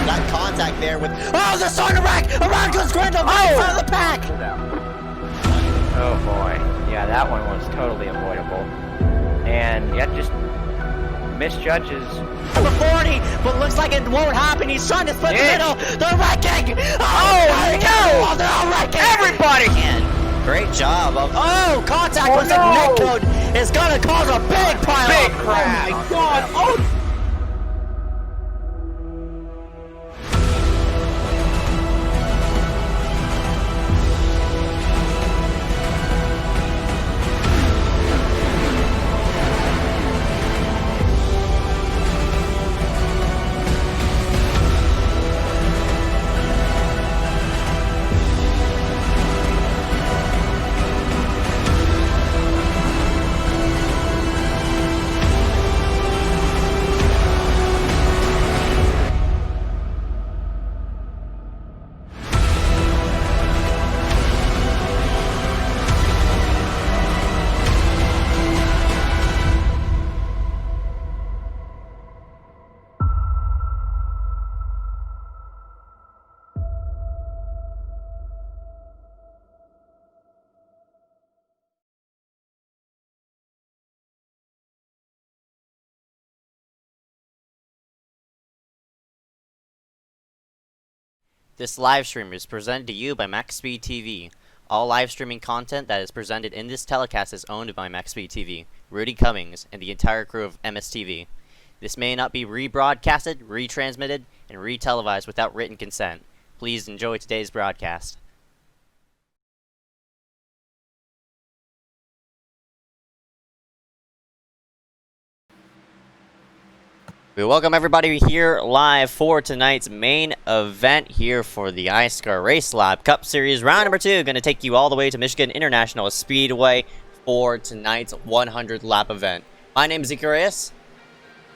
got contact there with... Oh, they're starting to wreck! Around goes Grindel right in front of the pack! Oh boy. Yeah, that one was totally avoidable. And yeah, just misjudges. Number 40, but looks like it won't happen. He's trying to split the middle. They're wrecking! Oh no! They're all wrecking! Everybody! And great job of... Oh, contact with the net code is gonna cause a big pile. Big crash! Oh my god! Oh! This live stream is presented to you by MaxSpeed TV. All live streaming content that is presented in this telecast is owned by MaxSpeed TV, Rudy Cummings, and the entire crew of MSTV. This may not be rebroadcasted, retransmitted, and retelevised without written consent. Please enjoy today's broadcast. We welcome everybody here live for tonight's main event here for the iSCAR RaceLab Cup Series. Round number 2, going to take you all the way to Michigan International Speedway for tonight's 100-lap event. My name is Ezeckiel Reyes.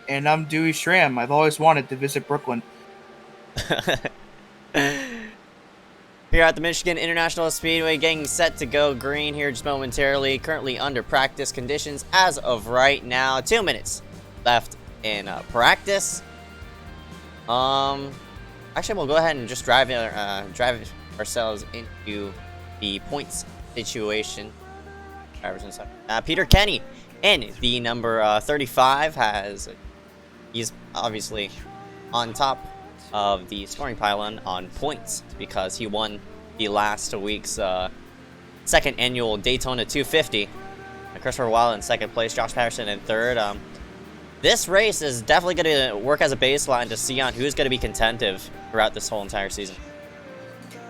And I'm Dewey Schramm. I've always wanted to visit Brooklyn. Here at the Michigan International Speedway, getting set to go green here just momentarily. Currently under practice conditions as of right now. 2 minutes left in practice. Actually, we'll go ahead and just drive ourselves into the points situation. Peter Kenny in the number 35 he's obviously on top of the scoring pylon on points because he won the last week's second annual Daytona 250. Christopher Wilde in second place, Josh Patterson in third. This race is definitely going to work as a baseline to see on who's going to be contentive throughout this whole entire season.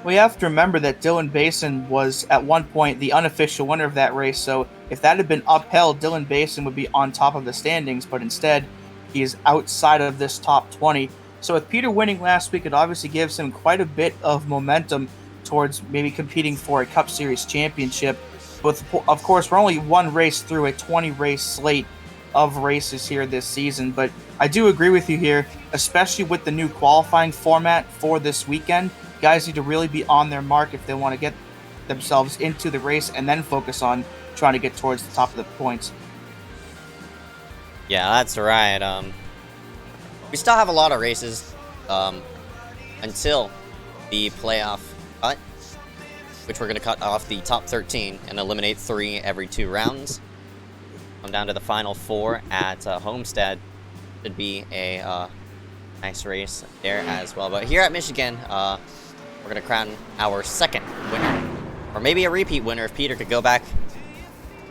We have to remember that Dylan Basin was at one point the unofficial winner of that race, so if that had been upheld, Dylan Basin would be on top of the standings, but instead he is outside of this top 20. So with Peter winning last week, it obviously gives him quite a bit of momentum towards maybe competing for a Cup Series championship. But of course, we're only one race through a 20-race slate of races here this season, but I do agree with you here, especially with the new qualifying format for this weekend. Guys need to really be on their mark if they want to get themselves into the race and then focus on trying to get towards the top of the points. Yeah, that's right. We still have a lot of races until the playoff cut, which we're going to cut off the top 13 and eliminate 3 every 2 rounds. Come down to the final 4 at Homestead. Should be a nice race there as well. But here at Michigan, we're going to crown our second winner. Or maybe a repeat winner if Peter could go back,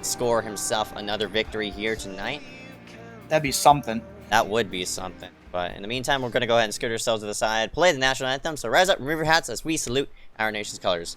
score himself another victory here tonight. That'd be something. That would be something. But in the meantime, we're going to go ahead and scoot ourselves to the side, play the national anthem. So rise up, remove your hats as we salute our nation's colors.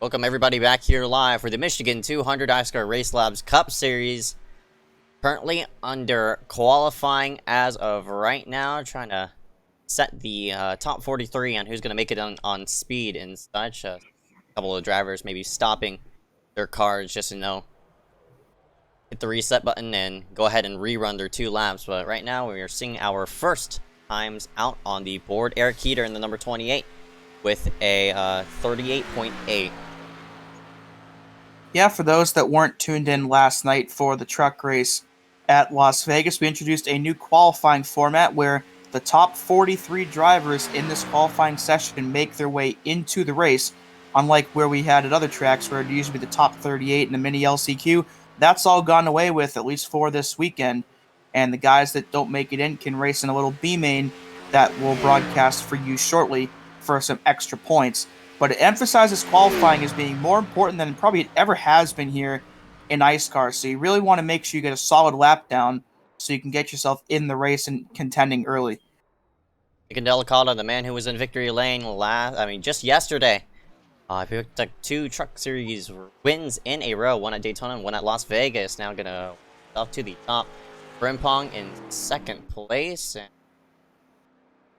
Welcome everybody back here live for the Michigan 200 iSCAR RaceLab's Cup Series. Currently under qualifying as of right now, trying to set the top 43 on who's going to make it on speed and such. A couple of drivers maybe stopping their cars just to hit the reset button and go ahead and rerun their 2 laps. But right now we are seeing our first times out on the board. Eric Heater in the number 28 with a 38.8. Yeah, for those that weren't tuned in last night for the truck race at Las Vegas, we introduced a new qualifying format where the top 43 drivers in this qualifying session make their way into the race, unlike where we had at other tracks where it used to be the top 38 in the mini LCQ. That's all gone away with, at least for this weekend, and the guys that don't make it in can race in a little B main that we'll broadcast for you shortly for some extra points. But it emphasizes qualifying as being more important than probably it ever has been here in iSCAR. So you really want to make sure you get a solid lap down so you can get yourself in the race and contending early. Nick Delicata, the man who was in victory lane just yesterday. He picked up 2 truck series wins in a row, one at Daytona and one at Las Vegas. Now gonna up to the top. Frimpong in 2nd place. And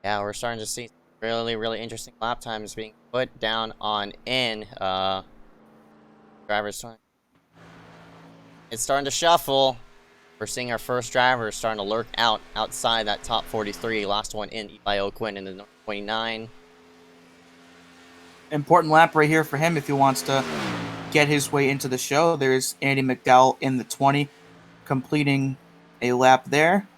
yeah, we're starting to see really interesting lap times being put down on in. Drivers, it's starting to shuffle. We're seeing our first driver starting to lurk outside that top 43. Last one in, Eli O'Quinn in the 29. Important lap right here for him if he wants to get his way into the show. There's Andy McDowell in the 20, completing a lap there.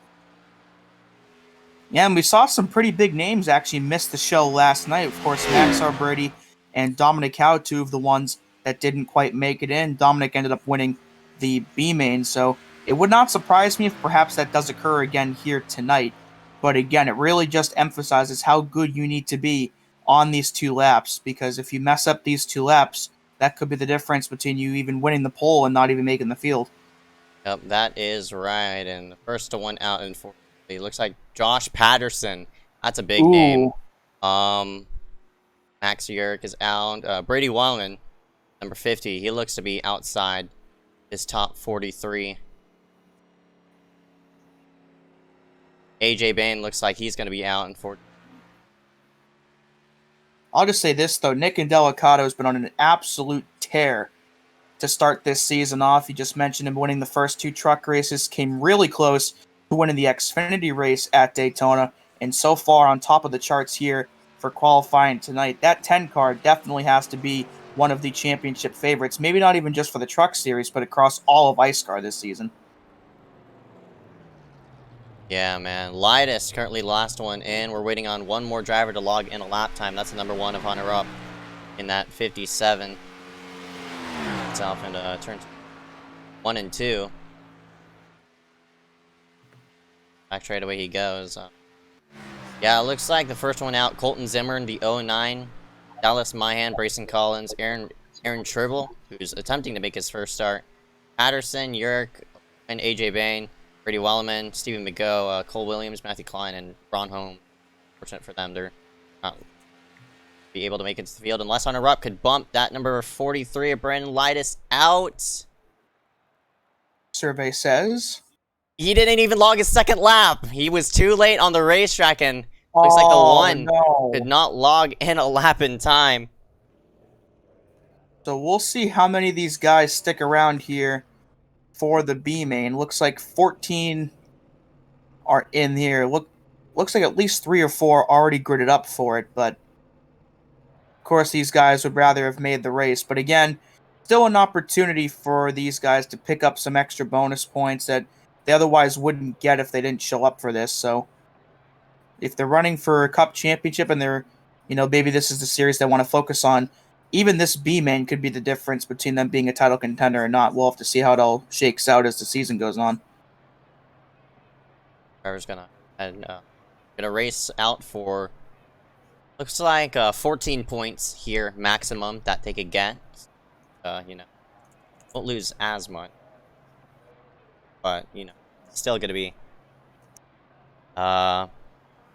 Yeah, and we saw some pretty big names actually miss the show last night. Of course, Max Arberti and Dominic Howe, 2 of the ones that didn't quite make it in. Dominic ended up winning the B main, so it would not surprise me if perhaps that does occur again here tonight. But again, it really just emphasizes how good you need to be on these 2 laps, because if you mess up these 2 laps, that could be the difference between you even winning the pole and not even making the field. Yep, that is right. And the first one out in 4. It looks like Josh Patterson. That's a big name. Max Yerk is out. Brady Wellman, number 50. He looks to be outside his top 43. AJ Bain looks like he's going to be out in 4. I'll just say this, though. Nick Delicata has been on an absolute tear to start this season off. You just mentioned him winning the first 2 truck races, came really close to winning the Xfinity race at Daytona, and so far on top of the charts here for qualifying tonight. That 10 car definitely has to be one of the championship favorites, maybe not even just for the truck series, but across all of iSCAR this season. Yeah, man. Lidus currently last one in. We're waiting on one more driver to log in a lap time. That's the number 1 of Hunter Up in that 57. Itself into turns 1 and 2. Back straight away he goes. Yeah, it looks like the first one out, Colton Zimmer in the 09. Dallas Mahan, Brayson Collins, Aaron Tribble, who's attempting to make his first start. Patterson, Yerk, and AJ Bain, Brady Wellman, Stephen McGough, Cole Williams, Matthew Klein, and Ron Holm. Fortunate for them, they're not be able to make it to the field unless Hunter Rupp could bump that number 43 of Brandon Lidus out. Survey says he didn't even log his 2nd lap. He was too late on the racetrack, and looks like the 1 could not log in a lap in time. So we'll see how many of these guys stick around here for the B main. Looks like 14 are in here. Looks like at least 3 or 4 already gridded up for it, but of course these guys would rather have made the race. But again, still an opportunity for these guys to pick up some extra bonus points that they otherwise wouldn't get if they didn't show up for this. So if they're running for a cup championship and they're, maybe this is the series they want to focus on, even this B main could be the difference between them being a title contender or not. We'll have to see how it all shakes out as the season goes on. Driver's gonna race out for, looks like 14 points here maximum that they could get. Won't lose as much, but still gonna be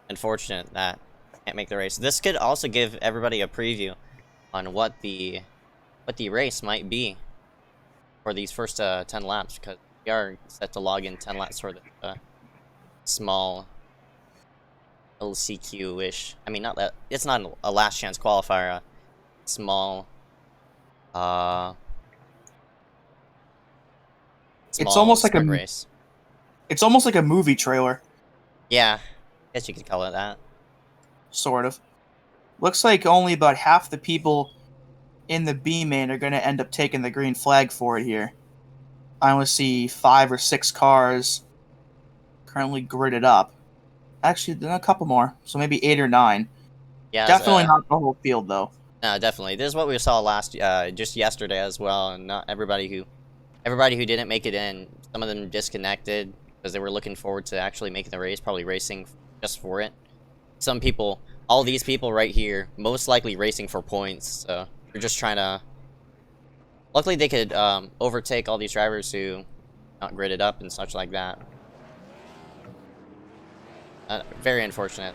unfortunate that can't make the race. This could also give everybody a preview on what the what the race might be for these first 10 laps, because we are set to log in 10 laps for the small LCQ-ish. I mean, not that it's not a last chance qualifier. A small, It's almost like sprint race. It's almost like a movie trailer, Yeah, guess you could call it that. sort of. Looks like only about half the people in the B main are going to end up taking the green flag for it here. I only see 5 or 6 cars currently gridded up. Actually, then a couple more, so maybe 8 or 9. Yeah, Definitely not the whole field, though. No, definitely. This is what we saw just yesterday as well, and not everybody who didn't make it in. Some of them disconnected because they were looking forward to actually making the race, probably racing just for it. Some people, all these people right here, most likely racing for points. So they're just trying to. Luckily, they could overtake all these drivers who not gridded up and such like that. Very unfortunate.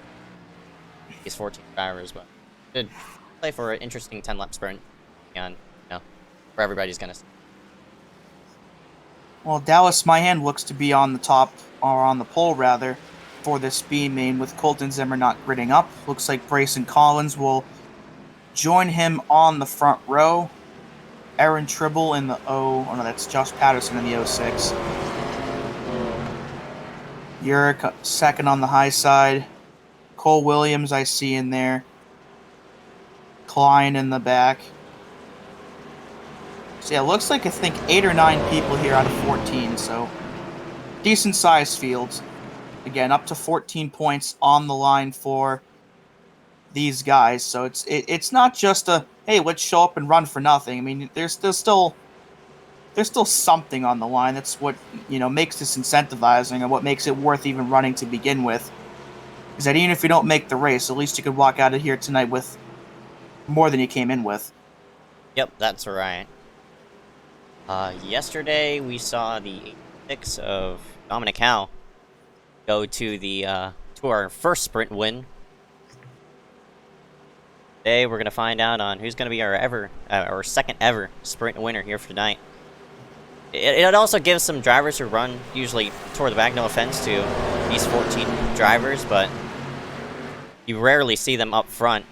These 14 drivers, but good play for an interesting 10-lap sprint, and where everybody's gonna. Well, Dallas Myhan looks to be on the top, or on the pole rather, for this B main with Colton Zimmer not gridding up. Looks like Brayson Collins will join him on the front row. Aaron Tribble in the oh no, that's Josh Patterson in the 06. Uric second on the high side. Cole Williams I see in there. Klein in the back. So yeah, it looks like I think 8 or 9 people here out of 14, so decent sized fields. Again, up to 14 points on the line for these guys. So it's not just a hey, let's show up and run for nothing. I mean, there's still something on the line. That's what makes this incentivizing and what makes it worth even running to begin with. Is that even if you don't make the race, at least you could walk out of here tonight with more than you came in with. Yep, that's right. Yesterday we saw the 86 of Dominic Howe go to our first sprint win. Today we're gonna find out on who's gonna be our second ever sprint winner here for tonight. It also gives some drivers who run usually toward the back. No offense to these 14 drivers, but you rarely see them up front.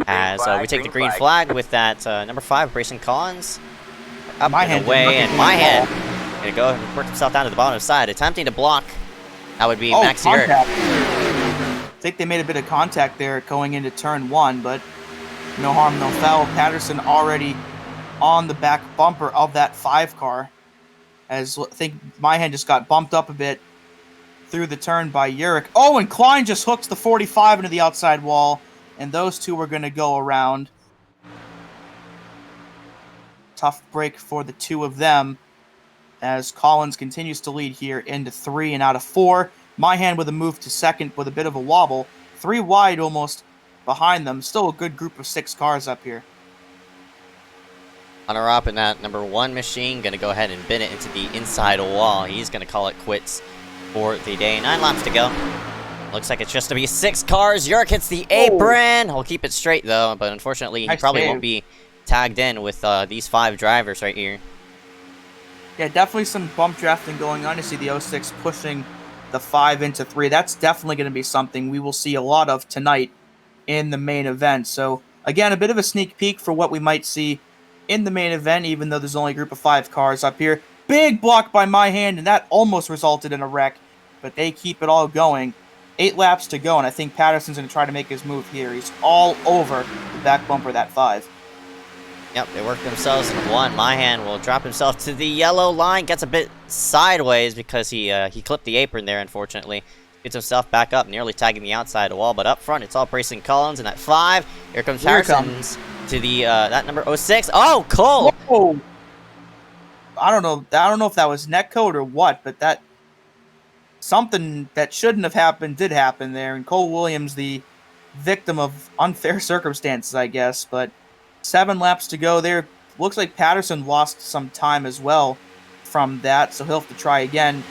As we take the green flag with that number 5, Brayson Collins. Up and away, and Myhan gonna go and work himself down to the bottom side, attempting to block. That would be Max Uric. I think they made a bit of contact there going into turn 1, but no harm, no foul. Patterson already on the back bumper of that 5 car. As I think Myhan just got bumped up a bit through the turn by Uric. Oh, and Klein just hooks the 45 into the outside wall, and those two are going to go around. Tough break for the two of them as Collins continues to lead here into 3 and out of 4. Myhan with a move to second with a bit of a wobble. 3 wide almost behind them. Still a good group of 6 cars up here. Hunter up in that number 1 machine, gonna go ahead and bin it into the inside wall. He's gonna call it quits for the day. 9 laps to go. Looks like it's just to be 6 cars. Uric hits the apron. He'll keep it straight though, but unfortunately he probably won't be tagged in with these 5 drivers right here. Yeah, definitely some bump drafting going on. You see the 06 pushing the 5 into 3. That's definitely going to be something we will see a lot of tonight in the main event. So, again, a bit of a sneak peek for what we might see in the main event, even though there's only a group of 5 cars up here. Big block by Myhan, and that almost resulted in a wreck, but they keep it all going. 8 laps to go, and I think Patterson's going to try to make his move here. He's all over the back bumper of that 5. Yep, they work themselves in 1. Myhan will drop himself to the yellow line. Gets a bit sideways because he clipped the apron there, unfortunately. Gets himself back up, nearly tagging the outside wall. But up front, it's all Brayson Collins. And at 5, here comes Harrison's to the that number 06. Oh, Cole! Whoa. I don't know if that was netcode or what, but that something that shouldn't have happened did happen there. And Cole Williams, the victim of unfair circumstances, I guess, but 7 laps to go there. Looks like Patterson lost some time as well from that, so he'll have to try again,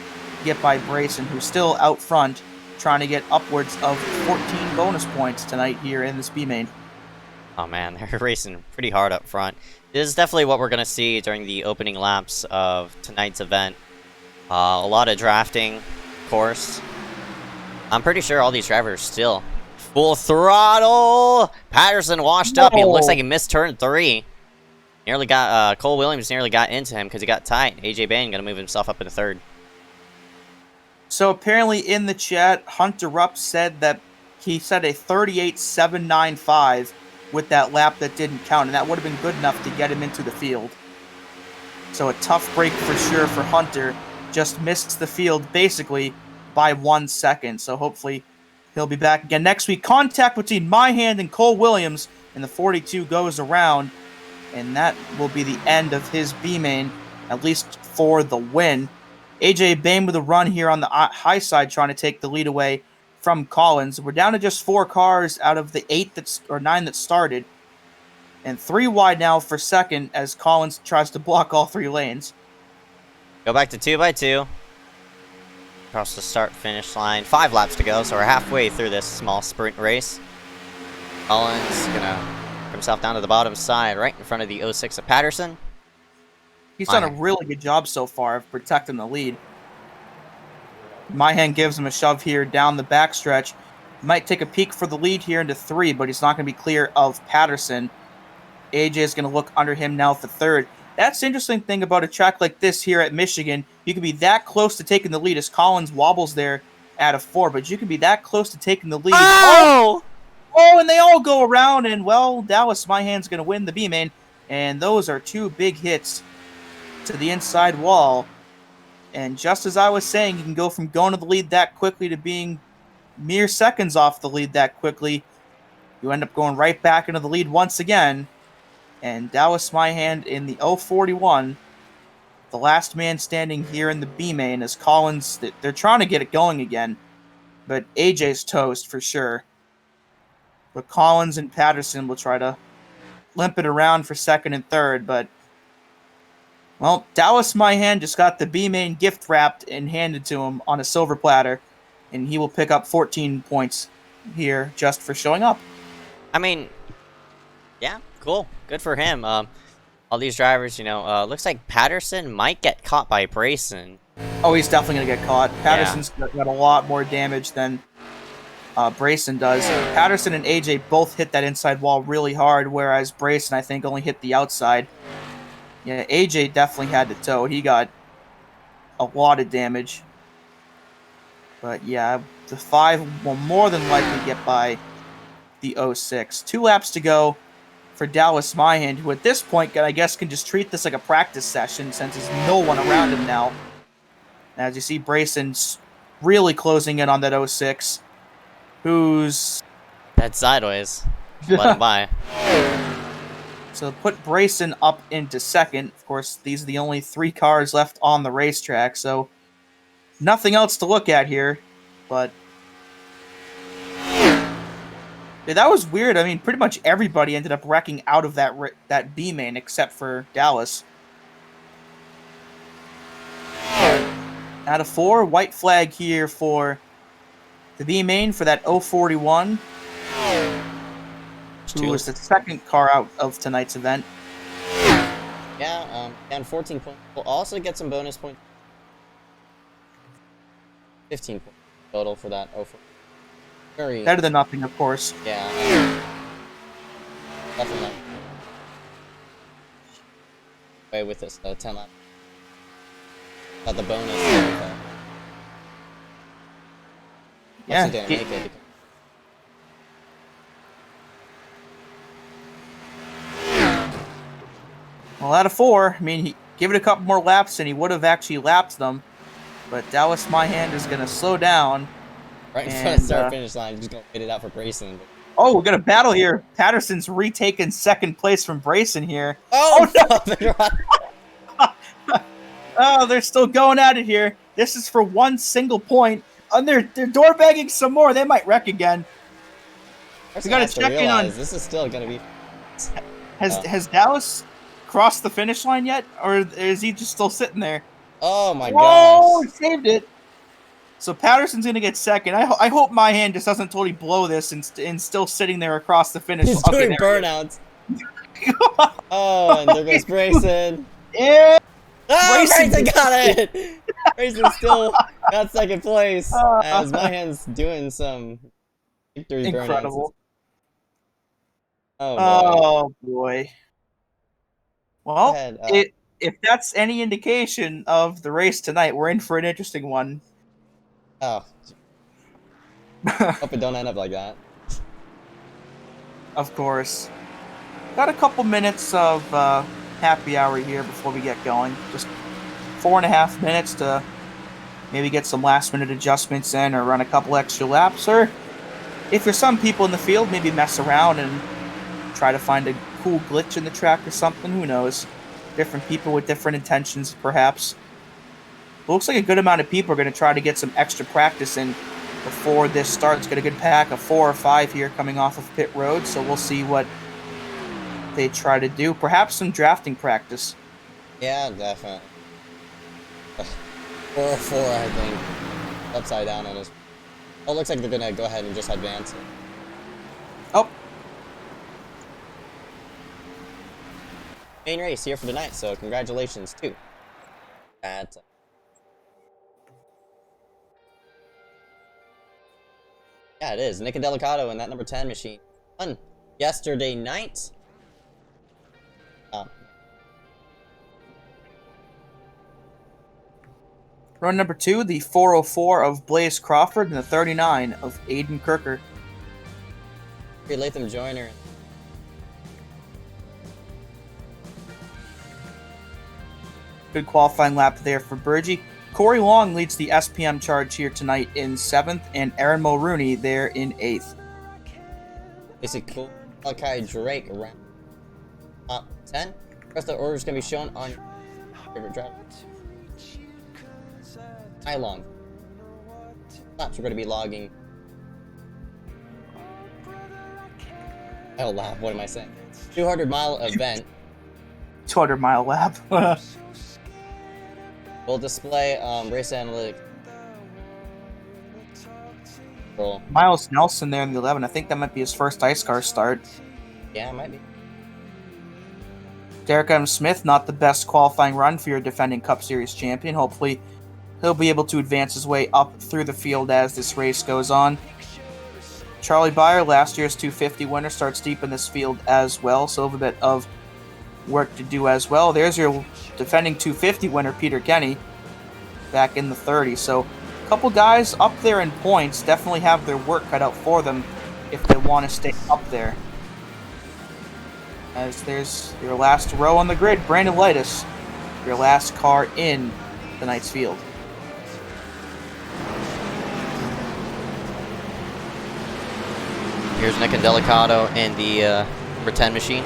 get by Brayson, who's still out front, trying to get upwards of 14 bonus points tonight here in this B main. Oh man, they're racing pretty hard up front. This is definitely what we're going to see during the opening laps of tonight's event. A lot of drafting, of course. I'm pretty sure all these drivers still full throttle. Patterson washed up. He looks like he missed turn 3. Nearly got Cole Williams nearly got into him because he got tight. AJ Bain going to move himself up into 3rd. So apparently in the chat, Hunter Rupp said that he set a 38.795 with that lap that didn't count, and that would have been good enough to get him into the field. So a tough break for sure for Hunter. Just missed the field basically by 1 second. So hopefully he'll be back again next week. Contact between Myhand and Cole Williams, and the 42 goes around, and that will be the end of his B main, at least for the win. AJ Bain with a run here on the high side, trying to take the lead away from Collins. We're down to just 4 cars out of the 9 that started, and 3 wide now for second as Collins tries to block all 3 lanes. Go back to 2x2. Across the start-finish line. 5 laps to go, so we're halfway through this small sprint race. Collins gonna put himself down to the bottom side, right in front of the 06 of Patterson. He's done a really good job so far of protecting the lead. Myhand gives him a shove here down the backstretch. Might take a peek for the lead here into 3, but he's not going to be clear of Patterson. AJ is going to look under him now for 3rd. That's the interesting thing about a track like this here at Michigan. You can be that close to taking the lead as Collins wobbles there at a 4, but you can be that close to taking the lead. Oh! Oh, and they all go around, and, well, Dallas Myhand's going to win the B-main, and those are 2 big hits to the inside wall. And just as I was saying, you can go from going to the lead that quickly to being mere seconds off the lead that quickly. You end up going right back into the lead once again. And Dallas Myhand in the 041, the last man standing here in the B main, as Collins, they're trying to get it going again. But AJ's toast for sure. But Collins and Patterson will try to limp it around for 2nd and 3rd, but well, Dallas Myhand just got the B main gift wrapped and handed to him on a silver platter, and he will pick up 14 points here just for showing up. I mean, yeah, cool. Good for him. All these drivers, you know, looks like Patterson might get caught by Brayson. Oh, he's definitely going to get caught. Patterson's got a lot more damage than Brayson does. Patterson and AJ both hit that inside wall really hard, whereas Brayson, I think, only hit the outside. Yeah, AJ definitely had to tow. He got a lot of damage. But yeah, the 5 will more than likely get by the 06. 2 laps to go for Dallas Myhand, who at this point, I guess, can just treat this like a practice session since there's no one around him now. As you see, Brayson's really closing in on that 06, who's Dead sideways. Let him by. So put Brayson up into 2nd. Of course, these are the only 3 cars left on the racetrack, so nothing else to look at here. But yeah, that was weird. I mean, pretty much everybody ended up wrecking out of that B main except for Dallas. Out of 4, white flag here for the B main for that 041. Who was the 2nd car out of tonight's event. Yeah, and 14 points. We'll also get some bonus points. 15 points total for that 04. Very better than nothing, of course. Yeah. Definitely. Away with this 10 lap. Got the bonus. Yeah. Didn't make it. Well, out of 4, I mean, give it a couple more laps and he would have actually lapped them. But Dallas Myhand is going to slow down. Right in front of the start-finish line. Just going to wait it out for Brayson. Oh, we're going to battle here. Patterson's retaken 2nd place from Brayson here. Oh no! Oh, they're still going at it here. This is for 1 single point. And they're door bagging some more. They might wreck again. We got to check in on. This is still going to be. Has Dallas crossed the finish line yet, or is he just still sitting there? Oh my gosh! He Saved it. So Patterson's gonna get 2nd. I hope Myhand just doesn't totally blow this and still sitting there across the finish. He's doing burnouts. Oh, and there goes Grayson. Yeah. Oh, Grayson Grayson got it! Grayson still got second place as my hand's doing some victory burnouts. Incredible. Oh, boy. Oh boy. Well, Ahead, if that's any indication of the race tonight, we're in for an interesting one. oh. Hope it don't end up like that. Of course. Got a couple minutes of happy hour here before we get going. Just 4.5 minutes to maybe get some last minute adjustments in or run a couple extra laps. Or if there's some people in the field, maybe mess around and try to find a cool glitch in the track or something. Who knows? Different people with different intentions, perhaps. It looks like a good amount of people are going to try to get some extra practice in before this starts. Got a good pack of 4 or 5 here coming off of pit road, so we'll see what they try to do. Perhaps some drafting practice. Yeah, definitely. 404, I think. Upside down on his. Oh, it looks like they're gonna go ahead and just advance it. Oh, Main race here for tonight, so congratulations too. At yeah, it is. Nick and Delicato in that number 10 machine. Won yesterday night. run number 2, the 404 of Blaze Crawford and the 39 of Aiden Kirker. Latham Joyner. Good qualifying lap there for Burgee. Corey Long leads the SPM charge here tonight in 7th, and Aaron Mulrooney there in 8th. Basically, Malachi Drake around top 10. The rest of the order is going to be shown on your favorite driver. How long? Laps we're going to be logging. Oh, lap, what am I saying? 200-mile event. 200-mile lap. We'll display race analytics. Roll. Miles Nelson there in the 11. I think that might be his first iSCAR start. Yeah, it might be. Derek M. Smith, not the best qualifying run for your defending Cup Series champion. Hopefully, he'll be able to advance his way up through the field as this race goes on. Charlie Byer, last year's 250 winner, starts deep in this field as well, so a little bit of work to do as well. There's your defending 250 winner, Peter Kenny, back in the 30s. So a couple guys up there in points definitely have their work cut out for them if they want to stay up there. As there's your last row on the grid, Brandon Lightus, your last car in tonight's field. Here's Nick and Delicato in the number 10 machine.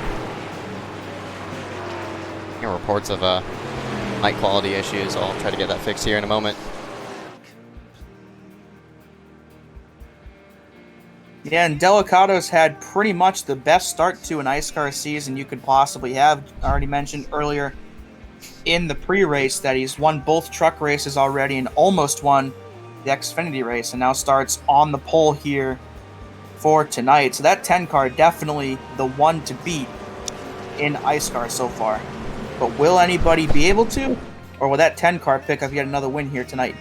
Here reports of mic quality issues. I'll try to get that fixed here in a moment. Yeah, and Delicato's had pretty much the best start to an iSCAR season you could possibly have. I already mentioned earlier in the pre-race that he's won both truck races already and almost won the Xfinity race, and now starts on the pole here for tonight. So that 10 car definitely the one to beat in iSCAR so far. But will anybody be able to? Or will that 10 car pick up yet another win here tonight?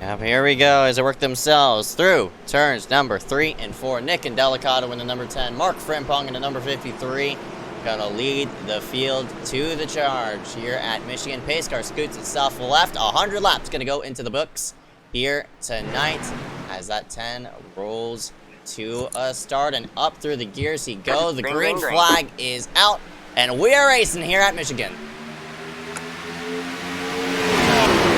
Yep, here we go as they work themselves through turns number 3 and 4. Nick and Delicato in the number 10. Mark Frimpong in the number 53. Gonna lead the field to the charge here at Michigan. Pace car scoots itself left. 100 laps gonna go into the books here tonight as that 10 rolls to a start and up through the gears he goes. The green flag is out and we are racing here at Michigan.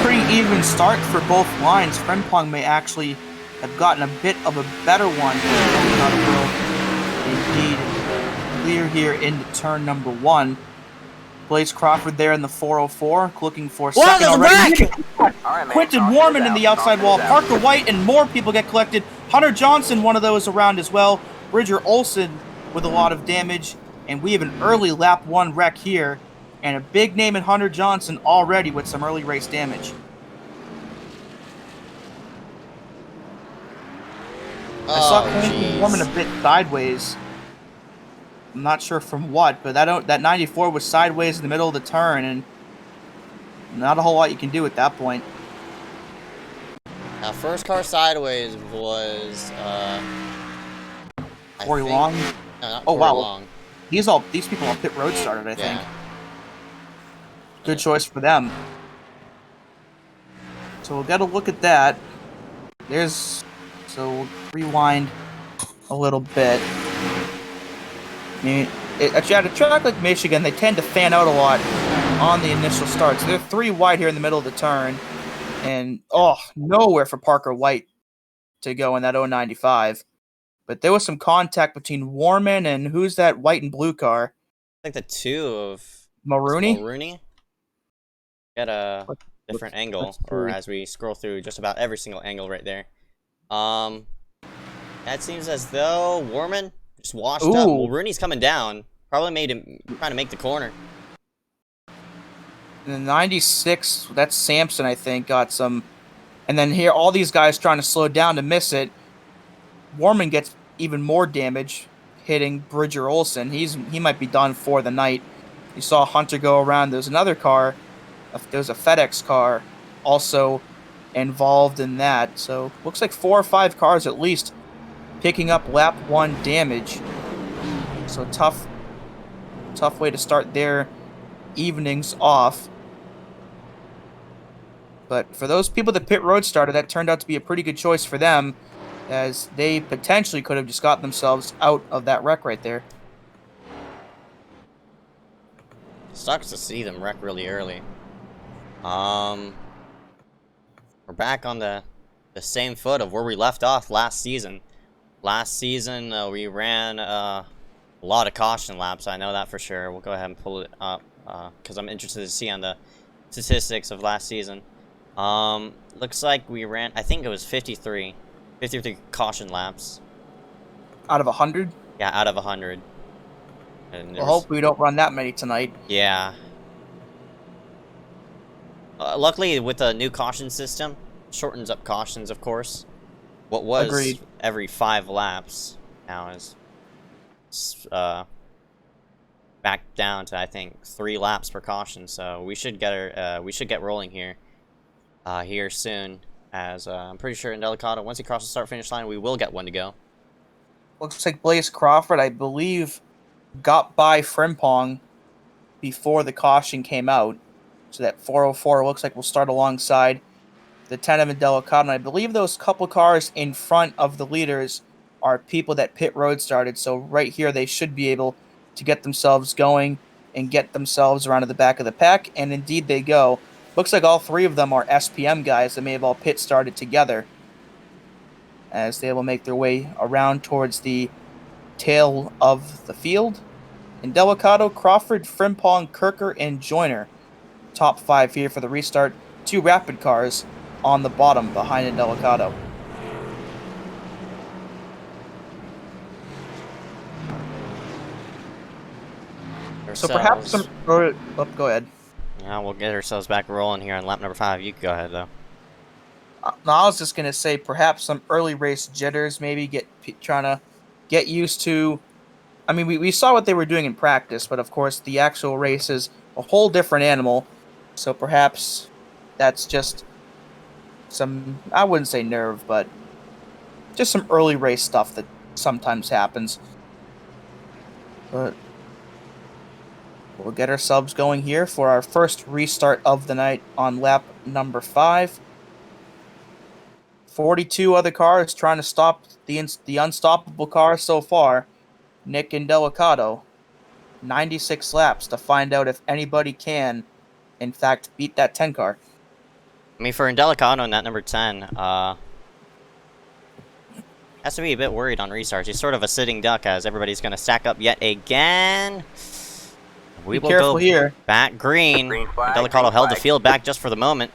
Pretty even start for both lines. Frimpong may actually have gotten a bit of a better one. Indeed, clear here into turn number 1. Blaze Crawford there in the 404, looking for second already. Quinton Warman in the outside wall. Parker White and more people get collected. Hunter Johnson, one of those around as well. Bridger Olson with a lot of damage. And we have an early lap 1 wreck here. And a big name in Hunter Johnson already with some early race damage. I saw Quinton Warman a bit sideways. I'm not sure from what, but that 94 was sideways in the middle of the turn, and not a whole lot you can do at that point. Now, first car sideways was, Corey Long? No, not Oh, Corey wow. Long. These people on pit road started, I think. Yeah. Good choice for them. So we'll get a look at that. So we'll rewind a little bit. I mean, actually, at a track like Michigan, they tend to fan out a lot on the initial starts. They're 3 wide here in the middle of the turn, and nowhere for Parker White to go in that 095. But there was some contact between Warman and who's that white and blue car? I think the 2 of Marooney? Marooney? Get a different angle, or as we scroll through just about every single angle right there. That seems as though Warman just washed up. Well, Rooney's coming down. Probably made him trying to make the corner. In the 96, that's Sampson, I think, got some. And then here, all these guys trying to slow down to miss it. Warman gets even more damage, hitting Bridger Olsen. He might be done for the night. You saw Hunter go around. There's another car. There's a FedEx car also involved in that. So looks like 4 or 5 cars at least picking up lap 1 damage. So tough way to start their evenings off. But for those people that pit road started, that turned out to be a pretty good choice for them, as they potentially could have just got themselves out of that wreck right there. Sucks to see them wreck really early. We're back on the same foot of where we left off last season. Last season, we ran a lot of caution laps. I know that for sure. We'll go ahead and pull it up because I'm interested to see on the statistics of last season. Looks like we ran, I think it was 53 caution laps. Out of 100? Yeah, out of 100. And Well, hope we don't run that many tonight. Yeah. Luckily, with the new caution system, shortens up cautions, of course. What was every 5 laps now is back down to, I think, 3 laps per caution. So we should get rolling here soon. As I'm pretty sure in Delicado, once he crosses the start-finish line, we will get one to go. Looks like Blaze Crawford, I believe, got by Frimpong before the caution came out. So that 404 looks like we'll start alongside the 10 of Delicado. And I believe those couple cars in front of the leaders are people that pit road started. So right here, they should be able to get themselves going and get themselves around to the back of the pack. And indeed they go. Looks like all 3 of them are SPM guys that may have all pit started together, as they will make their way around towards the tail of the field. In Delicado, Crawford, Frimpong, Kirker, and Joyner. Top 5 here for the restart. 2 rapid cars on the bottom behind in Delicado. So perhaps some... go ahead. Yeah, we'll get ourselves back rolling here on lap number 5. You can go ahead, though. No, I was just going to say perhaps some early race jitters, maybe trying to get used to... I mean, we saw what they were doing in practice, but of course the actual race is a whole different animal. So perhaps that's just some, I wouldn't say nerve, but just some early race stuff that sometimes happens. But we'll get ourselves going here for our first restart of the night on lap number 5. 42 other cars trying to stop the unstoppable car so far, Nick and Delicado. 96 laps to find out if anybody can, in fact, beat that 10 car. I mean, for Delicado in that number 10, has to be a bit worried on restarts. He's sort of a sitting duck, as everybody's going to stack up yet again. We will go here. Back green. Delicado held the field back just for the moment.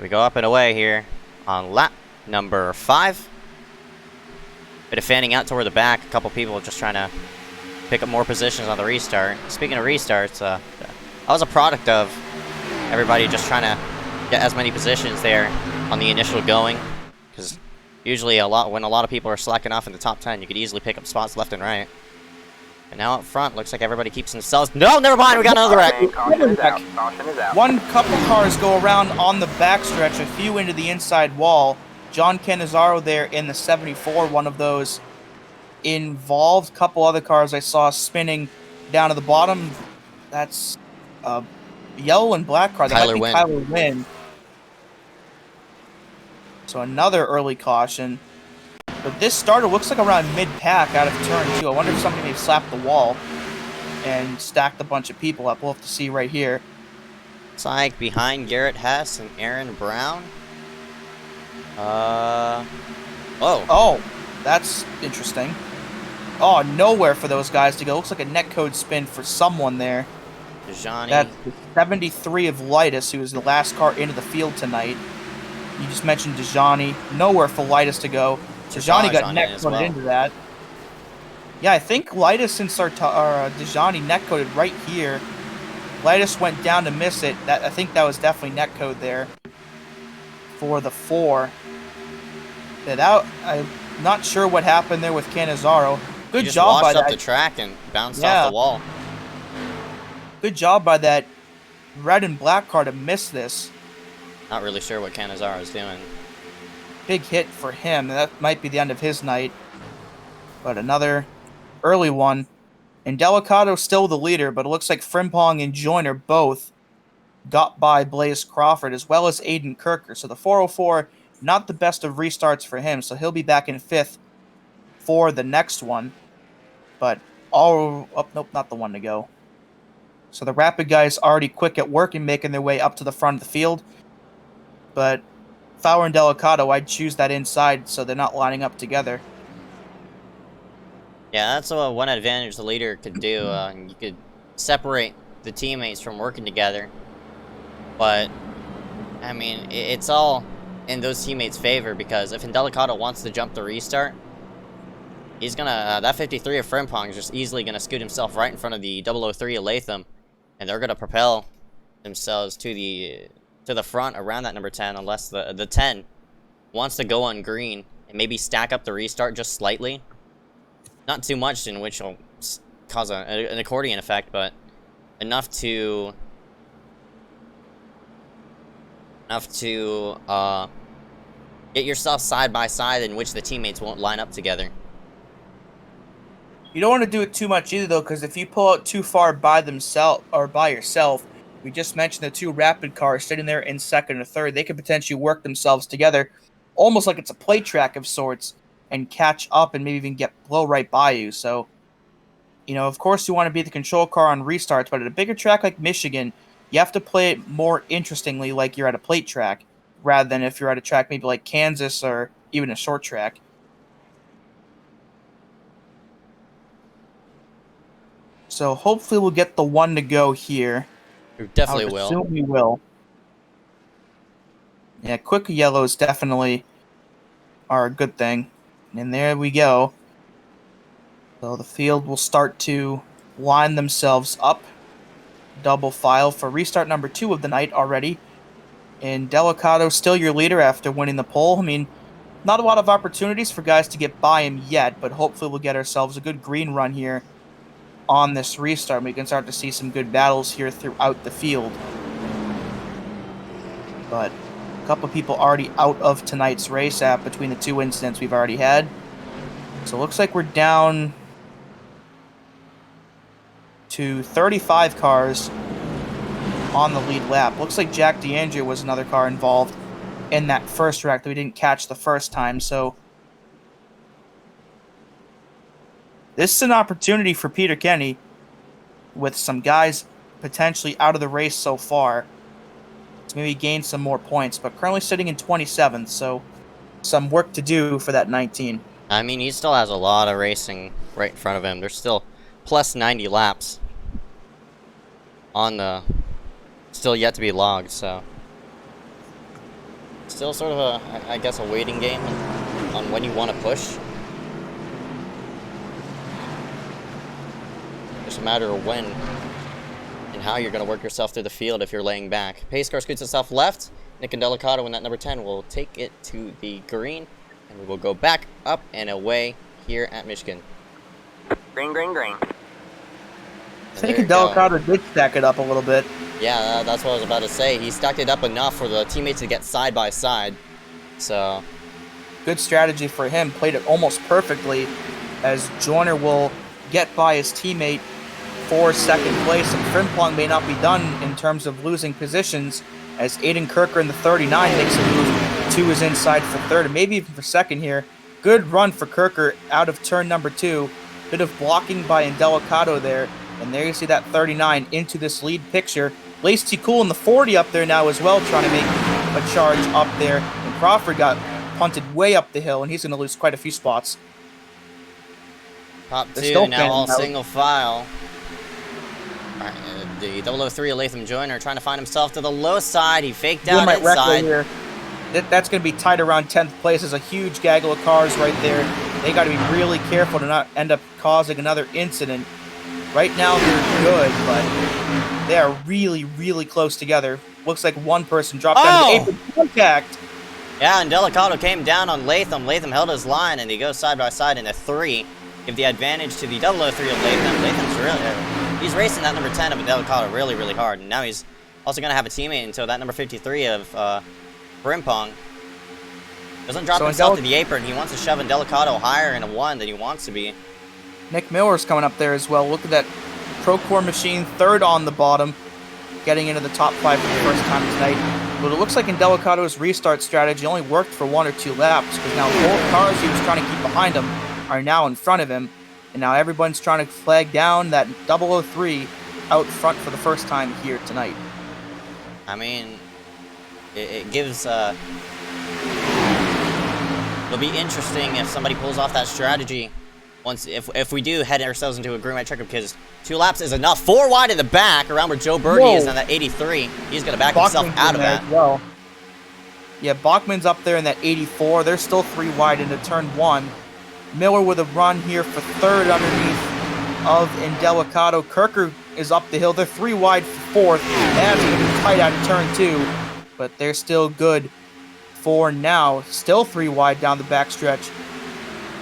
We go up and away here on lap number 5. Bit of fanning out toward the back. A couple people just trying to pick up more positions on the restart. Speaking of restarts, that was a product of everybody just trying to get as many positions there on the initial going. Because usually when a lot of people are slacking off in the top 10, you could easily pick up spots left and right. And now up front, looks like everybody keeps themselves. No, never mind. We got another wreck. Caution is out. Caution is out. One couple cars go around on the backstretch, a few into the inside wall. John Cannizzaro there in the 74, one of those involved. Couple other cars I saw spinning down to the bottom. That's a yellow and black car. That might be Tyler Wynn. So another early caution. But this starter looks like around mid-pack out of turn 2. I wonder if somebody may have slapped the wall and stacked a bunch of people up. We'll have to see right here. It's like behind Garrett Hess and Aaron Brown. Oh, that's interesting. Oh, nowhere for those guys to go. Looks like a netcode spin for someone there. Dejani. That's the 73 of Lightus, who was the last car into the field tonight. You just mentioned Dejani. Nowhere for Lightus to go. Dejani got netcoded into that. Yeah, I think Lightus and Dejani netcoded right here. Lightus went down to miss it. I think that was definitely netcode there for the 4. Yeah, I'm not sure what happened there with Cannizzaro. Good job by that. He just washed up the track and bounced off the wall. Good job by that red and black car to miss this. Not really sure what Cannizzaro is doing. Big hit for him. That might be the end of his night. But another early one. And Delicato still the leader, but it looks like Frimpong and Joyner both got by Blaze Crawford, as well as Aiden Kirker. So the 404, not the best of restarts for him, so he'll be back in 5th for the next one. But nope, not the one to go. So the Rapid guys already quick at work and making their way up to the front of the field. But Fowler and Delicato, I'd choose that inside so they're not lining up together. Yeah, that's one advantage the leader could do. You could separate the teammates from working together. But, I mean, it's all in those teammates' favor, because if Delicato wants to jump the restart, he's gonna, that 53 of Frimpong is just easily gonna scoot himself right in front of the 003 of Latham, and they're gonna propel themselves to the front around that number 10, unless the 10 wants to go on green and maybe stack up the restart just slightly. Not too much, in which will cause an accordion effect, but enough to get yourself side by side, in which the teammates won't line up together. You don't want to do it too much either, though, because if you pull out too far by themselves or by yourself, we just mentioned the 2 Rapid cars sitting there in 2nd or 3rd. They could potentially work themselves together, almost like it's a play track of sorts, and catch up and maybe even blow right by you. So, you know, of course you want to be the control car on restarts, but at a bigger track like Michigan, you have to play it more interestingly, like you're at a plate track, rather than if you're at a track maybe like Kansas or even a short track. So hopefully we'll get the 1 to go here. We definitely will. I would assume we will. Yeah, quick yellows definitely are a good thing. And there we go. So the field will start to line themselves up. Double file for restart number 2 of the night already. And Delicato still your leader after winning the pole. I mean, not a lot of opportunities for guys to get by him yet, but hopefully we'll get ourselves a good green run here on this restart. We can start to see some good battles here throughout the field. But a couple of people already out of tonight's race app between the 2 incidents we've already had. So it looks like we're down to 35 cars on the lead lap. Looks like Jack DeAndrea was another car involved in that first wreck that we didn't catch the first time. So this is an opportunity for Peter Kenny, with some guys potentially out of the race so far, to maybe gain some more points, but currently sitting in 27th, so some work to do for that 19. I mean, he still has a lot of racing right in front of him. There's still plus 90 laps on the still yet to be logged, so still sort of I guess a waiting game on when you want to push. Just a matter of when and how you're going to work yourself through the field if you're laying back. Pace car scoots itself left. Nick and Delicato in that number 10 will take it to the green, and we will go back up and away here at Michigan. Green, green, green. I think Delicado did stack it up a little bit. Yeah, that's what I was about to say. He stacked it up enough for the teammates to get side by side. So, good strategy for him. Played it almost perfectly, as Joyner will get by his teammate for second place, and Frimpong may not be done in terms of losing positions, as Aiden Kirker in the 39 makes a move to his inside for third, and maybe even for second here. Good run for Kirker out of turn number 2. Bit of blocking by Indelicado there, and there you see that 39 into this lead picture. Lacey Cool in the 40 up there now as well, trying to make a charge up there, and Crawford got punted way up the hill, and he's going to lose quite a few spots. Top 2 now all single file. Alright, the 003 Latham Joyner trying to find himself to the low side. He faked out inside. Here. That's going to be tight around 10th place. There's a huge gaggle of cars right there. They got to be really careful to not end up causing another incident. Right now they're good, but they are really, really close together. Looks like one person dropped down to apron contact. Yeah, and Delicado came down on Latham. Latham held his line, and he goes side by side in a 3. Give the advantage to the 003 of Latham. Latham's really, he's racing that number 10 of Delicado really, really hard. And now he's also going to have a teammate until that number 53 of Frimpong. Doesn't drop himself to the apron. He wants to shove Delicado higher in a 1 than he wants to be. Nick Miller's coming up there as well. Look at that Procore machine, third on the bottom, getting into the top 5 for the first time tonight. But it looks like Indelicado's restart strategy only worked for 1 or 2 laps, because now both cars he was trying to keep behind him are now in front of him, and now everyone's trying to flag down that 003 out front for the first time here tonight. I mean, it gives, it'll be interesting if somebody pulls off that strategy. Once, if we do head ourselves into a green light checkup, because 2 laps is enough. 4 wide in the back, around where Joe Berge is on that 83. He's going to back himself out of that. Well. Yeah, Bachman's up there in that 84. They're still 3 wide into turn 1. Miller with a run here for third underneath of Indelicado. Kirker is up the hill. They're 3 wide for 4th. That's going to be tight out of turn 2, but they're still good for now. Still 3 wide down the backstretch,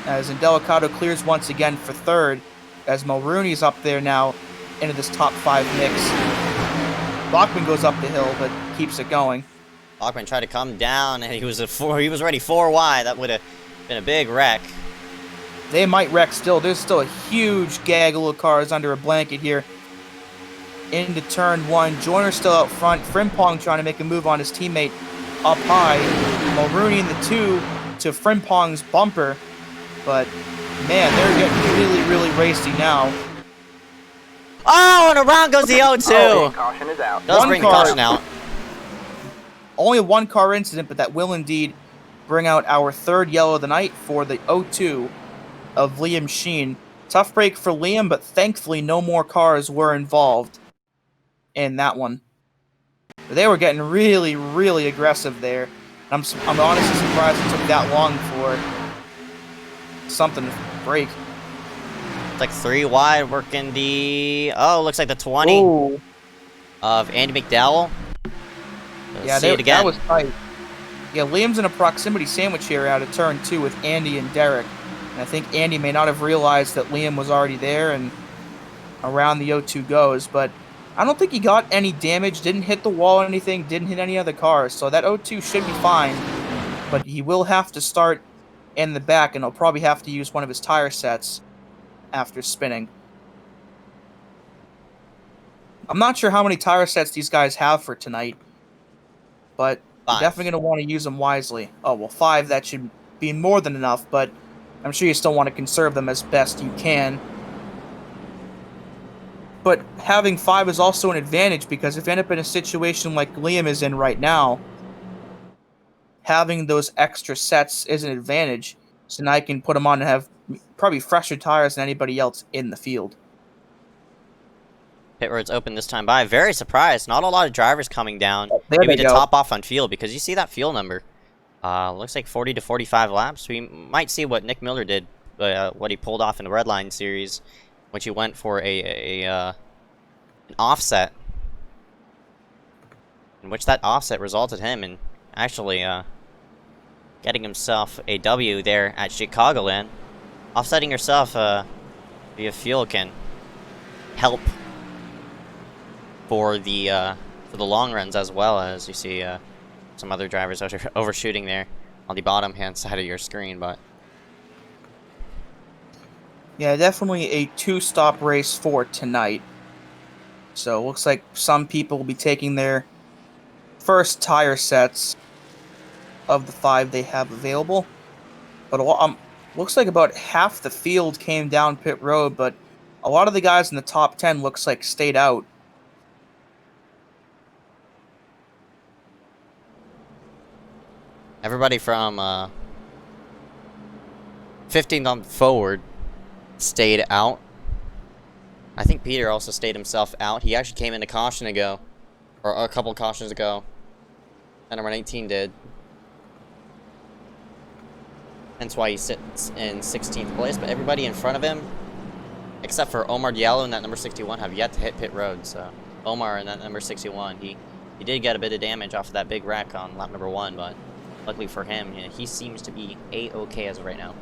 as Indelicado clears once again for third, as Mulrooney's up there now into this top 5 mix. Bachman goes up the hill, but keeps it going. Bachman tried to come down, and he was already 4 wide. That would have been a big wreck. They might wreck still. There's still a huge gaggle of cars under a blanket here. Into turn 1. Joyner's still out front. Frimpong trying to make a move on his teammate up high. Mulrooney in the 2 to Frimpong's bumper. But, man, they're getting really, really racy now. Oh, and around goes the 0-2. Caution is out. Does bring the caution out. Only a 1-car incident, but that will indeed bring out our 3rd yellow of the night for the 0-2 of Liam Sheen. Tough break for Liam, but thankfully no more cars were involved in that one. They were getting really, really aggressive there. I'm honestly surprised it took that long for something to break. It's like 3 wide, working the... Oh, looks like the 20 Ooh. of Andy McDowell. Yeah, see it again. That was tight. Yeah, Liam's in a proximity sandwich here out of turn 2 with Andy and Derek. And I think Andy may not have realized that Liam was already there, and around the 0-2 goes. But I don't think he got any damage, didn't hit the wall or anything, didn't hit any other cars. So that 0-2 should be fine. But he will have to start in the back, and he'll probably have to use one of his tire sets after spinning. I'm not sure how many tire sets these guys have for tonight, but you're definitely going to want to use them wisely. Oh, well, 5, that should be more than enough, but I'm sure you still want to conserve them as best you can. But having 5 is also an advantage, because if you end up in a situation like Liam is in right now, having those extra sets is an advantage. So now I can put them on and have probably fresher tires than anybody else in the field. Pit road's open this time by. Very surprised. Not a lot of drivers coming down. Maybe to top off on fuel, because you see that fuel number. Looks like 40 to 45 laps. We might see what Nick Miller did, what he pulled off in the Red Line series, which he went for an offset, in which that offset resulted him in actually getting himself a W there at Chicagoland. Offsetting yourself via fuel can help for the long runs, as well as you see some other drivers overshooting there on the bottom hand side of your screen. But Yeah, definitely a 2-stop race for tonight. So looks like some people will be taking their first tire sets of the 5 they have available. But looks like about half the field came down pit road, but a lot of the guys in the top 10 looks like stayed out. everybody from 15th on forward stayed out. I think Peter also stayed himself out. He actually came into caution ago, or a couple cautions ago. And number 19 did. Hence why he sits in 16th place. But everybody in front of him, except for Omar Diallo and that number 61, have yet to hit pit road. So Omar and that number 61, he did get a bit of damage off of that big wreck on lap number 1, but luckily for him, he seems to be A-okay as of right now.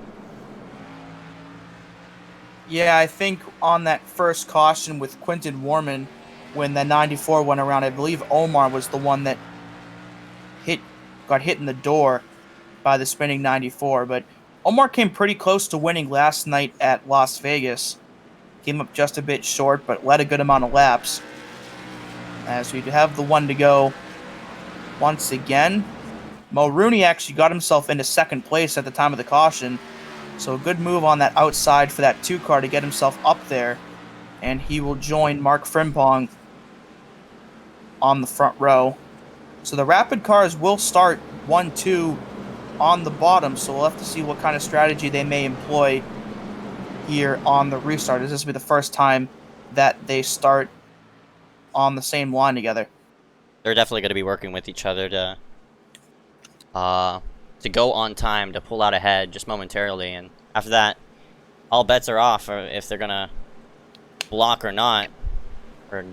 Yeah, I think on that first caution with Quinton Warman, when the 94 went around, I believe Omar was the one that got hit in the door by the spinning 94. But Omar came pretty close to winning last night at Las Vegas. Came up just a bit short, but led a good amount of laps. As we have the 1 to go once again. Mulrooney actually got himself into 2nd place at the time of the caution. So a good move on that outside for that 2 car to get himself up there. And he will join Mark Frimpong on the front row. So the rapid cars will start 1-2 on the bottom. So we'll have to see what kind of strategy they may employ here on the restart. This will be the first time that they start on the same line together. They're definitely going to be working with each other to go on time, to pull out ahead just momentarily, and after that, all bets are off if they're gonna block or not, or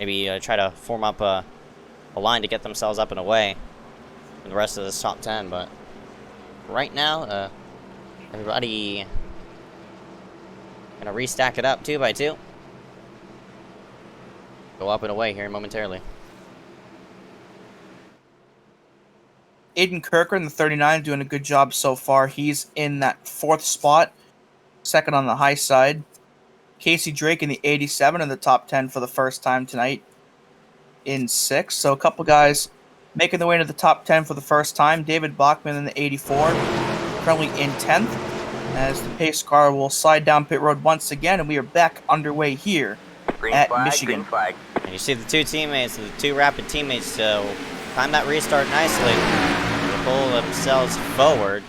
maybe try to form up a line to get themselves up and away from the rest of this top 10. But right now, everybody gonna restack it up 2 by 2. Go up and away here momentarily. Aiden Kirker in the 39 doing a good job so far. He's in that 4th spot, 2nd on the high side. Casey Drake in the 87 in the top 10 for the first time tonight in 6th. So a couple guys making their way into the top 10 for the first time. David Bachman in the 84, currently in 10th, as the pace car will slide down pit road once again, and we are back underway here at Michigan. Green flag. And you see the 2 teammates, the 2 rapid teammates, so time that restart nicely. They pull themselves forward.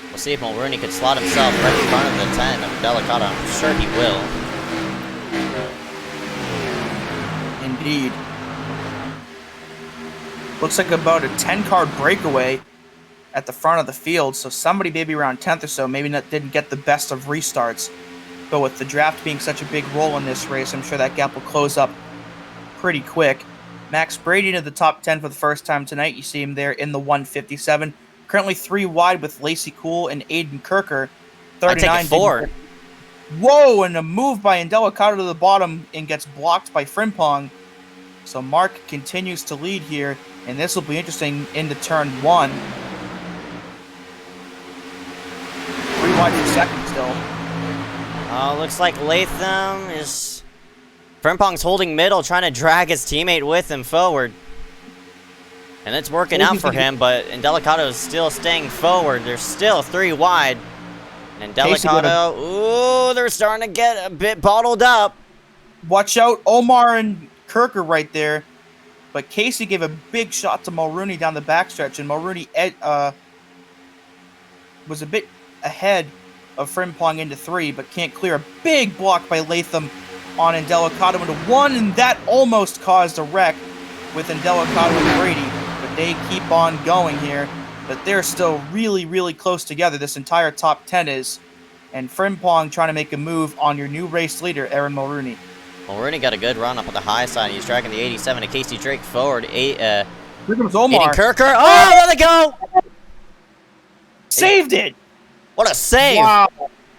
We'll see if Mulrooney could slot himself right in front of the 10 of Delicato. I'm sure he will. Indeed. Looks like about a 10-car breakaway at the front of the field, so somebody maybe around 10th or so maybe didn't get the best of restarts. But with the draft being such a big role in this race, I'm sure that gap will close up pretty quick. Max Brady into the top 10 for the first time tonight. You see him there in the 157. Currently 3 wide with Lacey Cool and Aiden Kirker. 39. I take it 4. Whoa, and a move by Indelicato to the bottom and gets blocked by Frimpong. So Mark continues to lead here, and this will be interesting into turn 1. 3 wide for 2nd still. Looks like Latham is... Frimpong's holding middle, trying to drag his teammate with him forward. And it's working out for him, but Indelicato is still staying forward. There's still 3 wide. And Indelicato, ooh, they're starting to get a bit bottled up. Watch out, Omar and Kirker right there. But Casey gave a big shot to Mulrooney down the backstretch, and Mulrooney was a bit ahead of Frimpong into 3, but can't clear. A big block by Latham on Indelicato into 1, and that almost caused a wreck with Indelicato and Brady. But they keep on going here. But they're still really, really close together. This entire top 10 is. And Frimpong trying to make a move on your new race leader, Aaron Mulrooney. Mulrooney got a good run up at the high side. He's dragging the 87 to Casey Drake forward. Here comes Omar. Aiden Kirker. Oh, there they go! Saved it! What a save! Wow.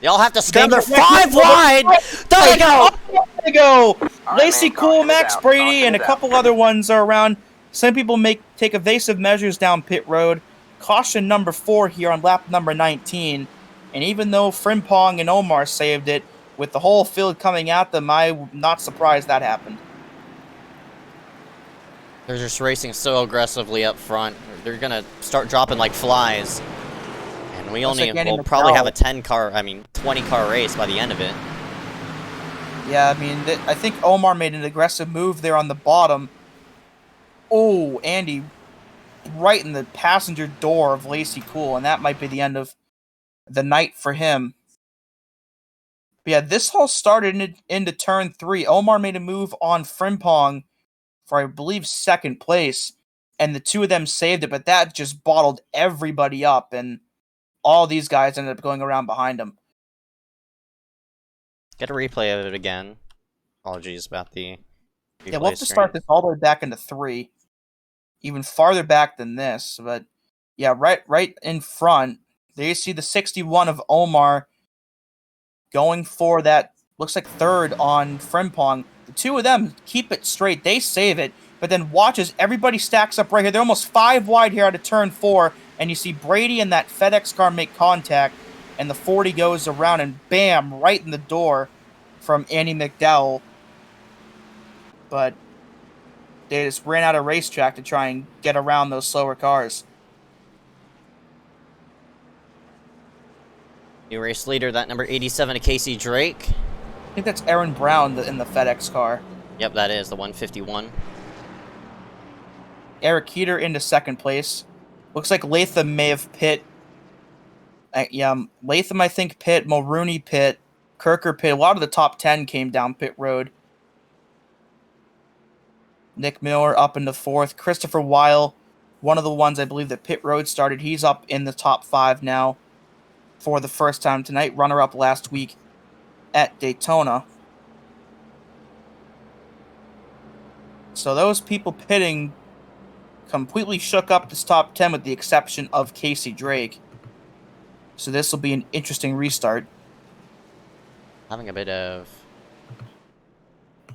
Y'all have to spam. They're They're 5 wide. There they go. There they go. All right, Lacey man, Cool, caution is Max out. Brady, Caution and a is out. couple other ones are around. Some people take evasive measures down pit road. Caution number 4 here on lap number 19. And even though Frimpong and Omar saved it, with the whole field coming at them, I'm not surprised that happened. They're just racing so aggressively up front. They're gonna start dropping like flies. And we Looks only like Andy will probably have a McDowell. 20 car race by the end of it. Yeah, I mean, I think Omar made an aggressive move there on the bottom. Oh, Andy, right in the passenger door of Lacey Cool, and that might be the end of the night for him. But yeah, this all started into turn 3. Omar made a move on Frimpong for, I believe, second place, and the two of them saved it, but that just bottled everybody up, and all these guys ended up going around behind him. Get a replay of it again. Apologies about the Yeah, we'll have to start this all the way back into 3. Even farther back than this, but yeah, right in front, there you see the 61 of Omar going for that, looks like third on Frimpong. The two of them keep it straight, they save it, but then watch as everybody stacks up right here. They're almost 5 wide here out of turn 4, and you see Brady and that FedEx car make contact, and the 40 goes around, and bam, right in the door from Andy McDowell. But they just ran out of racetrack to try and get around those slower cars. New race leader, that number 87 of Casey Drake. I think that's Aaron Brown in the FedEx car. Yep, that is the 151. Eric Keeter into second place. Looks like Latham may have pit. Latham, I think, pit. Mulrooney pit. Kirker pit. A lot of the top 10 came down pit road. Nick Miller up into 4th. Christopher Weil, one of the ones I believe that pit road started. He's up in the top 5 now for the first time tonight. Runner-up last week at Daytona. So those people pitting completely shook up this top 10 with the exception of Casey Drake. So this will be an interesting restart. Having a bit of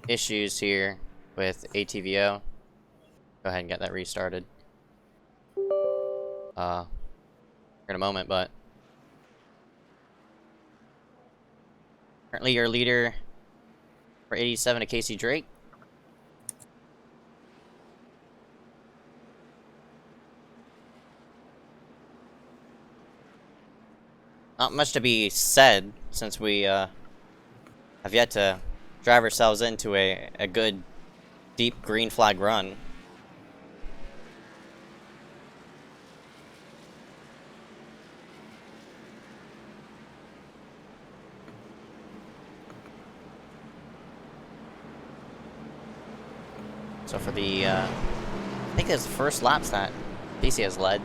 issues here with ATVO. Go ahead and get that restarted. In a moment, but currently your leader for 87 of Casey Drake. Not much to be said since we have yet to drive ourselves into a good deep green flag run. So for the, I think it's the first laps that DC has led.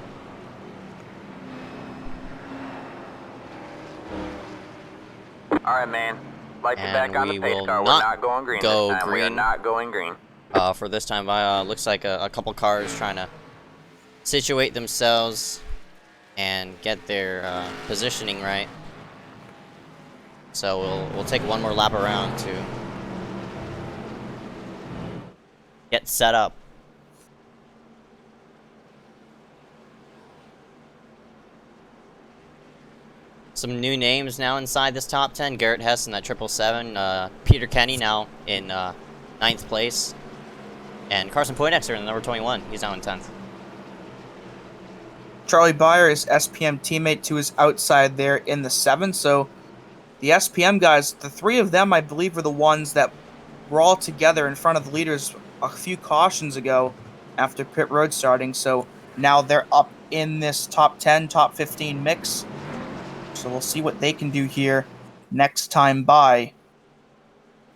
All right, man. Lights are And back on we the pace will car. We're not not going green go this time. We are green. not going green. For this time, looks like a couple cars trying to situate themselves and get their positioning right. So we'll take one more lap around to get set up. Some new names now inside this top 10. Garrett Hess in that 777. Peter Kenny now in 9th place. And Carson Poindexter in the number 21. He's now in 10th. Charlie Byer, his SPM teammate, to his outside there in the 7th. So the SPM guys, the 3 of them, I believe, were the ones that were all together in front of the leaders a few cautions ago after pit road starting. So now they're up in this top 10, top 15 mix. So we'll see what they can do here next time by.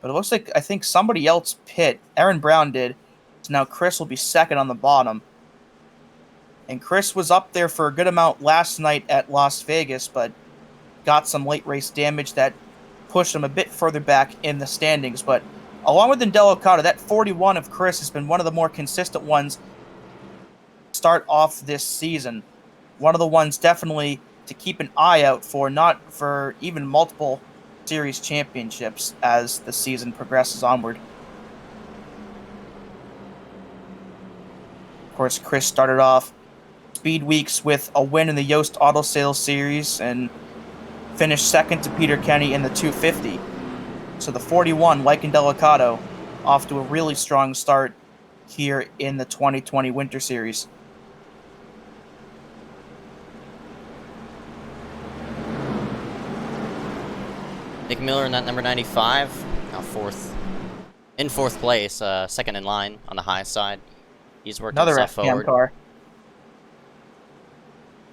But it looks like, I think somebody else pit. Aaron Brown did. So now Chris will be second on the bottom. And Chris was up there for a good amount last night at Las Vegas, but got some late race damage that pushed him a bit further back in the standings. But along with Indel Okada, that 41 of Chris has been one of the more consistent ones start off this season. One of the ones definitely to keep an eye out for, not for even multiple series championships as the season progresses onward. Of course, Chris started off Speed Weeks with a win in the Yost Auto Sales Series and finished second to Peter Kenny in the 250. So the 41, Lycan Delicato, off to a really strong start here in the 2020 Winter Series. Nick Miller in that number 95, now in fourth place, second in line on the high side. He's working Another himself FPM forward. car.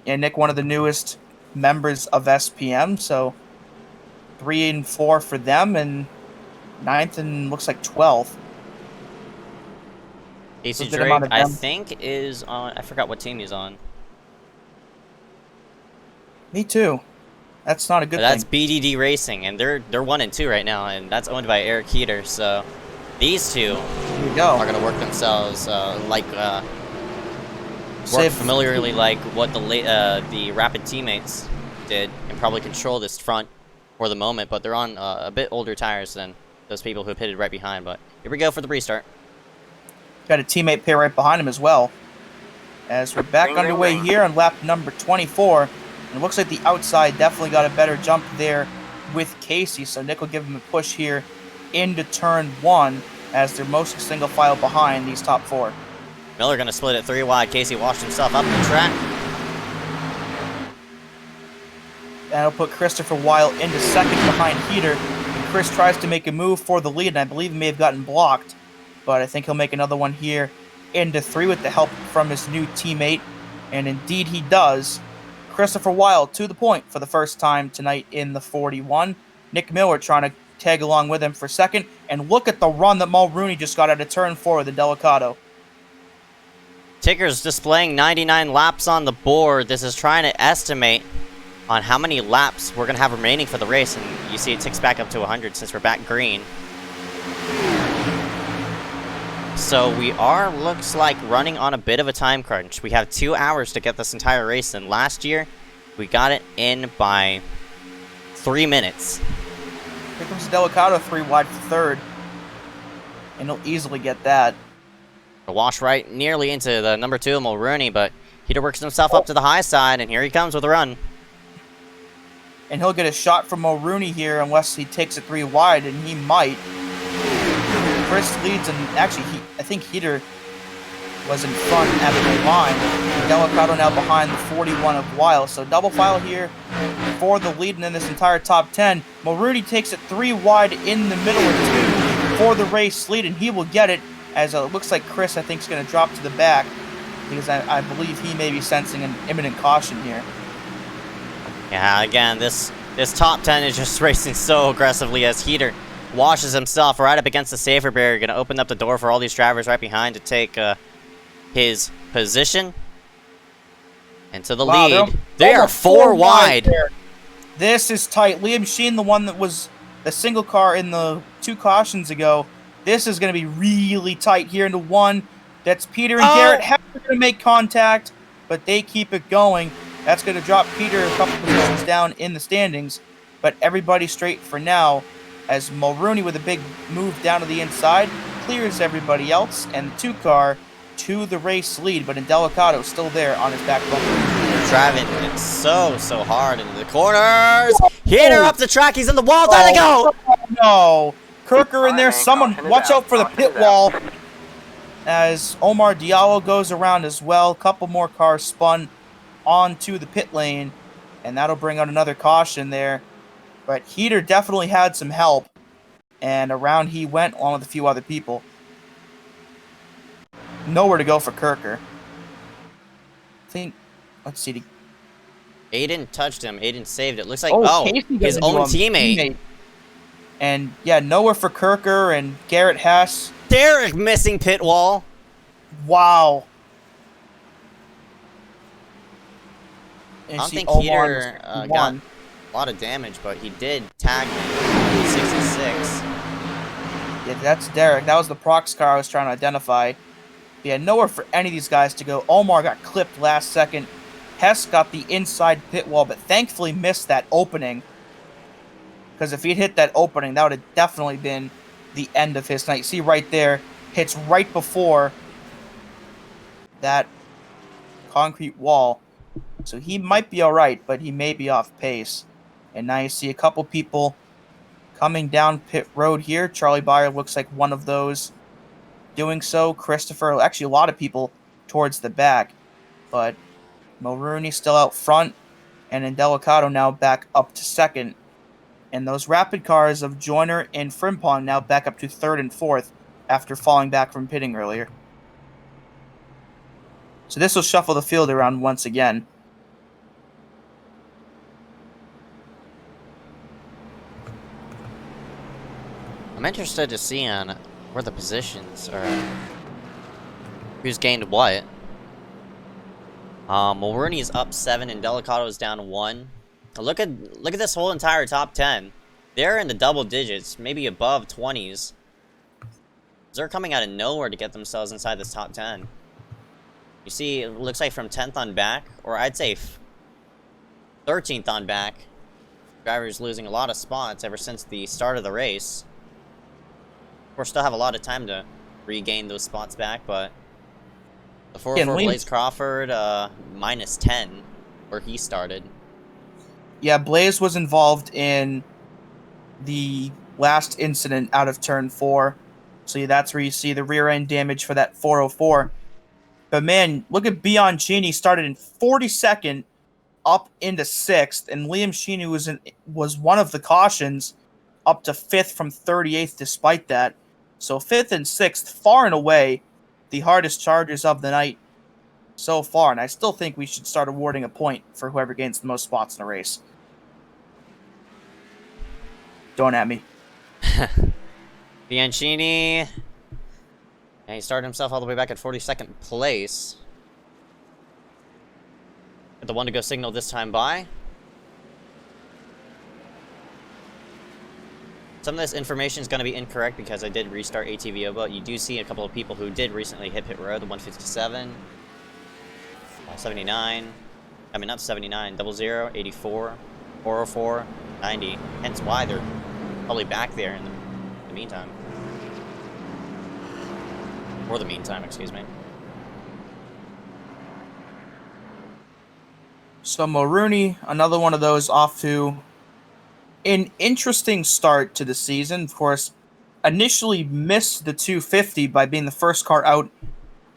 Yeah, Nick, one of the newest members of SPM, so 3 and 4 for them, and 9th and looks like 12th. Casey A good Drake, amount of I them. think, is on. I forgot what team he's on. Me too. That's not a good But that's thing. BDD Racing, and they're 1 and 2 right now, and that's owned by Eric Heater. So these two Here we are go. gonna work themselves work Save- familiarly like what the Rapid teammates did, and probably control this front for the moment. But they're on a bit older tires than those people who pitted right behind. But here we go for the restart. Got a teammate pair right behind him as well. As we're back Ding, ding, underway ding. here on lap number 24. And it looks like the outside definitely got a better jump there with Casey. So Nick will give him a push here into turn 1 as they're mostly single file behind these top 4. Miller gonna split it 3 wide. Casey washed himself up the track. That'll put Christopher Weil into second behind Heater. And Chris tries to make a move for the lead, and I believe he may have gotten blocked. But I think he'll make another one here into 3 with the help from his new teammate. And indeed he does. Christopher Weil to the point for the first time tonight in the 41. Nick Miller trying to tag along with him for second. And look at the run that Mulrooney just got out of turn 4 with the Delicato. Ticker's displaying 99 laps on the board. This is trying to estimate on how many laps we're gonna have remaining for the race, and you see it ticks back up to 100 since we're back green. So we are, looks like, running on a bit of a time crunch. We have 2 hours to get this entire race in. Last year, we got it in by 3 minutes. Here comes the Delicato 3 wide for third. And he'll easily get that. A wash right nearly into the number 2, Mulrooney, but Heater works himself up to the high side, and here he comes with a run. And he'll get a shot from Mulrooney here unless he takes it 3 wide, and he might. Chris leads, and actually, I think Heater was in front at the line. Delicato now behind the 41 of Weil. So double file here for the lead, and in this entire top 10. Mulrooney takes it 3 wide in the middle of 2 for the race lead, and he will get it, as it looks like Chris, I think, is going to drop to the back, because I believe he may be sensing an imminent caution here. Yeah, again, this top 10 is just racing so aggressively as Heater washes himself right up against the safer barrier. Going to open up the door for all these drivers right behind to take his position. And to the lead. They are 4 wide. There. This is tight. Liam Sheen, the one that was the single car in the 2 cautions ago. This is going to be really tight here into 1. That's Peter and Garrett have to make contact, but they keep it going. That's going to drop Peter a couple positions down in the standings, but everybody straight for now, as Mulrooney with a big move down to the inside clears everybody else, and the 2 car to the race lead, but Delicato still there on his back bumper. Driving it so hard into the corners. Heater up the track. He's in the wall. There they go. No. Kirker in there. Someone Caution is watch out for the caution is pit wall. As Omar Diallo goes around as well. Couple more cars spun onto the pit lane, and that'll bring out another caution there. But Heater definitely had some help, and around he went along with a few other people. Nowhere to go for Kirker. I think, let's see. Aiden touched him. Aiden saved it. Looks like, Casey got his into own a teammate. And yeah, nowhere for Kirker and Garrett Hess. Derek missing pit wall. Wow. I don't think Heater got a lot of damage, but he did tag me. 66. Yeah, that's Derek. That was the Prox car I was trying to identify. Yeah, nowhere for any of these guys to go. Omar got clipped last second Hess got the inside pit wall, but thankfully missed that opening. Because if he'd hit that opening, that would have definitely been the end of his night. See right there, hits right before that concrete wall. So he might be alright, but he may be off pace. And now you see a couple people coming down pit road here. Charlie Byer looks like one of those doing so. Christopher, actually a lot of people towards the back. But Mulrooney still out front, and Indelicato now back up to second. And those rapid cars of Joyner and Frimpong now back up to third and fourth after falling back from pitting earlier. So this will shuffle the field around once again. I'm interested to see on where the positions are. Who's gained what? Mulrooney's up 7 and Delicato's down 1. Look at this whole entire top 10. They're in the double digits, maybe above 20s. They're coming out of nowhere to get themselves inside this top 10. You see, it looks like from 10th on back, or I'd say 13th on back, drivers losing a lot of spots ever since the start of the race. Of course, still have a lot of time to regain those spots back, but the 404 Blaze Crawford, minus 10, where he started. Yeah, Blaze was involved in the last incident out of turn 4. So that's where you see the rear end damage for that 404. But man, look at Bianchini, started in 42nd up into 6th, and Liam Sheeny was one of the cautions up to 5th from 38th despite that. So 5th and 6th, far and away, the hardest charges of the night so far, and I still think we should start awarding a point for whoever gains the most spots in a race. Don't at me. Bianchini, and he started himself all the way back at 42nd place. Get the one to go signal this time by. Some of this information is going to be incorrect because I did restart ATVO, but you do see a couple of people who did recently hit pit road, the 157, 79, I mean not 79, 00, 84, 404, 90, hence why they're probably back there in the meantime. Or the meantime, excuse me. So Mulrooney, another one of those off to an interesting start to the season. Of course, initially missed the 250 by being the first car out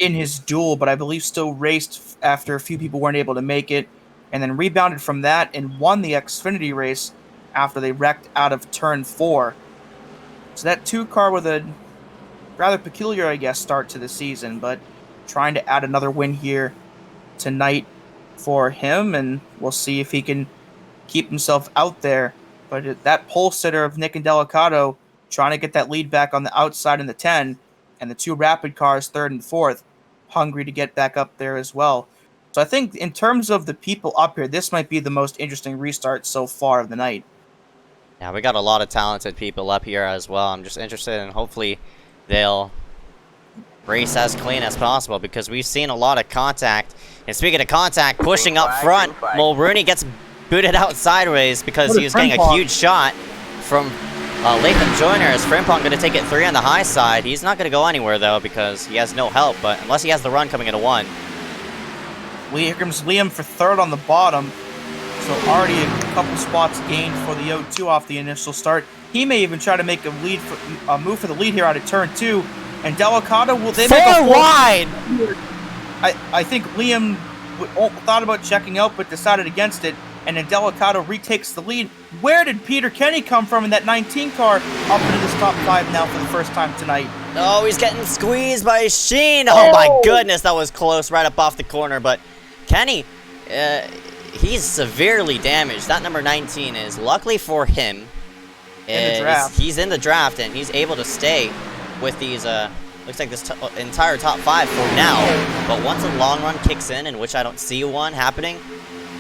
in his duel, but I believe still raced after a few people weren't able to make it, and then rebounded from that and won the Xfinity race after they wrecked out of turn 4. So that 2 car with a rather peculiar, I guess, start to the season, but trying to add another win here tonight for him, and we'll see if he can keep himself out there. But that pole sitter of Nick Indelicato trying to get that lead back on the outside in the 10, and the 2 rapid cars, 3rd and 4th, hungry to get back up there as well. So I think in terms of the people up here, this might be the most interesting restart so far of the night. Yeah, we got a lot of talented people up here as well. I'm just interested in hopefully they'll race as clean as possible because we've seen a lot of contact. And speaking of contact, pushing up front, Mulrooney gets booted out sideways because he was getting a huge shot from Latham Joyner. As Frimpong going to take it 3 on the high side. He's not going to go anywhere though because he has no help, but unless he has the run coming into 1. Here comes Liam for 3rd on the bottom. So already a couple spots gained for the O2 off the initial start. He may even try to make a move for the lead here out of turn 2. And Delicado will they make a wide. I think Liam thought about checking out but decided against it. And then Delicado retakes the lead. Where did Peter Kenny come from in that 19 car up into this top 5 now for the first time tonight? Oh, he's getting squeezed by Sheen. Oh my goodness, that was close right up off the corner. But Kenny, he's severely damaged. That number 19 is, luckily for him, he's in the draft and he's able to stay with these, looks like this entire top 5 for now. But once a long run kicks in which I don't see one happening,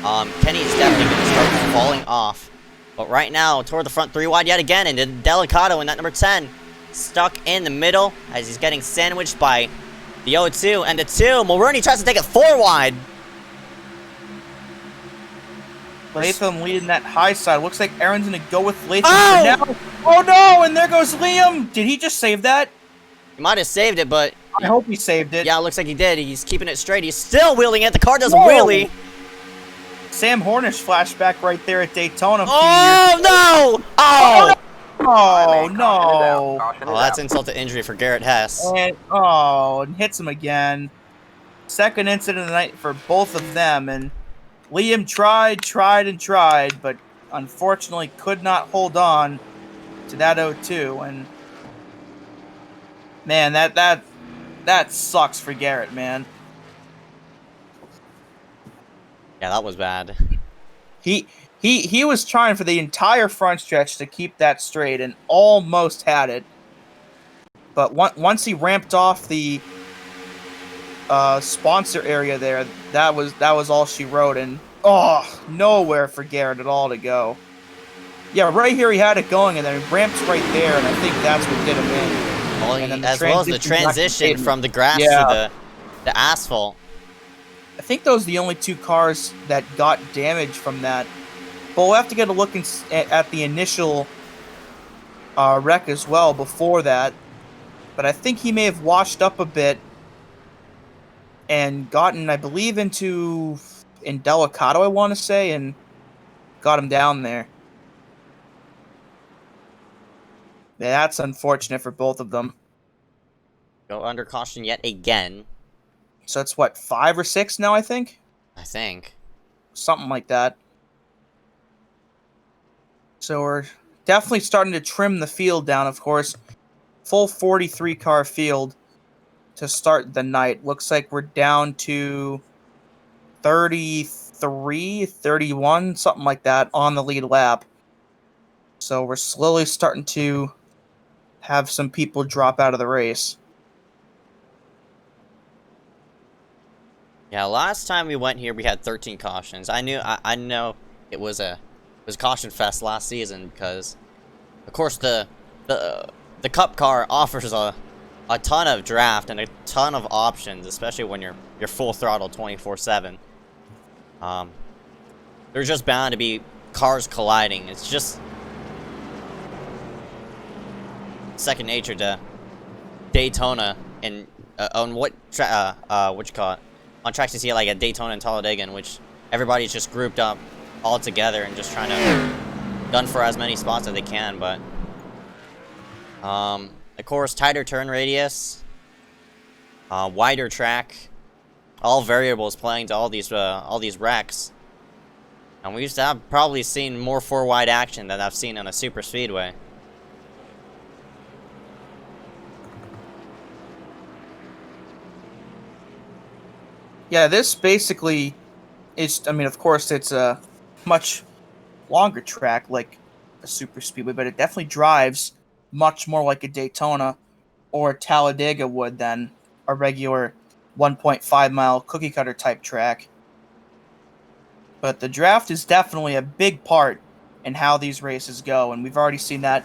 Kenny's definitely going to start falling off. But right now, toward the front 3 wide yet again, and Delicado in that number 10, stuck in the middle as he's getting sandwiched by the O2 and the 2. Mulrooney tries to take it 4 wide. Latham leading that high side. Looks like Aaron's gonna go with Latham Oh! for now. Oh no! And there goes Liam. Did he just save that? He might have saved it, but I hope he saved it. yeah, it looks like he did. He's keeping it straight. He's still wheeling it. The car does a Whoa! wheelie. Sam Hornish flashback right there at Daytona. Oh no! Oh! Oh Man, no! caution Oh, is that's out. insult to injury for Garrett Hess. And hits him again. Second incident of the night for both of them, and Liam tried, but unfortunately could not hold on to that 0-2. And man, that sucks for Garrett, man. Yeah, that was bad. He was trying for the entire front stretch to keep that straight and almost had it. But once he ramped off the sponsor area there, that was all she wrote, and nowhere for Garrett at all to go. Yeah, right here he had it going, and then he ramps right there, and I think that's what did him in. Well, And then the as well as the transition back to transition pavement. from the grass Yeah. to the asphalt. I think those are the only two cars that got damage from that. But we'll have to get a look at the initial wreck as well before that. But I think he may have washed up a bit and gotten, I believe, in Delicato, I want to say, and got him down there. Yeah, that's unfortunate for both of them. Go under caution yet again, So that's what, 5 or 6 now, I think? I think. Something like that. So we're definitely starting to trim the field down, of course. Full 43 car field to start the night. Looks like we're down to 33, 31, something like that on the lead lap. So we're slowly starting to have some people drop out of the race. Yeah, last time we went here, we had 13 cautions. I know it was caution fest last season because, of course, the Cup car offers a ton of draft and a ton of options, especially when you're full throttle 24/7. There's just bound to be cars colliding. It's just second nature to Daytona and on what you call it, on tracks you see like at Daytona and Talladega, in which everybody's just grouped up all together and just trying to gun for as many spots as they can. But of course, tighter turn radius, wider track, all variables playing to all these wrecks. And we used to have probably seen more four wide action than I've seen on a super speedway. Yeah, this basically is, I mean, of course, it's a much longer track like a super speedway, but it definitely drives much more like a Daytona or a Talladega would than a regular 1.5 mile cookie cutter type track. But the draft is definitely a big part in how these races go, and we've already seen that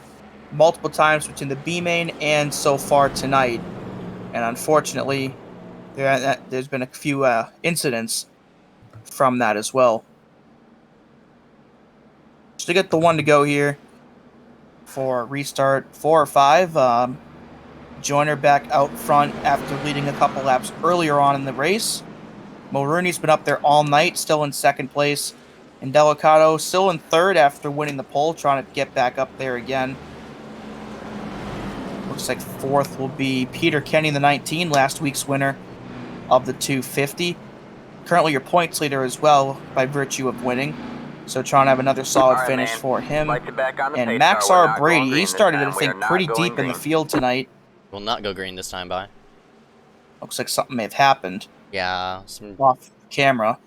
multiple times between the B main and so far tonight. And unfortunately, there's been a few incidents from that as well. Just to get the one to go here for restart 4 or 5. Joyner back out front after leading a couple laps earlier on in the race. Mulrooney's been up there all night, still in second place. And Delicato still in third after winning the pole, trying to get back up there again. Looks like fourth will be Peter Kenny, the 19, last week's winner of the 250. Currently your points leader as well by virtue of winning. So trying to have another solid All right, finish man. for him. Like it back on the And pace Max car. We're R. not Brady, going green he this started, time. I We are think, not pretty going deep in the green. field tonight. Will not go green this time, by. Looks like something may have happened Yeah, off camera.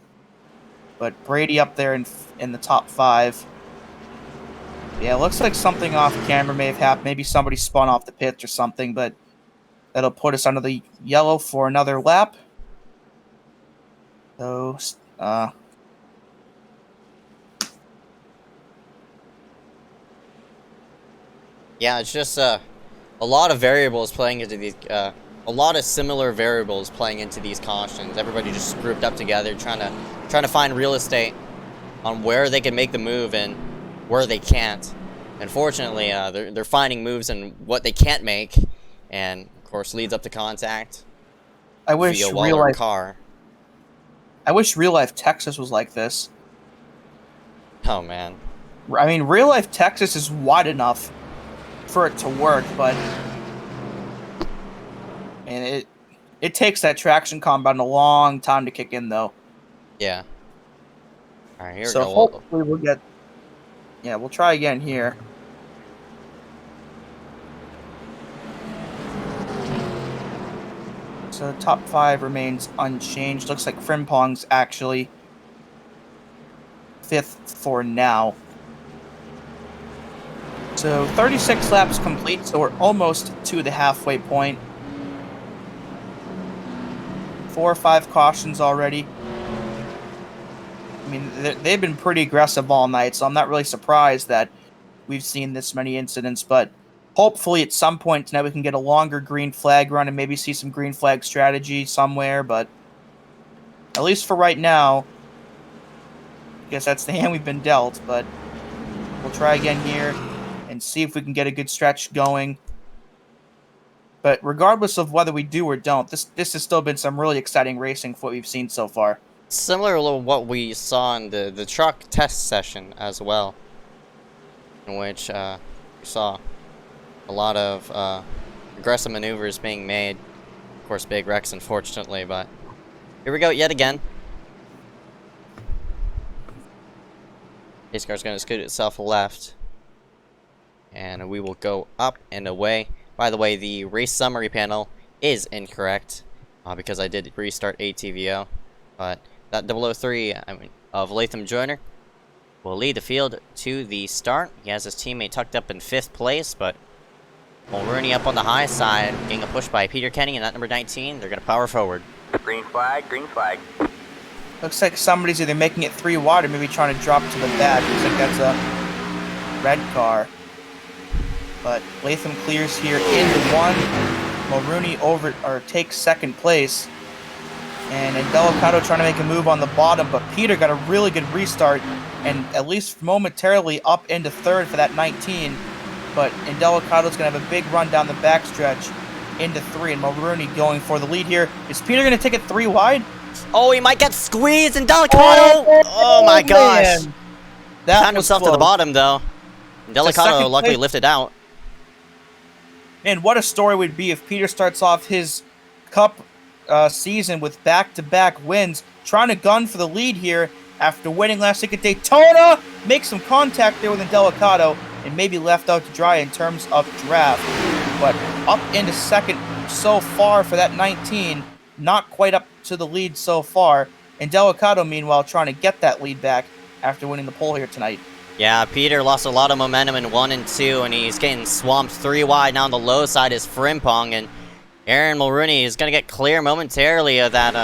But Brady up there in the top 5. Yeah, looks like something off camera may have happened. Maybe somebody spun off the pits or something, but that'll put us under the yellow for another lap. So, yeah, it's just a lot of variables playing into these, a lot of similar variables playing into these cautions. Everybody just grouped up together, trying to find real estate on where they can make the move and where they can't. Unfortunately, they're finding moves and what they can't make, and of course leads up to contact. I wish via real life car. I wish real life Texas was like this. Oh man. I mean, real life Texas is wide enough for it to work, but and it takes that traction combat a long time to kick in, though. Yeah. All right, here we So go. hopefully we'll get. Yeah, we'll try again here. So the top 5 remains unchanged. Looks like Frimpong's actually 5th for now. So 36 laps complete, so we're almost to the halfway point. 4 or 5 cautions already. I mean, they've been pretty aggressive all night, so I'm not really surprised that we've seen this many incidents, but hopefully at some point tonight we can get a longer green flag run and maybe see some green flag strategy somewhere, but at least for right now, I guess that's the hand we've been dealt, but we'll try again here and see if we can get a good stretch going. But regardless of whether we do or don't, this has still been some really exciting racing for what we've seen so far. Similar to what we saw in the truck test session as well, in which we saw a lot of aggressive maneuvers being made. Of course, big wrecks, unfortunately, but here we go yet again. iSCAR's going to scoot itself left, and we will go up and away. By the way, the race summary panel is incorrect because I did restart ATVO, but that 003 of Latham Joyner will lead the field to the start. He has his teammate tucked up in 5th place, but Mulrooney up on the high side, getting a push by Peter Kenny in that number 19. They're going to power forward. Green flag, green flag. Looks like somebody's either making it 3 wide or maybe trying to drop to the back. Looks like that's a red car. But Latham clears here into 1. Mulrooney takes 2nd place. And Indelicato trying to make a move on the bottom, but Peter got a really good restart and at least momentarily up into 3rd for that 19. But Indelicato's going to have a big run down the backstretch into 3, and Mulrooney going for the lead here. Is Peter going to take it 3 wide? Oh, he might get squeezed, Indelicato! Oh my gosh! Man. That Found himself close. to the bottom, though. Indelicato luckily place. lifted out. And what a story would be if Peter starts off his Cup season with back-to-back wins, trying to gun for the lead here after winning last week at Daytona, make some contact there with Indelicato, and maybe left out to dry in terms of draft. But up into 2nd so far for that 19, not quite up to the lead so far. Indelicato, meanwhile, trying to get that lead back after winning the pole here tonight. Yeah, Peter lost a lot of momentum in 1 and 2, and he's getting swamped 3 wide. Now on the low side is Frimpong, and Aaron Mulrooney is going to get clear momentarily of that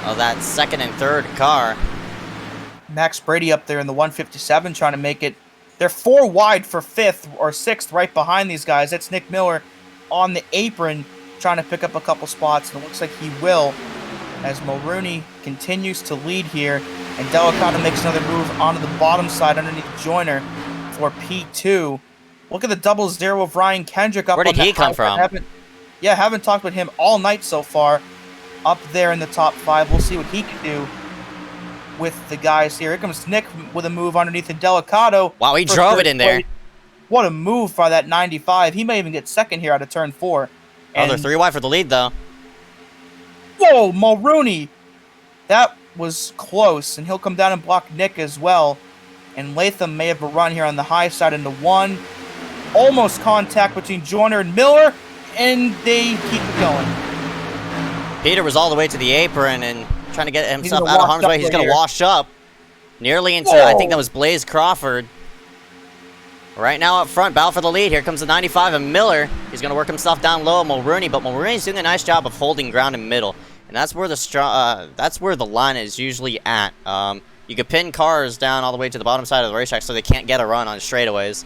2nd and 3rd car. Max Brady up there in the 157 trying to make it. They're 4 wide for 5th or 6th right behind these guys. That's Nick Miller on the apron trying to pick up a couple spots, and it looks like he will as Mulrooney continues to lead here, and Indelicato makes another move onto the bottom side underneath Joyner for P2. Look at the 0-0 of Ryan Kendrick up. Where did he come from? Haven't talked with him all night so far. Up there in the top 5. We'll see what he can do with the guys here. Here comes Nick with a move underneath Indelicato. Wow, he drove it in there. What a move by that 95. He may even get 2nd here out of turn 4. Oh, they're 3 wide for the lead, though. Whoa, Mulrooney. That was close, and he'll come down and block Nick as well. And Latham may have a run here on the high side into 1. Almost contact between Joyner and Miller, and they keep it going. Peter was all the way to the apron and trying to get himself out of harm's way. He's going to wash up nearly into, I think that was Blaze Crawford. Right now up front, battle for the lead. Here comes the 95 and Miller. He's going to work himself down low at Mulrooney, but Mulrooney's doing a nice job of holding ground in middle. And that's where the line is usually at. You could pin cars down all the way to the bottom side of the racetrack so they can't get a run on straightaways.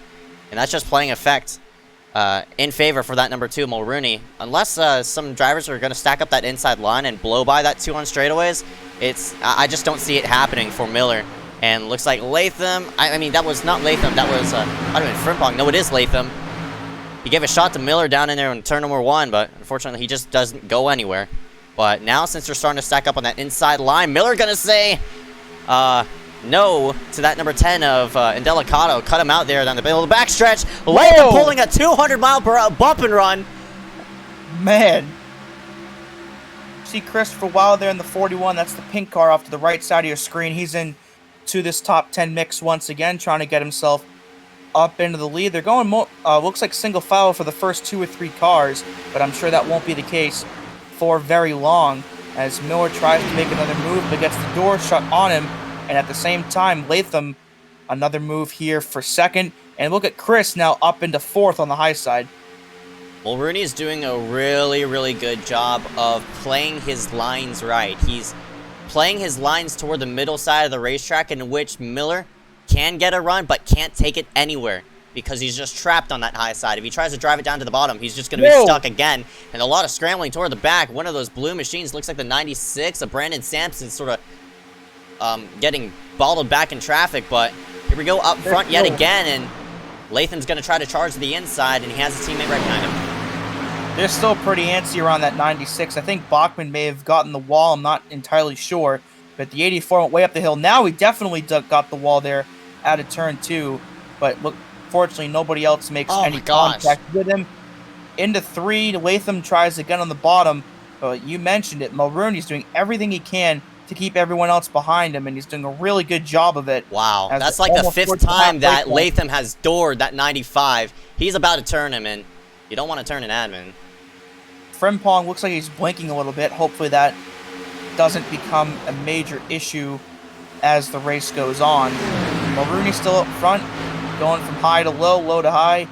And that's just playing effect in favor for that number 2, Mulrooney. Unless some drivers are going to stack up that inside line and blow by that 2 on straightaways, I just don't see it happening for Miller. And looks like Latham, I mean, that was not Latham, that was, I don't know, Frimpong. No, it is Latham. He gave a shot to Miller down in there in turn number 1, but unfortunately he just doesn't go anywhere. But now, since they're starting to stack up on that inside line, Miller gonna say, no to that number 10 of Indelicato. Cut him out there down the middle of the backstretch. Latham pulling a 200-mile-per-hour bump and run. Man. See Christopher Wilde there in the 41. That's the pink car off to the right side of your screen. He's in to this top 10 mix once again, trying to get himself up into the lead. They're going, looks like single file for the first 2 or 3 cars, but I'm sure that won't be the case for very long, as Miller tries to make another move, but gets the door shut on him, and at the same time, Latham, another move here for second, and look at Chris now up into 4th on the high side. Mulrooney is doing a really, really good job of playing his lines right. He's playing his lines toward the middle side of the racetrack, in which Miller can get a run, but can't take it anywhere because he's just trapped on that high side. If he tries to drive it down to the bottom, he's just going to be stuck again. And a lot of scrambling toward the back. One of those blue machines looks like the 96 of Brandon Sampson, sort of getting bottled back in traffic. But here we go up front yet again, and Latham's going to try to charge to the inside, and he has a teammate right behind him. They're still pretty antsy around that 96. I think Bachman may have gotten the wall. I'm not entirely sure. But the 84 went way up the hill. Now he definitely got the wall there out of turn 2. But look, fortunately, nobody else makes any contact with him. Into 3, Latham tries again on the bottom. But you mentioned it. Mulrooney's doing everything he can to keep everyone else behind him, and he's doing a really good job of it. Wow, that's like the 5th time that Latham has doored that 95. He's about to turn him, and you don't want to turn an admin. Frimpong looks like he's blinking a little bit. Hopefully that doesn't become a major issue as the race goes on. Mulrooney's still up front, going from high to low, low to high,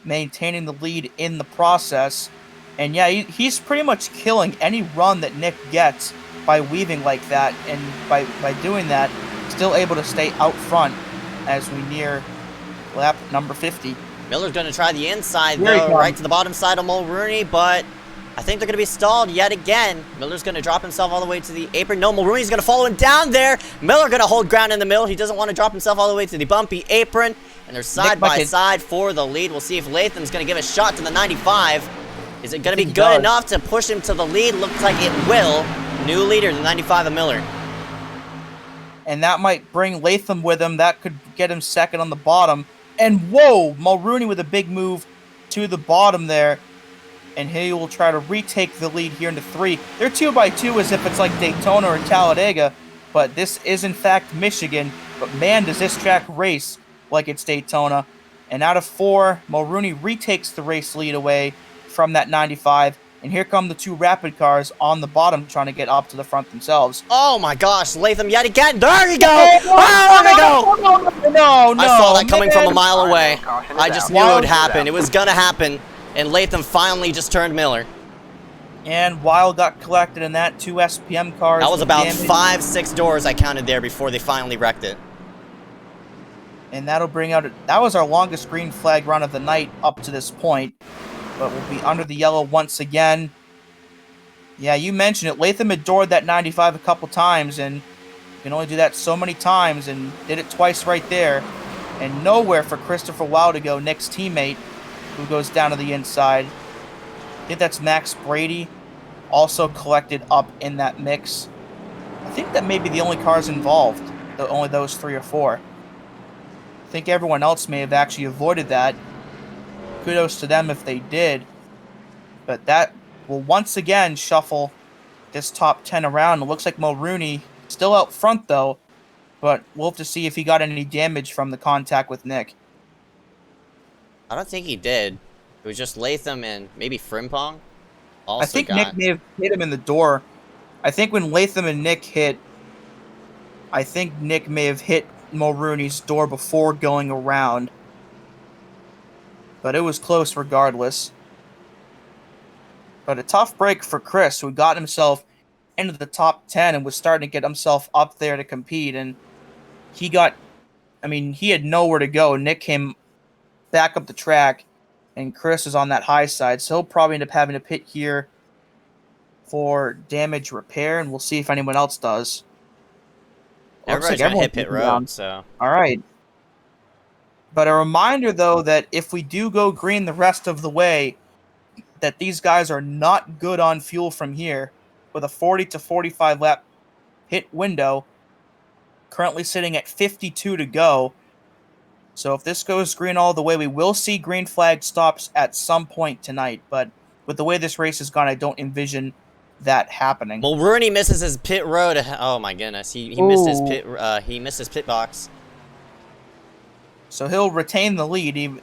maintaining the lead in the process. And yeah, he's pretty much killing any run that Nick gets by weaving like that, and by doing that, still able to stay out front as we near lap number 50. Miller's going to try the inside, though, right to the bottom side of Mulrooney, but I think they're going to be stalled yet again. Miller's going to drop himself all the way to the apron. No, Mulrooney's going to follow him down there. Miller going to hold ground in the middle. He doesn't want to drop himself all the way to the bumpy apron, and they're side by side for the lead. We'll see if Latham's going to give a shot to the 95. Is it going to be good enough to push him to the lead? Looks like it will. New leader, the 95 of Miller. And that might bring Latham with him. That could get him second on the bottom. And whoa, Mulrooney with a big move to the bottom there. And he will try to retake the lead here into 3. They're 2x2 as if it's like Daytona or Talladega. But this is in fact Michigan. But man, does this track race like it's Daytona. And out of 4, Mulrooney retakes the race lead away from that 95. And here come the 2 rapid cars on the bottom trying to get up to the front themselves. Oh my gosh, Latham yet again. There you go. Oh, there we go. No. I saw that coming from a mile away. I just knew it would happen. It was going to happen. And Latham finally just turned Miller. And Wild got collected in that. 2 SPM cars. That was about 5-6 doors I counted there before they finally wrecked it. And that'll bring out... That was our longest green flag run of the night up to this point. But we'll be under the yellow once again. Yeah, you mentioned it. Latham adored that 95 a couple times, and you can only do that so many times, and did it twice right there. And nowhere for Christopher Wilde to go, Nick's teammate, who goes down to the inside. I think that's Max Brady, also collected up in that mix. I think that may be the only cars involved, only those 3 or 4. I think everyone else may have actually avoided that. Kudos to them if they did. But that will once again shuffle this top 10 around. It looks like Mulrooney still out front though, but we'll have to see if he got any damage from the contact with Nick. I don't think he did. It was just Latham and maybe Frimpong. I think Nick may have hit him in the door. I think when Latham and Nick hit, I think Nick may have hit Mulrooney's door before going around. But it was close regardless. But a tough break for Chris, who got himself into the top 10 and was starting to get himself up there to compete. And he got, he had nowhere to go. Nick came back up the track, and Chris is on that high side. So he'll probably end up having to pit here for damage repair, and we'll see if anyone else does. Everybody's like gonna hit everyone's pit moving down. road, so All right. But a reminder, though, that if we do go green the rest of the way, that these guys are not good on fuel from here, with a 40 to 45 lap pit window, currently sitting at 52 to go. So if this goes green all the way, we will see green flag stops at some point tonight. But with the way this race has gone, I don't envision that happening. Mulrooney misses his pit road. Oh my goodness, he missed his pit. He missed his pit box. So he'll retain the lead,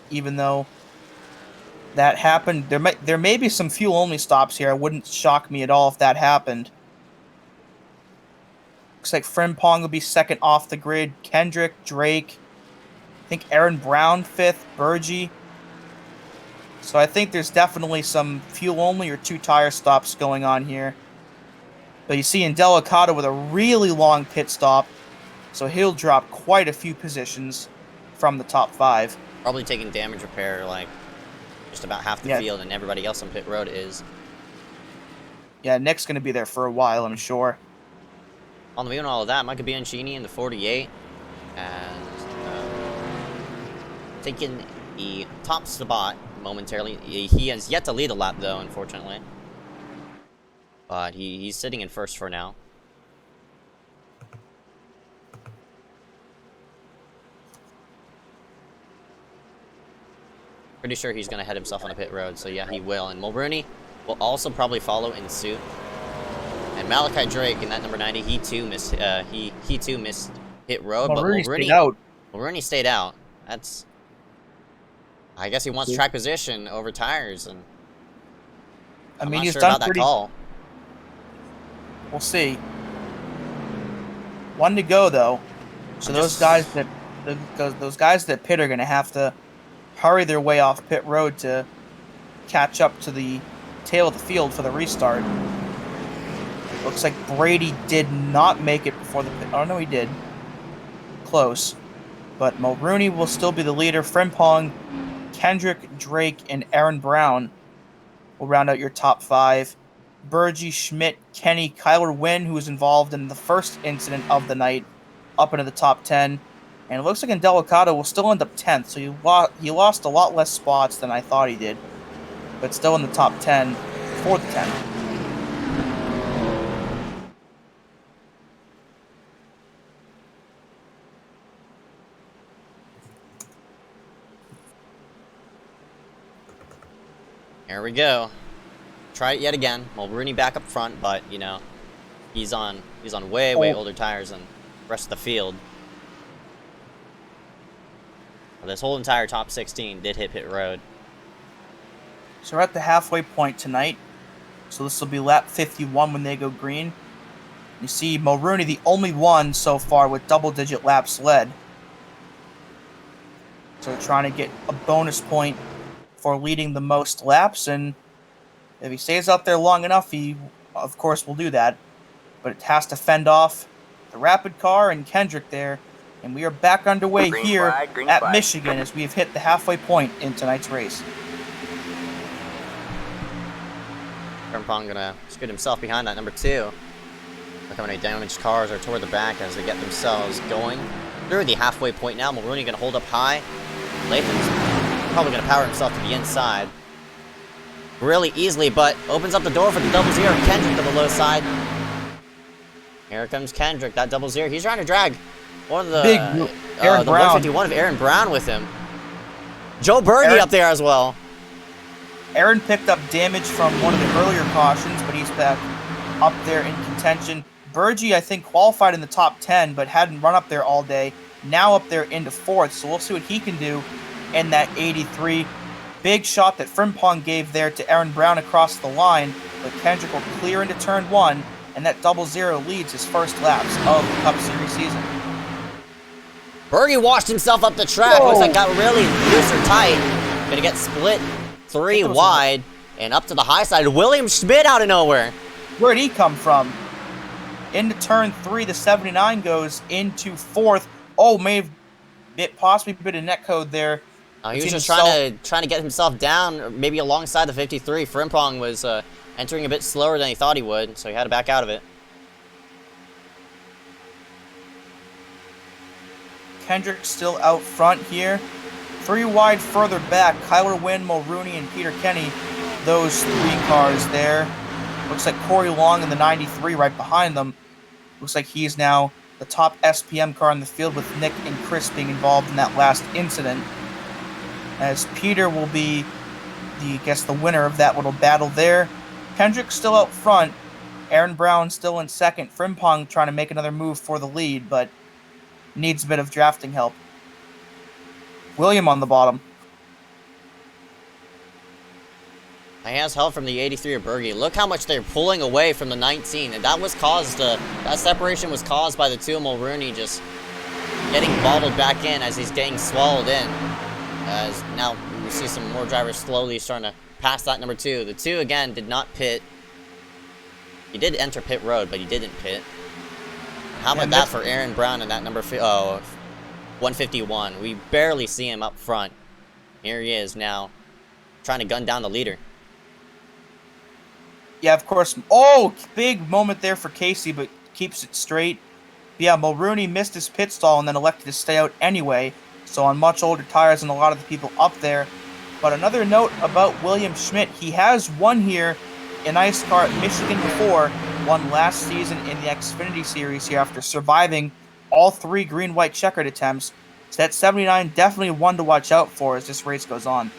even though that happened. There may be some fuel-only stops here. It wouldn't shock me at all if that happened. Looks like Frimpong will be second off the grid. Kendrick, Drake, I think Aaron Brown fifth, Burgee. So I think there's definitely some fuel-only or two-tire stops going on here. But you see Indelicato with a really long pit stop, so he'll drop quite a few positions from the top 5. Probably taking damage repair, like just about half the field, and everybody else on pit road is. Yeah, Nick's going to be there for a while, I'm sure. On the wheel and all of that, Micah Bianchini in the 48, and taking the top spot momentarily. He has yet to lead a lap, though, unfortunately. But he's sitting in first for now. Pretty sure he's going to head himself on a pit road, so yeah, he will. And Mulrooney will also probably follow in suit. And Malachi Drake in that number 90, he too missed pit road, but Mulrooney stayed out. That's, I guess he wants track position over tires, and I'm not he's sure done about that call. We'll see. 1 to go though, so those guys that pit are going to have to hurry their way off pit road to catch up to the tail of the field for the restart. Looks like Brady did not make it before the pit. Oh, no, he did. Close. But Mulrooney will still be the leader. Frimpong, Kendrick, Drake, and Aaron Brown will round out your top 5. Burgee, Schmidt, Kenny, Kyler Wynn, who was involved in the first incident of the night, up into the top 10. And it looks like Indelicato will still end up 10th, so he lost a lot less spots than I thought he did. But still in the top 10 for the 10. Here we go. Try it yet again. Mulrooney back up front, but you know, he's on way older tires than the rest of the field. This whole entire top 16 did hit pit road. So we're at the halfway point tonight. So this will be lap 51 when they go green. You see Mulrooney, the only one so far with double-digit laps led. So we're trying to get a bonus point for leading the most laps, and if he stays out there long enough, he, of course, will do that. But it has to fend off the Rapid Car and Kendrick there. And we are back underway here at Michigan as we have hit the halfway point in tonight's race. Frimpong gonna scoot himself behind that number 2. Look how many damaged cars are toward the back as they get themselves going through the halfway point now. Mulrooney gonna hold up high. Latham's probably gonna power himself to the inside really easily, but opens up the door for the double zero. Kendrick to the low side. Here comes Kendrick, that double zero. He's trying to drag one of the big Aaron the Brown. 151 of Aaron Brown with him. Joe Berge up there as well. Aaron picked up damage from one of the earlier cautions, but he's back up there in contention. Burgee, I think, qualified in the top 10, but hadn't run up there all day. Now up there into 4th, so we'll see what he can do in that 83. Big shot that Frimpong gave there to Aaron Brown across the line, but Kendrick will clear into turn 1, and that double zero leads his first laps of the Cup Series season. Berge washed himself up the track. Looks like got really loose or tight. Gonna get split 3 wide and up to the high side. William Schmidt out of nowhere. Where'd he come from? Into turn 3, the 79 goes into 4th. Oh, may have possibly been a netcode there. He was just trying to get himself down, maybe alongside the 53. Frimpong was entering a bit slower than he thought he would, so he had to back out of it. Kendrick still out front here. 3 wide further back, Kyler Wynn, Mulrooney, and Peter Kenny. Those 3 cars there. Looks like Corey Long in the 93 right behind them. Looks like he's now the top SPM car in the field, with Nick and Chris being involved in that last incident. As Peter will be the winner of that little battle there. Kendrick still out front. Aaron Brown still in second. Frimpong trying to make another move for the lead, but needs a bit of drafting help. William on the bottom. He has help from the 83 of Berge. Look how much they're pulling away from the 19, and that was caused, that separation was caused by the 2 of Mulrooney just getting bottled back in as he's getting swallowed in. As now we see some more drivers slowly starting to pass that number 2. The 2 again did not pit. He did enter pit road, but he didn't pit. How about that for Aaron Brown and that number 151? We barely see him up front. Here he is now, trying to gun down the leader. Yeah, of course. Oh, big moment there for Casey, but keeps it straight. Yeah, Mulrooney missed his pit stall and then elected to stay out anyway. So on much older tires than a lot of the people up there. But another note about William Schmidt, he has won here in iSCAR at Michigan before, won last season in the Xfinity Series here after surviving all 3 green-white checkered attempts. So that 79 definitely one to watch out for as this race goes on.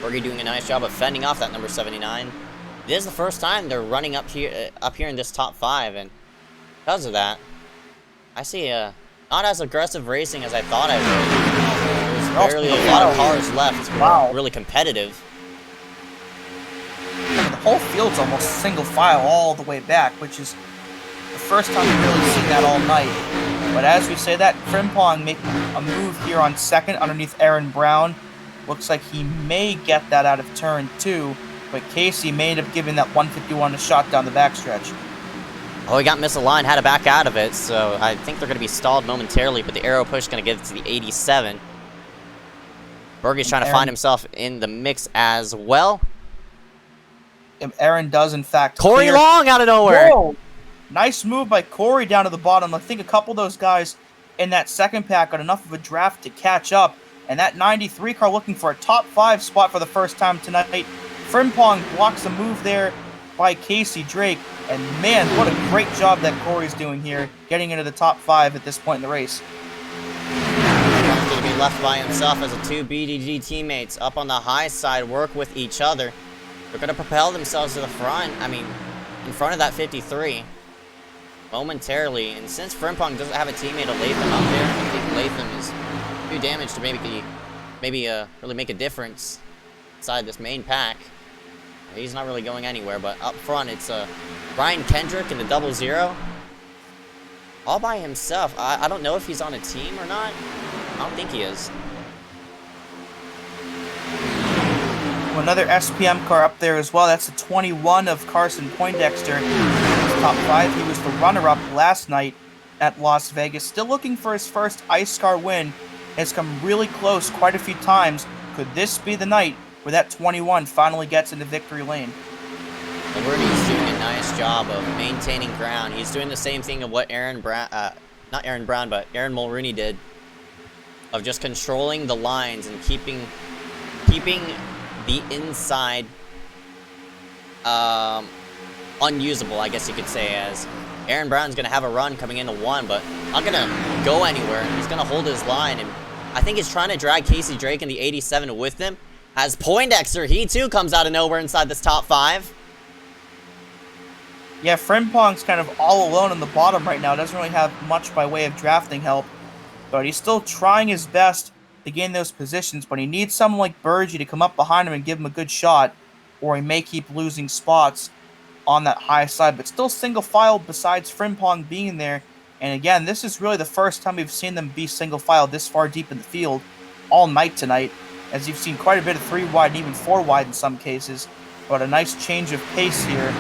Berge doing a nice job of fending off that number 79. This is the first time they're running up here in this top 5, and because of that, I see not as aggressive racing as I thought I would. There's barely a lot of cars left who are really competitive. The whole field's almost single file all the way back, which is the first time we've really seen that all night. But as we say that, Frimpong making a move here on second underneath Aaron Brown. Looks like he may get that out of turn 2, but Casey may end up giving that 151 a shot down the backstretch. Oh, he got misaligned, had to back out of it, so I think they're going to be stalled momentarily, but the arrow push is going to give it to the 87. Berge's trying to find himself in the mix as well. Aaron does, in fact, Corey Long out of nowhere. Whoa. Nice move by Corey down to the bottom. I think a couple of those guys in that second pack got enough of a draft to catch up. And that 93 car looking for a top 5 spot for the first time tonight. Frimpong blocks a move there by Casey Drake. And man, what a great job that Corey's doing here, getting into the top 5 at this point in the race. He's going to be left by himself as the 2 BDG teammates up on the high side work with each other. They're going to propel themselves to the front. I mean, in front of that 53 momentarily. And since Frimpong doesn't have a teammate to Latham out there, I think Latham is too damaged to maybe really make a difference inside this main pack. He's not really going anywhere, but up front it's Brian Kendrick in the 00 all by himself. I don't know if he's on a team or not. I don't think he is. Another SPM car up there as well. That's the 21 of Carson Poindexter. Top 5. He was the runner-up last night at Las Vegas. Still looking for his first iSCAR win. Has come really close quite a few times. Could this be the night where that 21 finally gets into victory lane? Mulrooney's doing a nice job of maintaining ground. He's doing the same thing of what Aaron Mulrooney did, of just controlling the lines and keeping the inside unusable, I guess you could say, as Aaron Brown's going to have a run coming into 1, but not going to go anywhere. He's going to hold his line, and I think he's trying to drag Casey Drake in the 87 with him. As Poindexter, he too comes out of nowhere inside this top 5. Yeah, Frimpong's kind of all alone on the bottom right now. Doesn't really have much by way of drafting help, but he's still trying his best to gain those positions, but he needs someone like Berge to come up behind him and give him a good shot, or he may keep losing spots on that high side, but still single file besides Frimpong being there. And again, this is really the first time we've seen them be single file this far deep in the field all night tonight, as you've seen quite a bit of 3 wide and even 4 wide in some cases, but a nice change of pace here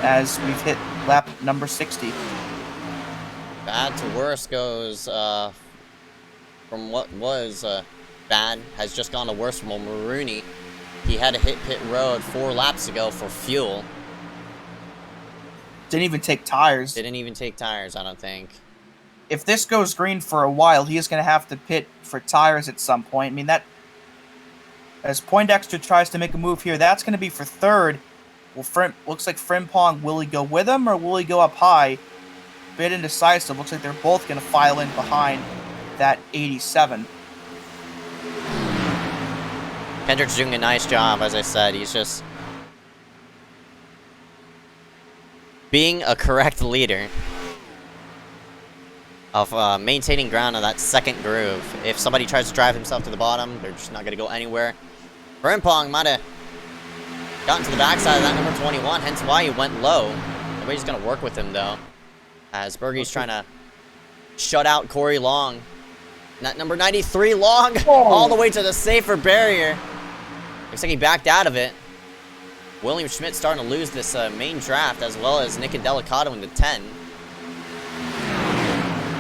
as we've hit lap number 60. Bad to worse goes from what was bad has just gone to worse from Mulrooney. He had to hit pit road 4 laps ago for fuel. Didn't even take tires. Didn't even take tires, I don't think. if this goes green for a while, he is going to have to pit for tires at some point. I mean, that as Poindexter tries to make a move here, that's going to be for third. Well, looks like Frimpong, will he go with him or will he go up high? Bit indecisive. Looks like they're both going to file in behind that 87. Kendrick's doing a nice job, as I said. He's just being a correct leader of maintaining ground on that second groove. If somebody tries to drive himself to the bottom, they're just not going to go anywhere. Frimpong might have gotten to the backside of that number 21, hence why he went low. Nobody's going to work with him, though, as Bergie's trying to shut out Corey Long. And that number 93, Long, all the way to the safer barrier. Looks like he backed out of it. William Schmidt starting to lose this main draft, as well as Nick Delicato into 10.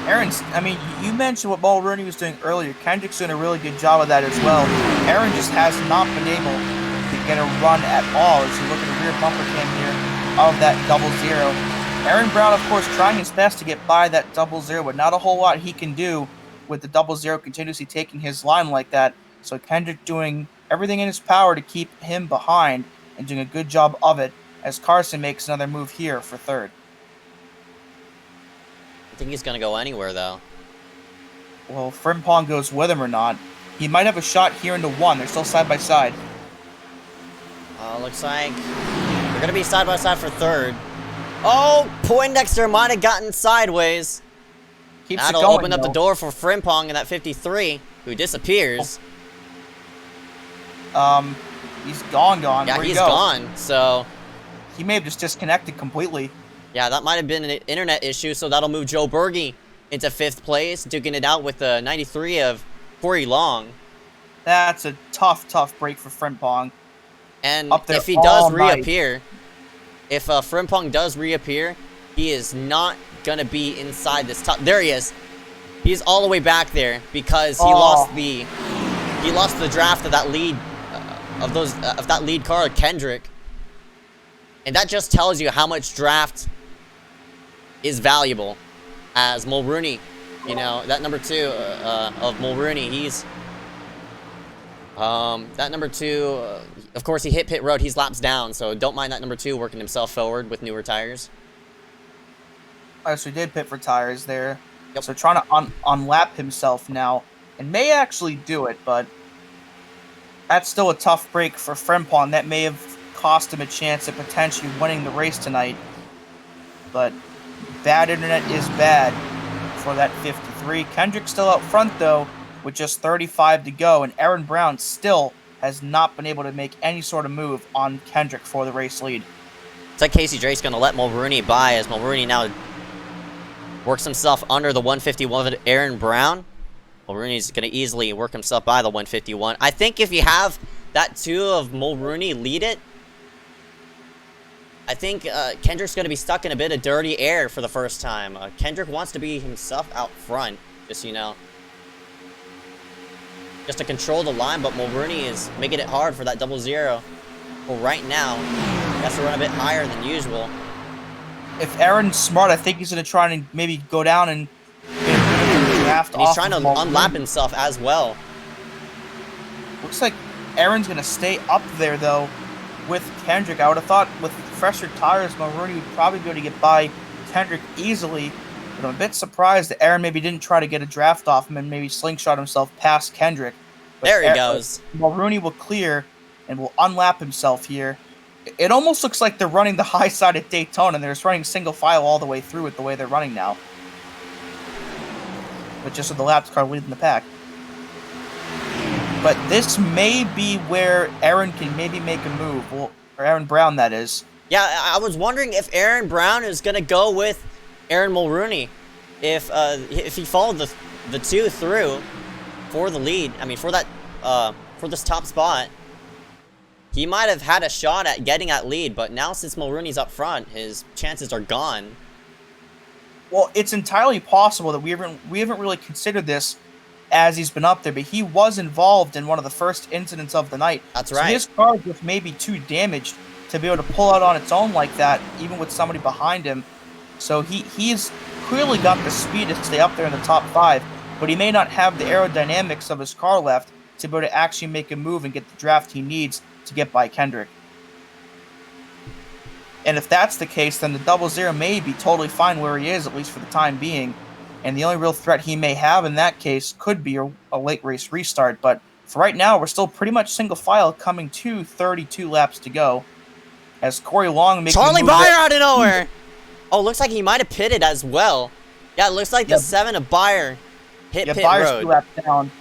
Aaron's, I mean, you mentioned what Mulrooney was doing earlier. Kendrick's doing a really good job of that as well. Aaron just has not been able to get a run at all. As you look at the rear bumper cam here of that 00. Aaron Brown, of course, trying his best to get by that 00, but not a whole lot he can do with the 00 continuously taking his line like that. So Kendrick doing everything in his power to keep him behind and doing a good job of it as Carson makes another move here for third. I think he's going to go anywhere, though. Well, Frimpong goes with him or not. He might have a shot here into 1. They're still side by side. Looks like they're going to be side by side for third. Oh, Poindexter might have gotten sideways. Keeps That'll it going, open up the door for Frimpong in that 53, who disappears. He's gone. Yeah, Where'd he he's go? gone, so He may have just disconnected completely. yeah, that might have been an internet issue, so that'll move Joe Berge into 5th place, duking it out with the 93 of Corey Long. That's a tough break for Frimpong. And Up there if he all does night. reappear, if Frimpong does reappear, he is not going to be inside this top. There he is. He's all the way back there because he lost the draft of that lead of that lead car, Kendrick. And that just tells you how much draft is valuable. As Mulrooney, you know, that number 2 of Mulrooney, he's that number 2, of course he hit pit road, he's laps down, so don't mind that number 2 working himself forward with newer tires. So he did pit for tires there. Yep. So trying to unlap himself now, and may actually do it, but that's still a tough break for Frimpong. That may have cost him a chance at potentially winning the race tonight. But bad internet is bad for that 53. Kendrick's still out front, though, with just 35 to go, and Aaron Brown still has not been able to make any sort of move on Kendrick for the race lead. It's like Casey Drake's going to let Mulrooney by, as Mulrooney now works himself under the 151 of Aaron Brown. Mulrooney's going to easily work himself by the 151. I think if you have that 2 of Mulrooney lead it, I think Kendrick's going to be stuck in a bit of dirty air for the first time. Kendrick wants to be himself out front, just, you know, just to control the line, but Mulrooney is making it hard for that 00. Well, right now, he has to run a bit higher than usual. If Aaron's smart, I think he's going to try and maybe go down and get a draft And he's off trying to of Mulrooney. unlap himself as well. Looks like Aaron's going to stay up there, though, with Kendrick. I would have thought with fresher tires, Mulrooney would probably be able to get by Kendrick easily. But I'm a bit surprised that Aaron maybe didn't try to get a draft off him and maybe slingshot himself past Kendrick. But There he goes. Mulrooney will clear and will unlap himself here. It almost looks like they're running the high side at Daytona, and they're just running single file all the way through it the way they're running now. But just with the laps car leading the pack. But this may be where Aaron can maybe make a move. Well, or Aaron Brown, that is. Yeah, I was wondering if Aaron Brown is going to go with Aaron Mulrooney. If he followed the 2 through for the lead, I mean, for that for this top spot, he might have had a shot at getting that lead, but now since Mulrooney's up front, his chances are gone. Well, it's entirely possible that we haven't really considered this as he's been up there, but he was involved in one of the first incidents of the night. That's so right. His car just may be too damaged to be able to pull out on its own like that, even with somebody behind him. So he's clearly got the speed to stay up there in the top 5, but he may not have the aerodynamics of his car left to be able to actually make a move and get the draft he needs to get by Kendrick. And if that's the case, then the 00 may be totally fine where he is, at least for the time being. And the only real threat he may have in that case could be a late race restart. But for right now, we're still pretty much single file coming to 32 laps to go. As Corey Long makes Charlie Byer out of nowhere! Oh, looks like he might have pitted as well. Yeah, it looks like the 7 of Byer hit pit Byer's road. 2 laps down.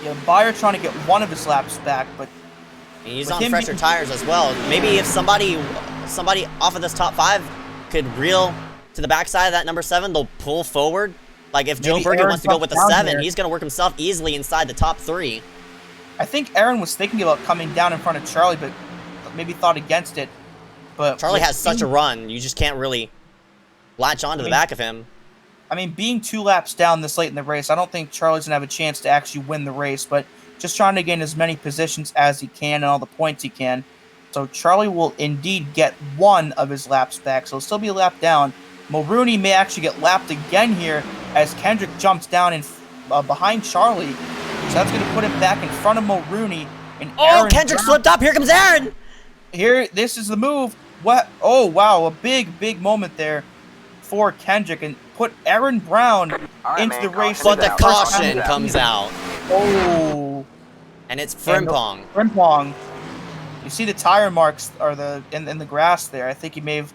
Yeah, Byer trying to get one of his laps back, but And he's with on him fresher tires as well. Maybe if somebody off of this top 5 could reel to the backside of that number 7, they'll pull forward. Like if Joe Maybe Bergen Aaron wants to go with the comes down 7, here. he's going to work himself easily inside the top 3. I think Aaron was thinking about coming down in front of Charlie, but maybe thought against it. But Charlie has such a run, you just can't really latch onto the back of him. I mean, being 2 laps down this late in the race, I don't think Charlie's going to have a chance to actually win the race, but just trying to gain as many positions as he can and all the points he can. So Charlie will indeed get 1 of his laps back, so he'll still be a lap down. Mulrooney may actually get lapped again here as Kendrick jumps down in behind Charlie. So that's going to put him back in front of Mulrooney. And Oh, Aaron Kendrick Brown- slipped up. Here comes Aaron. Here, this is the move. What? Oh, wow, a big moment there for Kendrick, and put Aaron Brown right, into man, the race. caution But the out. caution comes out. Oh, And it's and Frimpong. Frimpong. You see the tire marks or in the grass there. I think he may have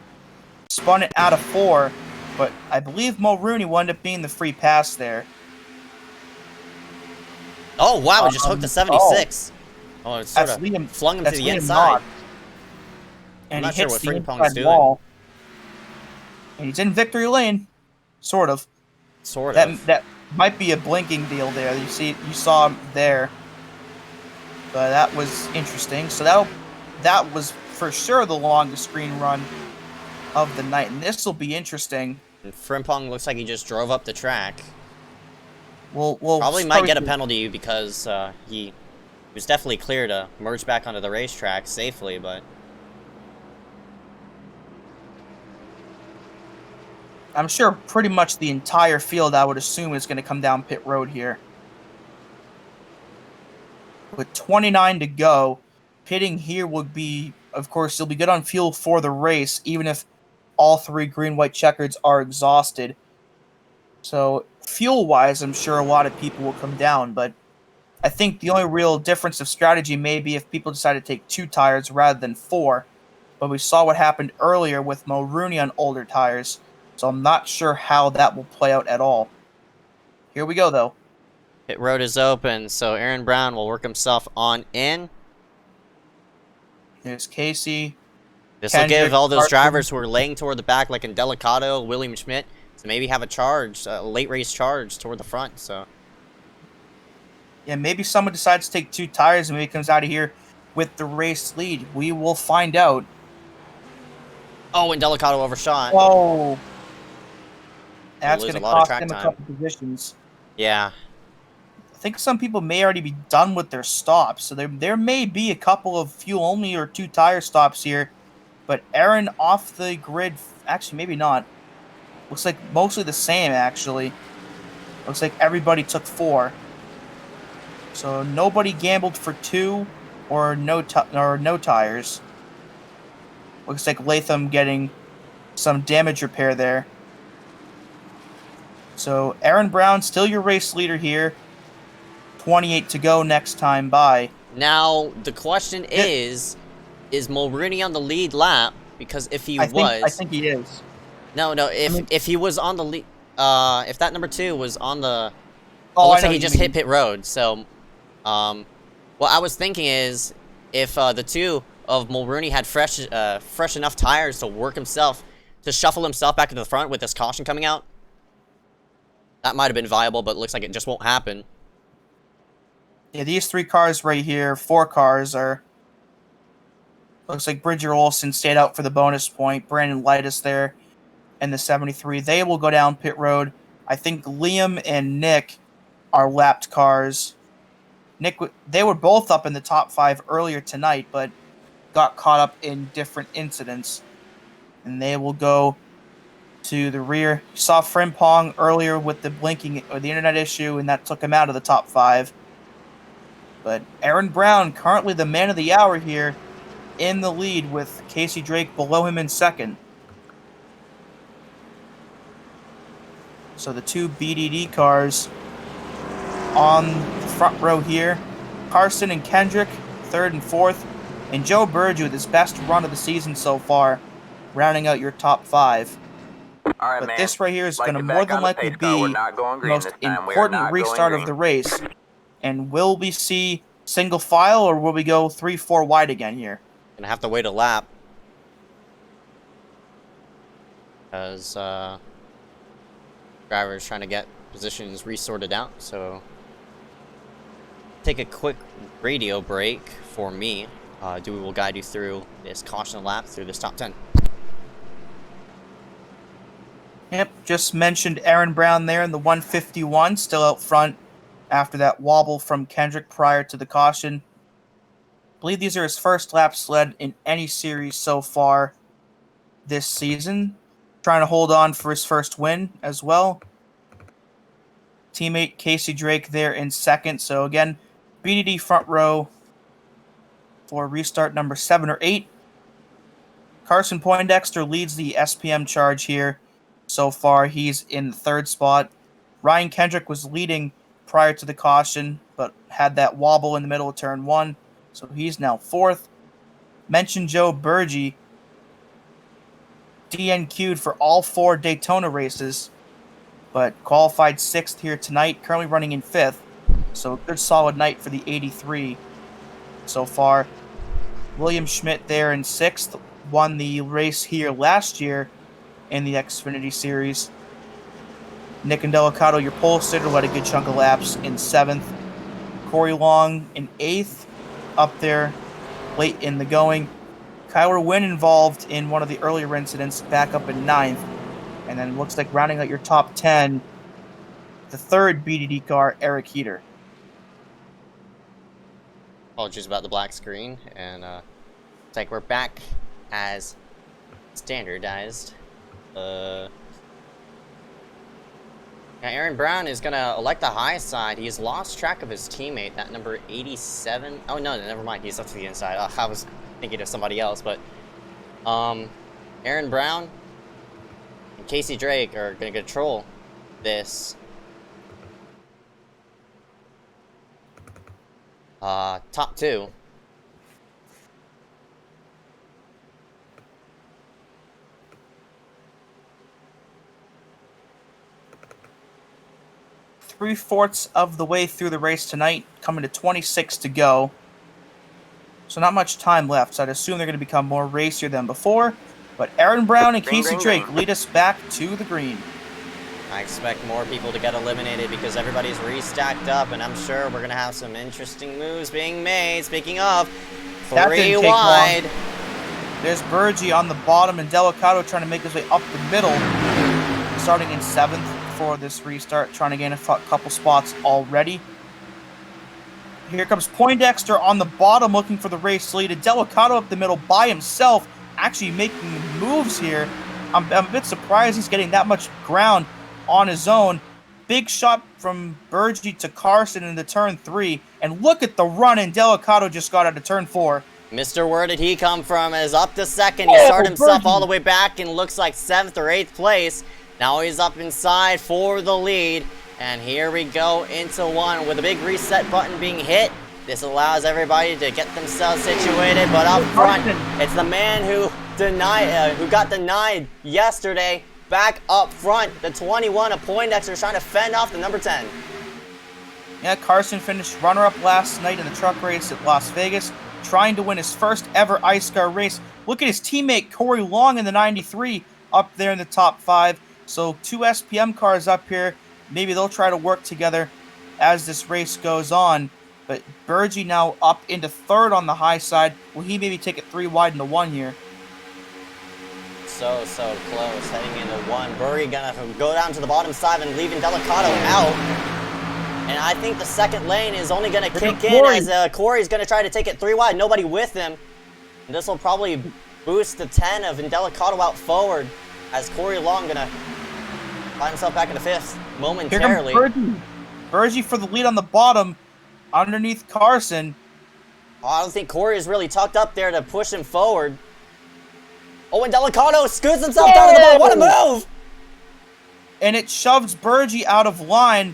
spun it out of 4, but I believe Mulrooney wound up being the free pass there. Oh, wow, it just hooked to 76. Oh, it sort That's of Liam. flung him to That's the Liam inside. Knott. And not he sure hits what the Frimpong's inside doing. wall. And he's in victory lane, sort of. Sort of. That might be a blinking deal there. You saw him there. But that was interesting. So that was for sure the longest screen run of the night, and this will be interesting. And Frimpong looks like he just drove up the track. We'll Probably might get a penalty because he was definitely clear to merge back onto the racetrack safely, but I'm sure pretty much the entire field, I would assume, is going to come down pit road here. With 29 to go, pitting here would be, of course, you'll be good on fuel for the race, even if all 3 green-white checkers are exhausted. So, fuel-wise, I'm sure a lot of people will come down, but I think the only real difference of strategy may be if people decide to take 2 tires rather than 4. But we saw what happened earlier with Mulrooney on older tires, so I'm not sure how that will play out at all. Here we go, though. pit road is open, so Aaron Brown will work himself on in. There's Casey. This will Kendrick, give all those Carson. drivers who are laying toward the back, like in Delicato, William Schmidt, to maybe have a charge, a late race charge toward the front. So Yeah, maybe someone decides to take 2 tires and maybe comes out of here with the race lead. We will find out. oh, and Delicato overshot. Oh, that's lose going a to lot of cost track them a time. couple positions. Yeah, I think some people may already be done with their stops, so there may be a couple of fuel only or 2 tire stops here. But Aaron off the grid, actually maybe not. Looks like mostly the same actually. Looks like everybody took 4. So nobody gambled for 2 or no tires. Looks like Latham getting some damage repair there. So Aaron Brown still your race leader here. 28 to go next time by. now the question is Mulrooney on the lead lap? Because if he I was, think he is. no, if he was on the lead, if that number 2 was on the, Oh, it looks I know like he what just you hit mean. pit road. So, what I was thinking is, if the 2 of Mulrooney had fresh enough tires to work himself, to shuffle himself back into the front with this caution coming out, that might have been viable, but it looks like it just won't happen. Yeah, these 3 cars right here, 4 cars are. Looks like Bridger Olsen stayed out for the bonus point. Brandon Lightus there in the 73. They will go down pit road. I think Liam and Nick are lapped cars. They were both up in the top 5 earlier tonight, but got caught up in different incidents. And they will go to the rear. You saw Frimpong earlier with the blinking or the internet issue, and that took him out of the top 5. But Aaron Brown, currently the man of the hour here, in the lead with Casey Drake below him in second. So the 2 BDD cars on the front row here. Carson and Kendrick, 3rd and 4th. And Joe Burgee with his best run of the season so far, rounding out your top 5. All right, But man. this right here is Like going to it more back than on the likely pace car. be We're not going the green most this time. We are important not going restart of green. the race. And will we see single file, or will we go 3-4 wide again here? Gonna have to wait a lap. Because, driver's trying to get positions resorted out, so... Take a quick radio break for me. Dewey will guide you through this caution lap through this top 10. Yep, just mentioned Aaron Brown there in the 151, still out front after that wobble from Kendrick prior to the caution. I believe these are his first laps led in any series so far this season. Trying to hold on for his first win as well. Teammate Casey Drake there in second. So again, BDD front row for restart number 7 or 8. Carson Poindexter leads the SPM charge here. So far, he's in the 3rd spot. Ryan Kendrick was leading prior to the caution, but had that wobble in the middle of turn 1, so he's now 4th. Mentioned Joe Burgee, DNQ'd for all 4 Daytona races, but qualified 6th here tonight, currently running in 5th. So a good solid night for the 83 so far. William Schmidt there in 6th, won the race here last year in the Xfinity Series. Nick Indelicato, your pole sitter, led a good chunk of laps in 7th. Corey Long in 8th, up there late in the going. Kyler Wynn involved in one of the earlier incidents, back up in 9th. And then looks like rounding out your top 10, the 3rd BDD car, Eric Heater. Apologies about the black screen, and it's like we're back as standardized. Now Aaron Brown is gonna elect the high side. He's lost track of his teammate, that number 87. Oh no, never mind. He's up to the inside. I was thinking of somebody else, but Aaron Brown and Casey Drake are gonna control this top 2. Three-fourths of the way through the race tonight, coming to 26 to go. So not much time left, so I'd assume they're going to become more racier than before. But Aaron Brown and Casey Drake lead us back to the green. I expect more people to get eliminated because everybody's restacked up, and I'm sure we're going to have some interesting moves being made. Speaking of, 3 wide. There's Burgee on the bottom, and Delicato trying to make his way up the middle. Starting in 7th for this restart, trying to gain a couple spots already. Here comes Poindexter on the bottom looking for the race lead. And Delicato up the middle by himself, actually making moves here. I'm a bit surprised he's getting that much ground on his own. Big shot from Burgee to Carson into turn 3. And look at the run and Delicato just got out of turn 4. Mr. Where did he come from? Is up to 2nd. He started himself all the way back and looks like 7th or 8th place. Now he's up inside for the lead. And here we go into 1 with a big reset button being hit. This allows everybody to get themselves situated, but up front, it's the man who got denied yesterday. Back up front, the 21 of Poindexter trying to fend off the number 10. Yeah, Carson finished runner-up last night in the truck race at Las Vegas, trying to win his first ever iSCAR race. Look at his teammate Corey Long in the 93 up there in the top 5. So 2 SPM cars up here. Maybe they'll try to work together as this race goes on. But Burgee now up into 3rd on the high side. Will he maybe take it 3 wide into 1 here? So close, heading into 1. Burgee gonna go down to the bottom side and leaving Delicato out. And I think the 2nd lane is only gonna kick in as Corey's gonna try to take it 3 wide. Nobody with him. And this will probably boost the 10 of Indelicato out forward. As Corey Long gonna find himself back in the 5th Here momentarily. comes Bergie. Bergie for the lead on the bottom, underneath Carson. Oh, I don't think Corey is really tucked up there to push him forward. Oh, and Delicado scoots himself down to the bottom. What a move! And it shoves Bergie out of line,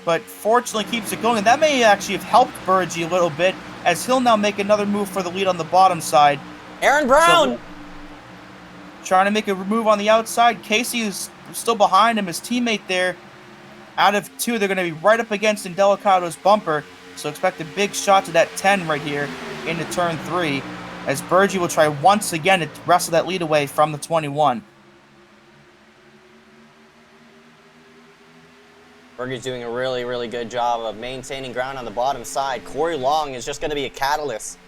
but fortunately keeps it going. And that may actually have helped Bergie a little bit, as he'll now make another move for the lead on the bottom side. Aaron Brown! So, trying to make a move on the outside. Casey is still behind him, his teammate there. Out of 2, they're going to be right up against Indelicado's bumper. So expect a big shot to that 10 right here into turn 3, as Bergie will try once again to wrestle that lead away from the 21. Bergie's doing a really, really good job of maintaining ground on the bottom side. Corey Long is just going to be a catalyst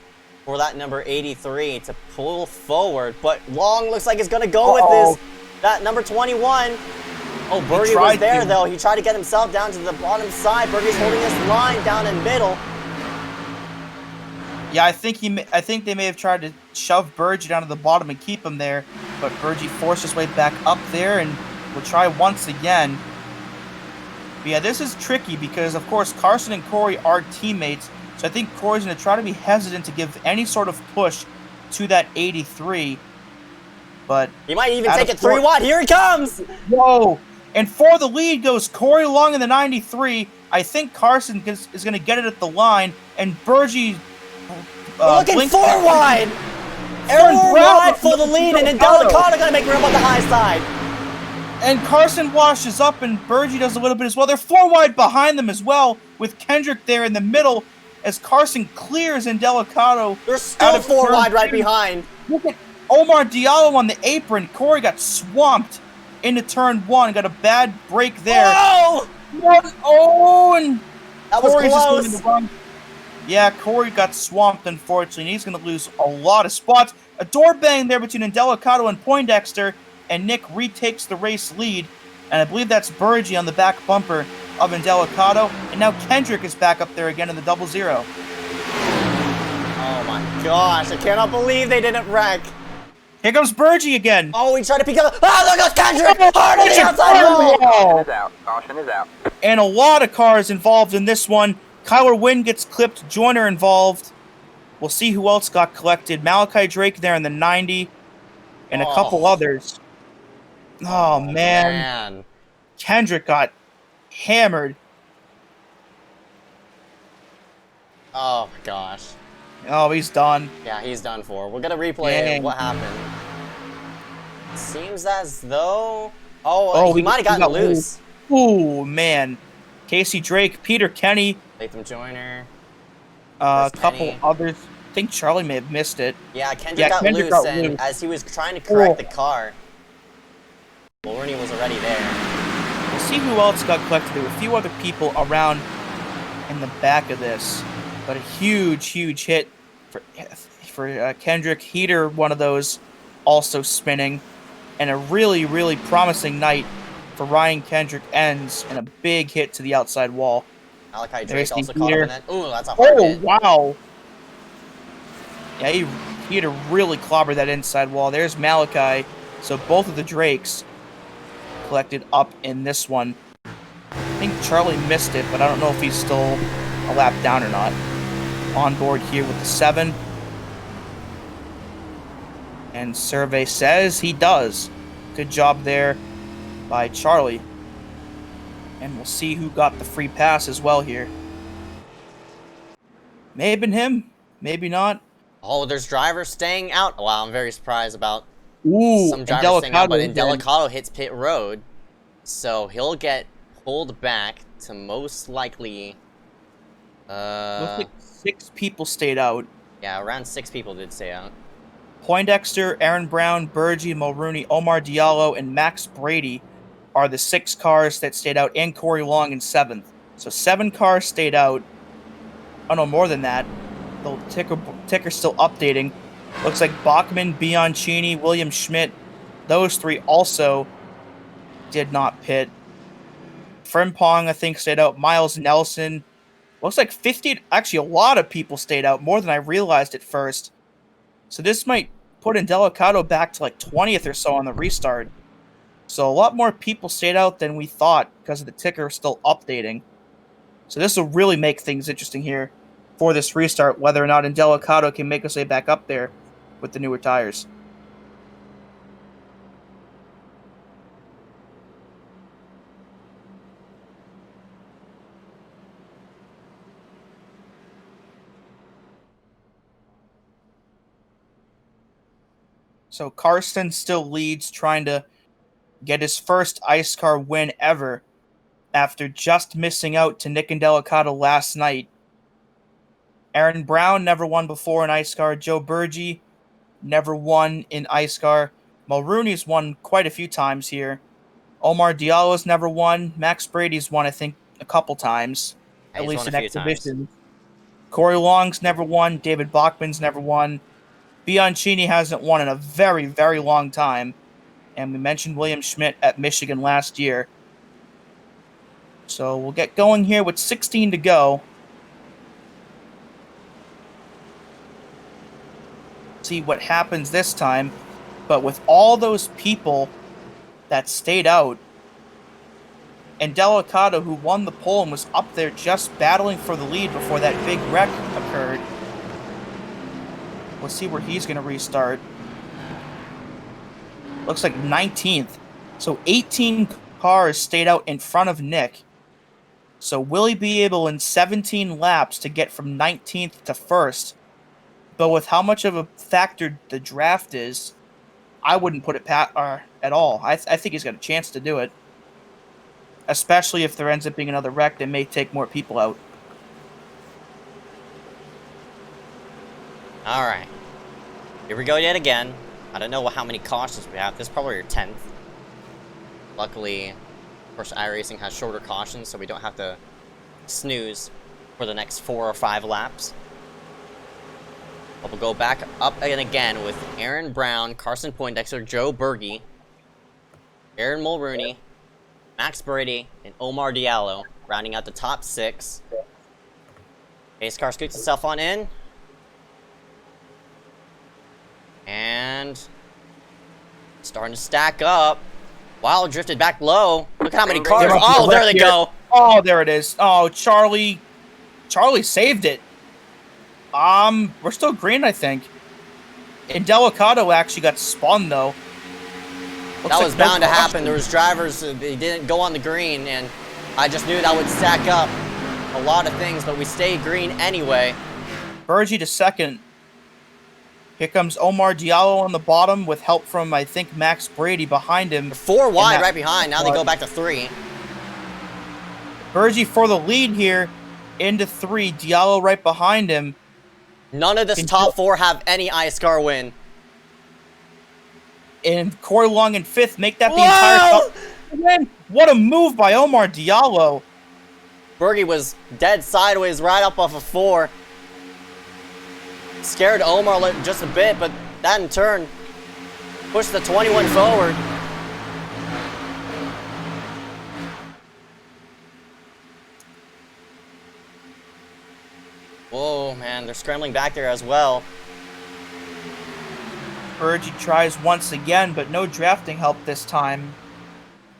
for that number 83 to pull forward. But Long looks like he's going to go with this. That number 21. Oh, Bergie was there, though. He tried to get himself down to the bottom side. Bergie's holding his line down in middle. Yeah, I think they may have tried to shove Bergie down to the bottom and keep him there, but Bergie forced his way back up there and will try once again. But yeah, this is tricky because, of course, Carson and Corey are teammates, so I think Corey's going to try to be hesitant to give any sort of push to that 83. But he might even take it 3 wide. Here he comes! Whoa! And for the lead goes Corey Long in the 93. I think Carson is going to get it at the line, and Bergie... We're looking 4 wide! Aaron Brown for the lead, and then Delicado going to make room on the high side. And Carson washes up, and Bergie does a little bit as well. They're 4 wide behind them as well, with Kendrick there in the middle, as Carson clears Delicado. They're still 4 wide right behind. Look at Omar Diallo on the apron. Corey got swamped into turn 1. Got a bad break there. Whoa! Oh, and that was Corey's close. Just going to run. Yeah, Corey got swamped, unfortunately, and he's going to lose a lot of spots. A door bang there between Delicado and Poindexter, and Nick retakes the race lead. And I believe that's Bergie on the back bumper of Delicado. And now Kendrick is back up there again in the 0-0. Oh my gosh, I cannot believe they didn't wreck. Here comes Bergie again. Oh, he tried to pick up. Oh, there goes Kendrick! Hard on the outside wall! Caution is out. Caution is out. And a lot of cars involved in this one. Kyler Wynn gets clipped. Joyner involved. We'll see who else got collected. Malachi Drake there in the 90. And a couple others. Oh, man. Kendrick got hammered. Oh, my gosh. Oh, he's done. Yeah, he's done for. We're going to replay what happened. Seems as though... Oh, he might have gotten loose. Ooh, man. Casey Drake, Peter Kenny. Latham Joyner. A couple others. I think Charlie may have missed it. Yeah, Kendrick got loose, and as he was trying to correct the car, Lorne was already there. We'll see who else got collected. There were a few other people around in the back of this. But a huge, huge hit for Kendrick. Heater, one of those, also spinning. And a really, really promising night for Ryan Kendrick ends in a big hit to the outside wall. Malachi Drake also caught him in that. Ooh, that's a hard hit. Wow. Yeah, he had to really clobber that inside wall. There's Malachi. So both of the Drakes collected up in this one. I think Charlie missed it, but I don't know if he's still a lap down or not. On board here with the 7. And survey says he does. Good job there by Charlie. And we'll see who got the free pass as well here. May have been him, maybe not. Oh, there's drivers staying out. Wow, I'm very surprised about some drivers staying out, but Delicado hits pit road, so he'll get pulled back to most likely... Looks like 6 people stayed out. Yeah, around 6 people did stay out. Poindexter, Aaron Brown, Bergie, Mulrooney, Omar Diallo, and Max Brady are the 6 cars that stayed out, and Corey Long in 7th. So 7 cars stayed out. Oh no, more than that. The ticker's still updating. Looks like Bachman, Bianchini, William Schmidt, those 3 also did not pit. Frimpong, I think, stayed out. Miles Nelson. Looks like 50, actually a lot of people stayed out, more than I realized at first. So this might put Indelicato back to like 20th or so on the restart. So a lot more people stayed out than we thought because of the ticker still updating. So this will really make things interesting here for this restart, whether or not Indelicato can make us way back up there with the newer tires. So Carson still leads, trying to get his first iSCAR win ever after just missing out to Nick Indelicato last night. Aaron Brown never won before in iSCAR. Joe Burgee never won in iSCAR. Mulrooney's won quite a few times here. Omar Diallo's never won. Max Brady's won, I think, a couple times, Yeah, at he's least won in a few exhibitions. Corey Long's never won. David Bachman's never won. Bianchini hasn't won in a very, very long time. And we mentioned William Schmidt at Michigan last year. So we'll get going here with 16 to go. See what happens this time. But with all those people that stayed out, and Indelicato, who won the pole and was up there just battling for the lead before that big wreck occurred. Let's see where he's going to restart. Looks like 19th. So 18 cars stayed out in front of Nick. So will he be able in 17 laps to get from 19th to 1st? But with how much of a factor the draft is, I wouldn't put it at all. I think he's got a chance to do it. Especially if there ends up being another wreck that may take more people out. Alright. Here we go yet again. I don't know how many cautions we have. This is probably your 10th. Luckily, of course, iRacing has shorter cautions, so we don't have to snooze for the next 4 or 5 laps. But we'll go back up and again with Aaron Brown, Carson Poindexter, Joe Burgee, Aaron Mulrooney, Max Brady, and Omar Diallo, rounding out the top 6. Pace car scoots itself on in. And starting to stack up. Wild drifted back low. Look at how many cars. Oh, there they go. Oh, there it is. Oh, Charlie saved it. We're still green, I think. Indelicato actually got spun though. That was bound to happen. There was drivers they didn't go on the green, and I just knew that would stack up a lot of things, but we stayed green anyway. Burgee to second. Here comes Omar Diallo on the bottom with help from, I think, Max Brady behind him. 4 wide right behind. Now they go back to 3. Burgee for the lead here into 3. Diallo right behind him. None of this top 4 have any iSCAR win. And Corey Long in 5th. Make that the entire top win. What a move by Omar Diallo. Burgee was dead sideways right up off of 4. Scared Omar just a bit, but that in turn pushed the 21 forward. Whoa, man, they're scrambling back there as well. Burgee tries once again, but no drafting help this time.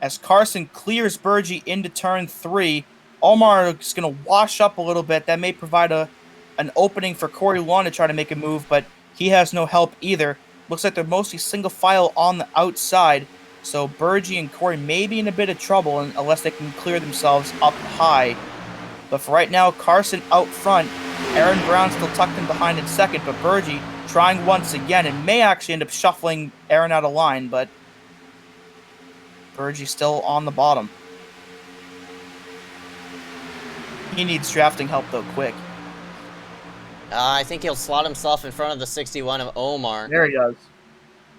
As Carson clears Burgee into turn 3, Omar is going to wash up a little bit. That may provide an opening for Corey Long to try to make a move, but he has no help either. Looks like they're mostly single file on the outside, so Burgee and Corey may be in a bit of trouble unless they can clear themselves up high. But for right now, Carson out front. Aaron Brown still tucked in behind in second, but Burgee trying once again and may actually end up shuffling Aaron out of line, but Burgee still on the bottom. He needs drafting help though, quick. I think he'll slot himself in front of the 61 of Omar. There he does.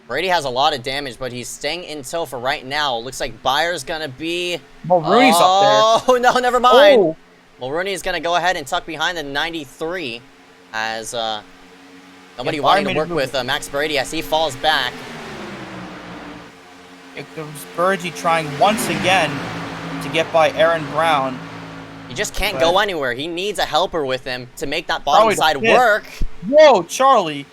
Brady has a lot of damage, but he's staying in tow for right now. Looks like Byer's gonna be... Mulrooney's up there. Oh, no, never mind. Oh. Mulrooney is gonna go ahead and tuck behind the 93 as nobody wanting to work with Max Brady as he falls back. It goes Burgee trying once again to get by Aaron Brown. He just can't go anywhere. He needs a helper with him to make that bottom side work. Whoa, Charlie.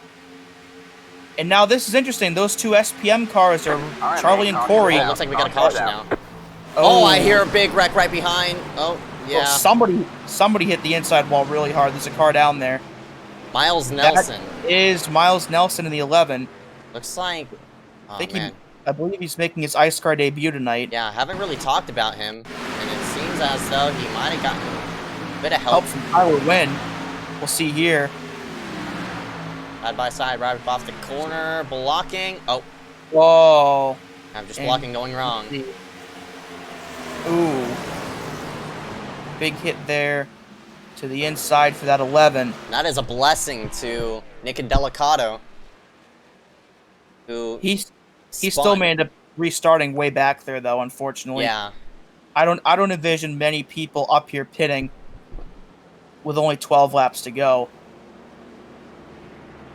And now this is interesting. Those two SPM cars are right, Charlie man, and calm Corey. down. Looks like we got a Calm caution down. now. Oh, I hear a big wreck right behind. Oh, yeah. Well, somebody hit the inside wall really hard. There's a car down there. Miles Nelson. That is Miles Nelson in the 11. Looks like. Oh, I believe he's making his iSCAR debut tonight. Yeah, I haven't really talked about him, and it seems as though he might have gotten a bit of help. Help from Tyler Wynn. We'll see here. Side by side, right off the corner, blocking. Oh, Whoa. I'm just And- blocking going wrong. Ooh. Big hit there to the inside for that 11. That is a blessing to Nick Delicato, who He still spun. may end up restarting way back there, though, unfortunately. Yeah, I don't envision many people up here pitting with only 12 laps to go.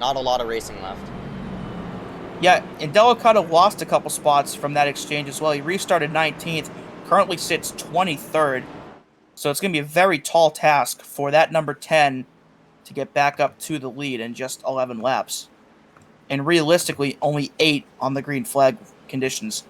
not a lot of racing left. Yeah, and Delicato lost a couple spots from that exchange as well. He restarted 19th, currently sits 23rd. So it's going to be a very tall task for that number 10 to get back up to the lead in just 11 laps. And realistically, only 8 on the green flag conditions.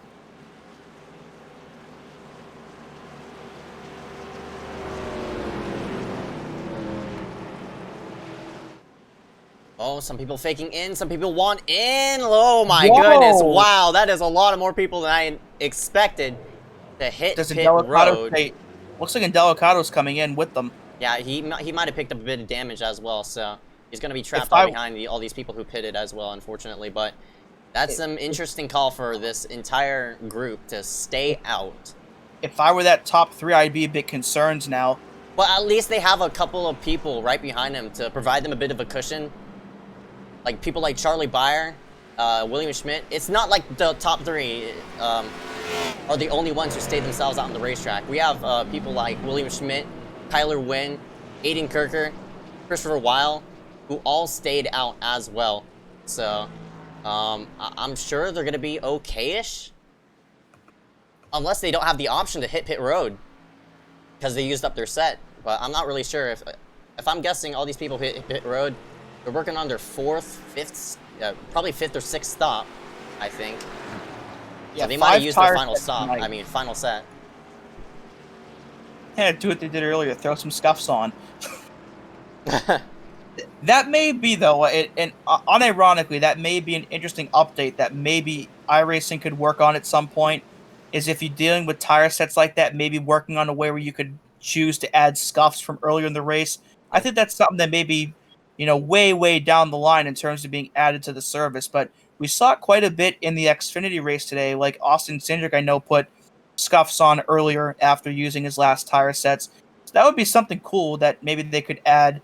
Oh, some people faking in, some people want in. Oh my Whoa. goodness! Wow, that is a lot of more people than I expected to hit Does pit Delicato road. say, looks like Delicato's coming in with them. Yeah, he might have picked up a bit of damage as well, so he's going to be trapped If I- behind all these people who pitted as well, unfortunately. But that's some interesting call for this entire group to stay out. If I were that top 3, I'd be a bit concerned now. But at least they have a couple of people right behind them to provide them a bit of a cushion. Like people like Charlie Beyer, William Schmidt. It's not like the top 3 are the only ones who stay themselves out on the racetrack. We have people like William Schmidt, Tyler Wynn, Aiden Kirker, Christopher Weil, who all stayed out as well. So I'm sure they're going to be okay-ish. Unless they don't have the option to hit pit road because they used up their set. But I'm not really sure. If I'm guessing all these people hit pit road, they're working on their 4th, 5th, probably 5th or 6th stop, I think. Yeah, So they might have 5 used their tire final sets stop. tonight. I mean, final set. Yeah, do what they did earlier, throw some scuffs on. That may be, though, and unironically, that may be an interesting update that maybe iRacing could work on at some point, is if you're dealing with tire sets like that, maybe working on a way where you could choose to add scuffs from earlier in the race. I think that's something that maybe, way down the line in terms of being added to the service, but we saw it quite a bit in the Xfinity race today. Like Austin Cindric, I know, put scuffs on earlier after using his last tire sets. So that would be something cool that maybe they could add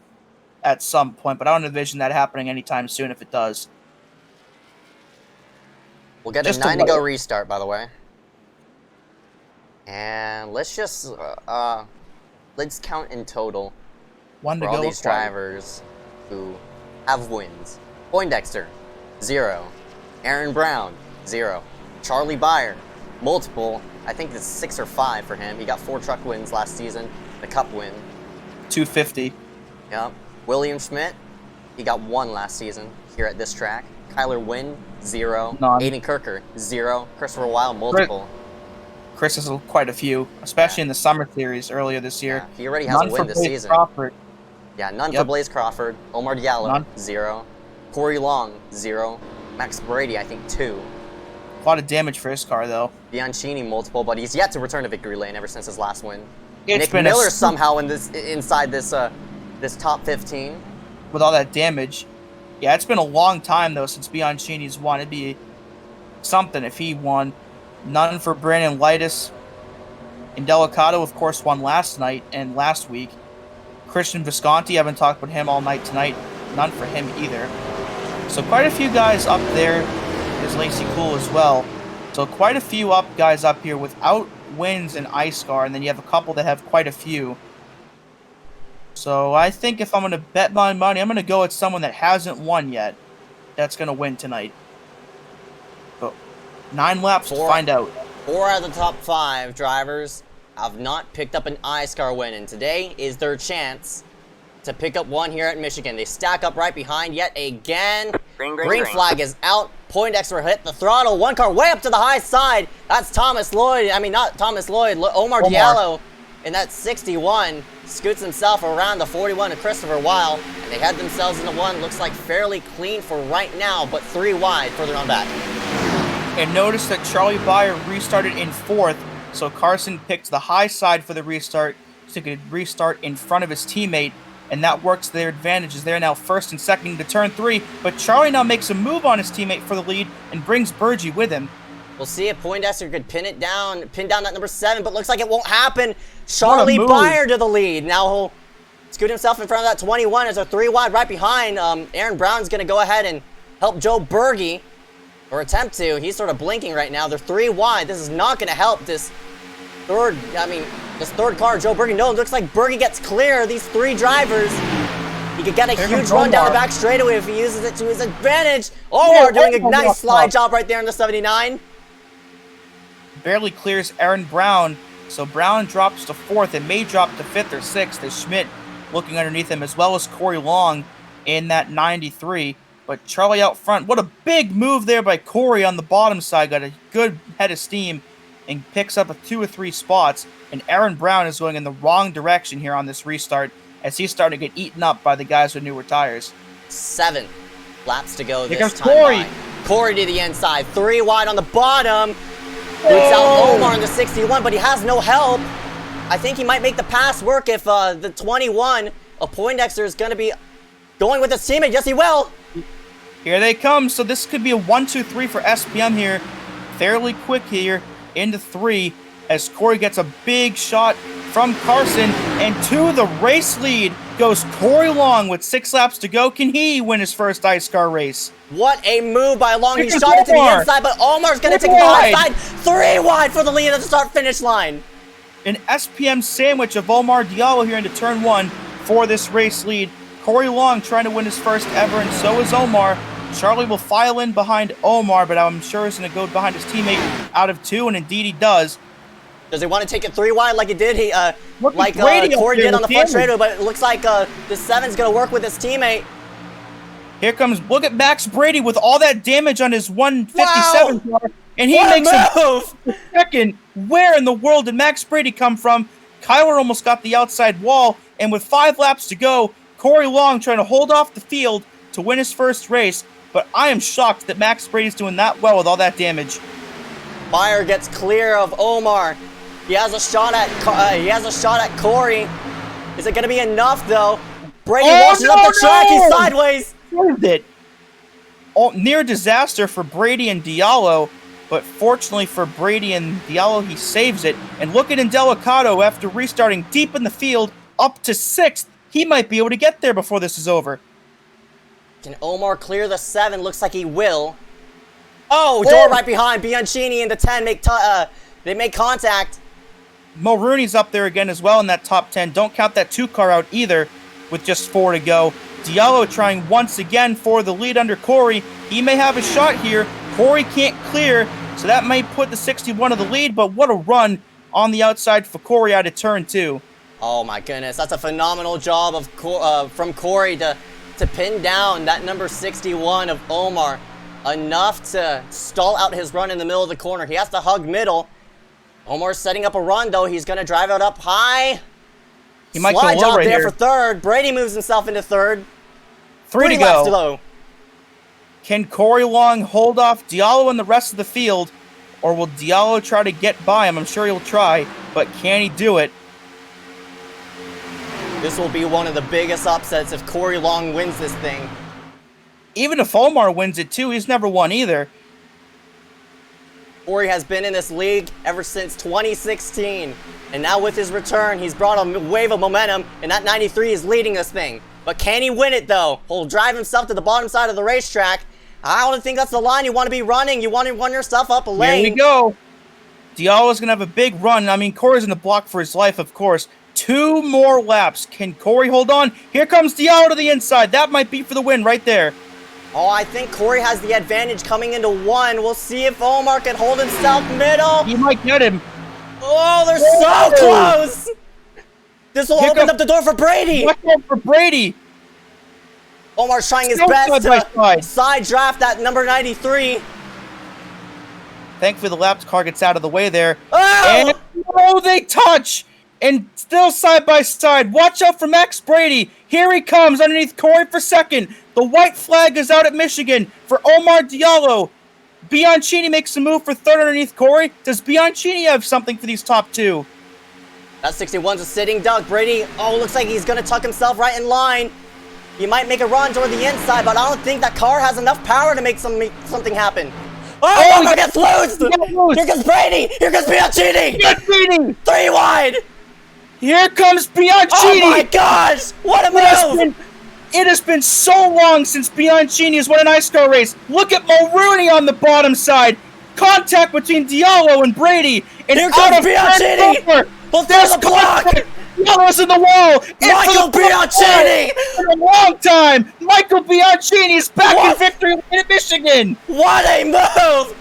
at some point, but I don't envision that happening anytime soon if it does. We'll get Just a to 9 to go wait. restart, by the way. And let's just let's count in total One to for all go. these drivers who have wins. Poindexter, 0. Aaron Brown, 0. Charlie Beyer, multiple. I think it's 6 or 5 for him. He got 4 truck wins last season, the Cup win. 250. Yep. William Schmidt, he got 1 last season here at this track. Kyler Wynn, 0. None. Aiden Kirker, 0. Christopher Weil, multiple. Chris has quite a few, especially in the summer series earlier this year. Yeah, he already has None a for win this Blake season. Crawford. Yeah, none for Yep. Blaze Crawford. Omar Diallo, None. 0. Corey Long, 0. Max Brady, I think 2. A lot of damage for his car, though. Bianchini, multiple, but he's yet to return to victory lane ever since his last win. It's Nick been a Miller s- somehow inside this top 15. With all that damage. Yeah, it's been a long time, though, since Bianchini's won. It'd be something if he won. None for Brandon Lightus. And Delicato, of course, won last night and last week. Christian Visconti, I haven't talked about him all night tonight. None for him either. So quite a few guys up there. There's Lacey Cool as well. So quite a few guys up here without wins in iSCAR, and then you have a couple that have quite a few. So I think if I'm going to bet my money, I'm going to go with someone that hasn't won yet. That's going to win tonight. But 9 laps to find out. 4 out of the top 5 drivers have not picked up an iSCAR win, and today is their chance to pick up one here at Michigan. They stack up right behind yet again. Green Flag is out. Poindexter hit the throttle. One car way up to the high side. That's Thomas Lloyd. I mean, not Thomas Lloyd. Omar Diallo in that 61 scoots himself around the 41 of Christopher Weil. And they head themselves into one. Looks like fairly clean for right now, but 3 wide further on back. And notice that Charlie Byer restarted in 4th, so Carson picked the high side for the restart, so he could restart in front of his teammate, and that works to their advantage as they're now 1st and 2nd into turn 3, but Charlie now makes a move on his teammate for the lead and brings Burgee with him. We'll see if Poindexter could pin down that number 7, but looks like it won't happen. Charlie Byer to the lead. Now he'll scoot himself in front of that 21 as they're 3 wide right behind. Aaron Brown's going to go ahead and help Joe Burgee, or attempt to. He's sort of blinking right now. They're 3 wide. This is not going to help this third car, Joe Burgee. No, it looks like Burgee gets clear. These 3 drivers. He could get a huge run down the back straightaway if he uses it to his advantage. Omar doing a nice slide job right there in the 79. Barely clears Aaron Brown, so Brown drops to 4th and may drop to 5th or 6th as Schmidt looking underneath him, as well as Corey Long in that 93. But Charlie out front, what a big move there by Corey on the bottom side. Got a good head of steam and picks up 2 or 3 spots. And Aaron Brown is going in the wrong direction here on this restart as he's starting to get eaten up by the guys with newer tires. 7 laps to go. Here this comes time Corey. by. Corey to the inside. 3 wide on the bottom. Boots out Omar in the 61, but he has no help. I think he might make the pass work if the 21 of Poindexter is going to be going with his teammate. Yes, he will. Here they come. So this could be a 1-2-3 for SPM here. Fairly quick here into 3 as Corey gets a big shot from Carson. And to the race lead goes Corey Long with 6 laps to go. Can he win his first iSCAR race? What a move by Long. He shot it to the inside, but Omar's going to take the outside. 3 wide for the lead at the start-finish line. An SPM sandwich of Omar Diallo here into turn 1 for this race lead. Corey Long trying to win his first ever, and so is Omar. Charlie will file in behind Omar, but I'm sure he's going to go behind his teammate out of 2, and indeed he does. Does he want to take it 3 wide like he did? Like Corey did on the front straightaway, but it looks like the 7's going to work with his teammate. Here comes, look at Max Brady with all that damage on his 157 car, and he makes a move. Second, where in the world did Max Brady come from? Kyler almost got the outside wall, and with 5 laps to go, Corey Long trying to hold off the field to win his first race, but I am shocked that Max Brady's doing that well with all that damage. Byer gets clear of Omar. He has a shot at Corey. Is it going to be enough though? Brady washes up the track. He's sideways. Saved it. Near disaster for Brady and Diallo, but fortunately for Brady and Diallo, he saves it. And look at Indelicato after restarting deep in the field, up to 6th. He might be able to get there before this is over. Can Omar clear the 7? Looks like he will. Oh, door right behind. Bianchini and the 10 they make contact. Mulrooney's up there again as well in that top 10. Don't count that 2 car out either with just 4 to go. Diallo trying once again for the lead under Corey. He may have a shot here. Corey can't clear, so that may put the 61 of the lead, but what a run on the outside for Corey out of turn 2. Oh my goodness, that's a phenomenal job of from Corey to pin down that number 61 of Omar. Enough to stall out his run in the middle of the corner. He has to hug middle. Omar's setting up a run, though. He's going to drive it up high. He might Slide go job right there here. for 3rd. Brady moves himself into 3rd. 3 to laps to go. go. Can Corey Long hold off Diallo and the rest of the field, or will Diallo try to get by him? I'm sure he'll try, but can he do it? This will be one of the biggest upsets if Corey Long wins this thing. Even if Omar wins it too, he's never won either. Corey has been in this league ever since 2016. And now with his return, he's brought a wave of momentum, and that 93 is leading this thing. But can he win it, though? He'll drive himself to the bottom side of the racetrack. I don't think that's the line you want to be running. You want to run yourself up a lane. Here we go. Diallo's going to have a big run. I mean, Corey's going to block for his life, of course. 2 more laps. Can Corey hold on? Here comes Diallo to the inside. That might be for the win right there. Oh, I think Corey has the advantage coming into 1. We'll see if Omar can hold himself middle. He might get him. Oh, they're so close. This will open up the door for Brady. Watch out for Brady. Omar's trying his Still best side by to side draft that number 93. Thankfully, the lap car gets out of the way there. Oh! And they touch! And still side by side. Watch out for Max Brady. Here he comes underneath Corey for second. The white flag is out at Michigan for Omar Diallo. Bianchini makes a move for third underneath Corey. Does Bianchini have something for these top two? That 61's a sitting duck. Brady, looks like he's going to tuck himself right in line. He might make a run toward the inside, but I don't think that car has enough power to make something happen. Oh, Omar gets loose! Here comes Brady! Here comes Bianchini! Bianchini! 3 wide! Here comes Bianchini! Oh my gosh! What a move! It has been so long since Bianchini has won an iSCAR race. Look at Mulrooney on the bottom side. Contact between Diallo and Brady. And here comes Bianchini! Well, there's a block! Diallo's in the wall! Michael Bianchini! For a long time! Michael Bianchini is back in victory in Michigan! What a move!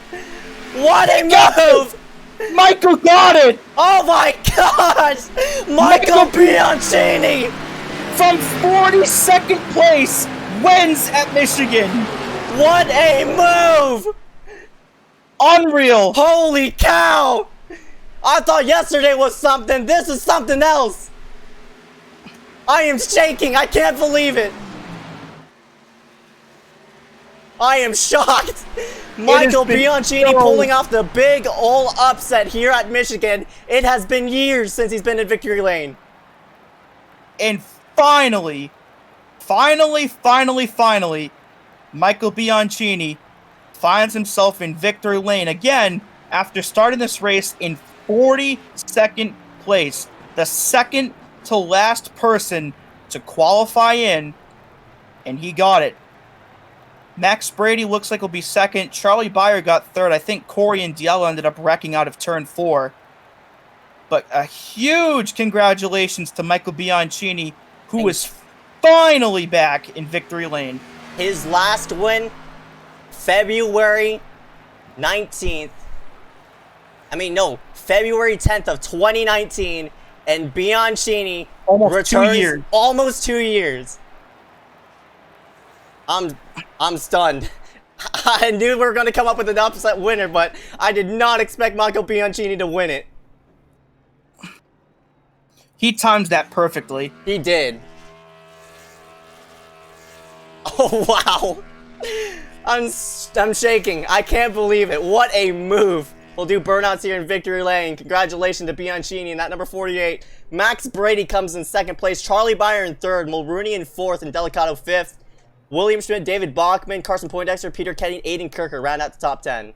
What a move! Michael got it! Oh my gosh! Michael Bianchini! From 42nd place, wins at Michigan. What a move! Unreal. Holy cow! I thought yesterday was something. This is something else. I am shaking. I can't believe it. I am shocked. Michael Bianchini pulling off the big ol' upset here at Michigan. It has been years since he's been in victory lane. And finally, Michael Bianchini finds himself in victory lane again after starting this race in 42nd place. The second to last person to qualify in, and he got it. Max Brady looks like he'll be second. Charlie Beyer got third. I think Corey and Diallo ended up wrecking out of turn 4. But a huge congratulations to Michael Bianchini, who is finally back in victory lane. His last win, February 19th. February 10th of 2019, and Bianchini almost 2 years. Almost 2 years. I'm stunned. I knew we were going to come up with an upset winner, but I did not expect Michael Bianchini to win it. He timed that perfectly. He did. Oh, wow. I'm shaking. I can't believe it. What a move. We'll do burnouts here in victory lane. Congratulations to Bianchini in that number 48. Max Brady comes in second place. Charlie Beyer in third. Mulrooney in fourth. And Delicato fifth. William Schmidt, David Bachman, Carson Poindexter, Peter Kenny, Aiden Kirker round out the top 10.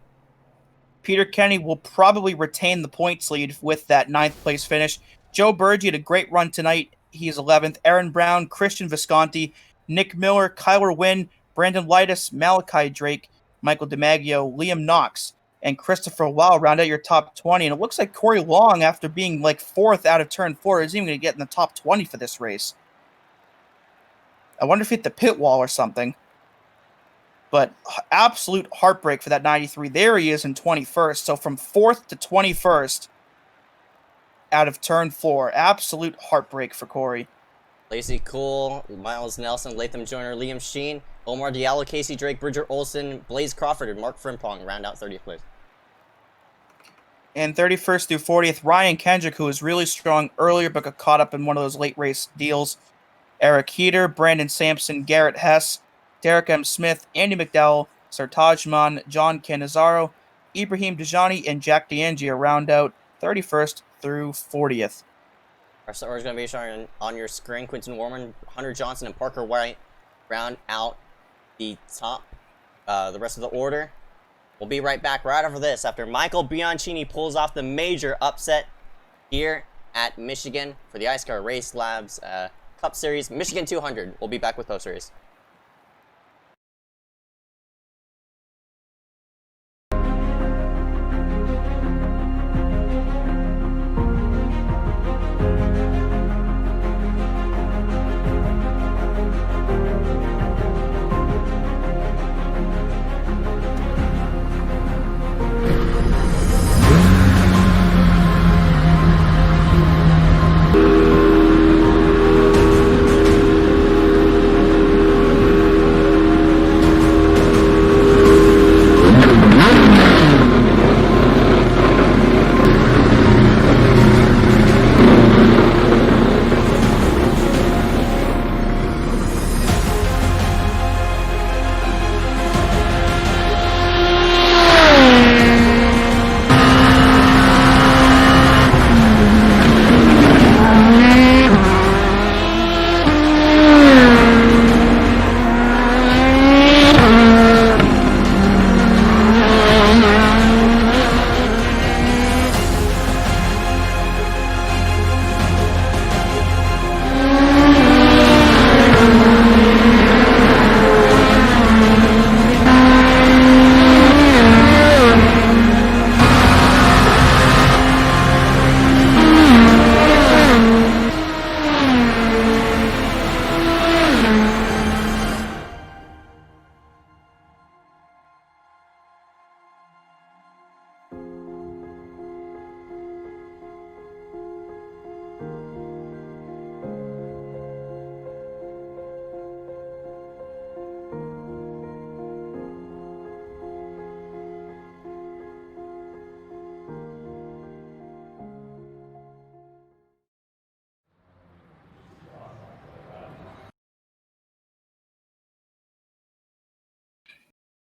Peter Kenny will probably retain the points lead with that 9th place finish. Joe Burgee had a great run tonight. He is 11th. Aaron Brown, Christian Visconti, Nick Miller, Kyler Wynn, Brandon Lightus, Malachi Drake, Michael DiMaggio, Liam Knox, and Christopher Wow round out your top 20. And it looks like Corey Long, after being like 4th out of turn 4, isn't even going to get in the top 20 for this race. I wonder if he hit the pit wall or something. But absolute heartbreak for that 93. There he is in 21st. So from 4th to 21st out of turn 4. Absolute heartbreak for Corey. Lacey Cool, Miles Nelson, Latham Joyner, Liam Sheen, Omar Diallo, Casey Drake, Bridger Olson, Blaze Crawford, and Mark Frimpong round out 30th place. And 31st through 40th, Ryan Kendrick, who was really strong earlier but got caught up in one of those late race deals. Eric Heater, Brandon Sampson, Garrett Hess, Derek M. Smith, Andy McDowell, Sartaj Man, John Canizaro, Ibrahim Dejani, and Jack DeAngia round out 31st through 40th. Our stars are going to be showing on your screen. Quinton Warman, Hunter Johnson, and Parker White round out the rest of the order. We'll be right back right after this, after Michael Bianchini pulls off the major upset here at Michigan for the iSCAR RaceLab's Cup Series Michigan 200. We'll be back with post race.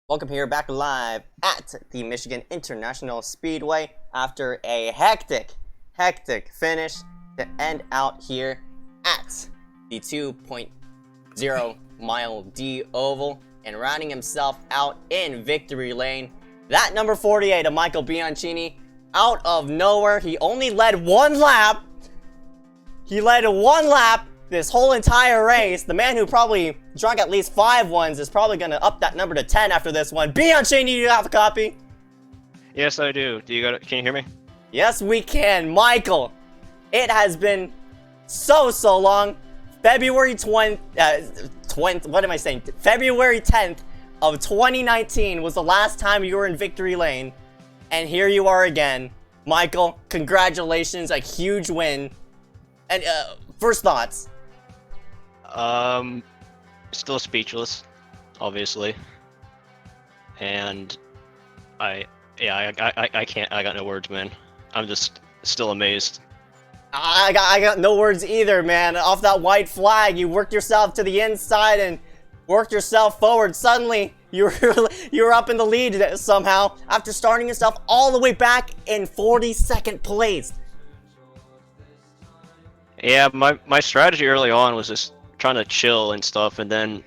Welcome here back live at the Michigan International Speedway after a hectic finish to end out here at the 2.0 mile D Oval, and rounding himself out in victory lane, that number 48 of Michael Bianchini. Out of nowhere, he only led one lap. He led one lap this whole entire race. The man who probably drunk at least 5 ones is probably going to up that number to 10 after this one. Bianchini, do you have a copy? Yes, I do. Can you hear me? Yes, we can. Michael, it has been so long. February 10th of 2019 was the last time you were in victory lane. And here you are again. Michael, congratulations, a huge win. And first thoughts. Still speechless, obviously. And I can't, I got no words, man. I'm just still amazed. I got no words either, man. Off that white flag, you worked yourself to the inside and worked yourself forward. Suddenly, you were up in the lead somehow after starting yourself all the way back in 42nd place. Yeah, my strategy early on was just trying to chill and stuff, and then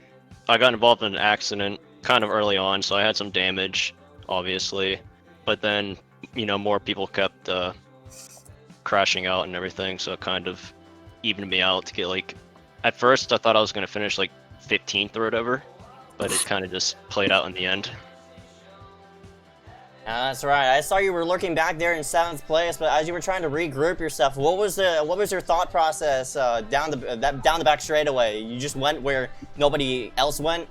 I got involved in an accident kind of early on, so I had some damage, obviously. But then, more people kept crashing out and everything, so it kind of evened me out to get, at first I thought I was going to finish 15th or whatever, but it kind of just played out in the end. That's right. I saw you were lurking back there in 7th place, but as you were trying to regroup yourself, what was your thought process down the back straightaway? You just went where nobody else went?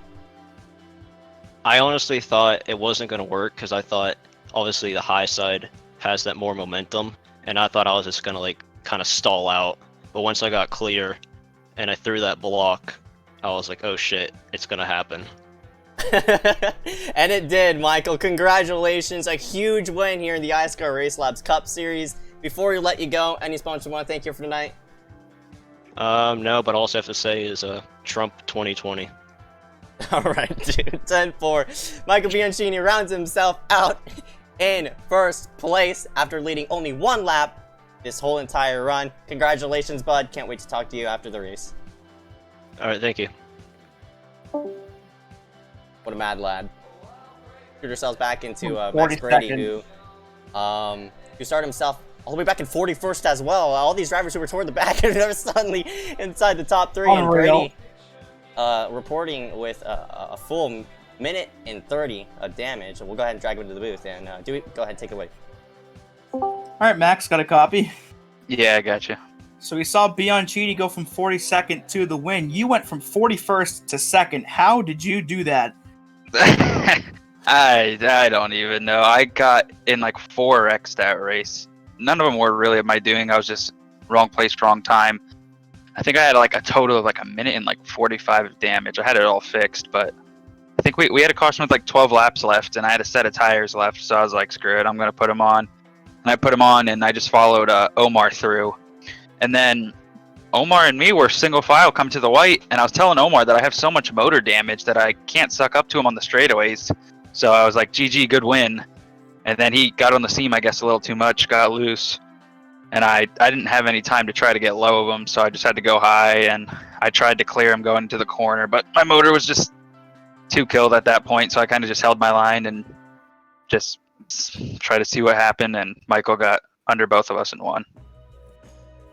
I honestly thought it wasn't going to work because I thought obviously the high side has that more momentum, and I thought I was just going to kind of stall out. But once I got clear and I threw that block, I was like, oh shit, it's going to happen. And it did, Michael. Congratulations. A huge win here in the iSCAR RaceLabs Cup Series. Before we let you go, any sponsor want to thank you for tonight? No, but all I have to say is Trump 2020. Alright, dude. 10-4. Michael Bianchini rounds himself out in 1st place after leading only 1 lap this whole entire run. Congratulations, bud. Can't wait to talk to you after the race. Alright, thank you. What a mad lad. Put ourselves back into Max Brady, who started himself all the way back in 41st as well. All these drivers who were toward the back are suddenly inside the top 3. And Brady reporting with a full minute and 30 of damage. We'll go ahead and drag him into the booth. And Dewey, go ahead and take it away. All right, Max, got a copy? Yeah, I got you. So we saw Bianchini go from 42nd to the win. You went from 41st to 2nd. How did you do that? I don't even know. I got in 4 wrecks that race. None of them were really of my doing. I was just wrong place, wrong time. I think I had a total of a minute and 45 of damage. I had it all fixed, but I think we had a caution with 12 laps left, and I had a set of tires left, so I was like, screw it, I'm going to put them on. And I put them on, and I just followed Omar through. And then Omar and me were single file come to the white, and I was telling Omar that I have so much motor damage that I can't suck up to him on the straightaways. So I was like, GG, good win. And then he got on the seam, I guess, a little too much, got loose. And I didn't have any time to try to get low of him, so I just had to go high, and I tried to clear him going into the corner. But my motor was just too killed at that point, so I kind of just held my line and just tried to see what happened, and Michael got under both of us and won.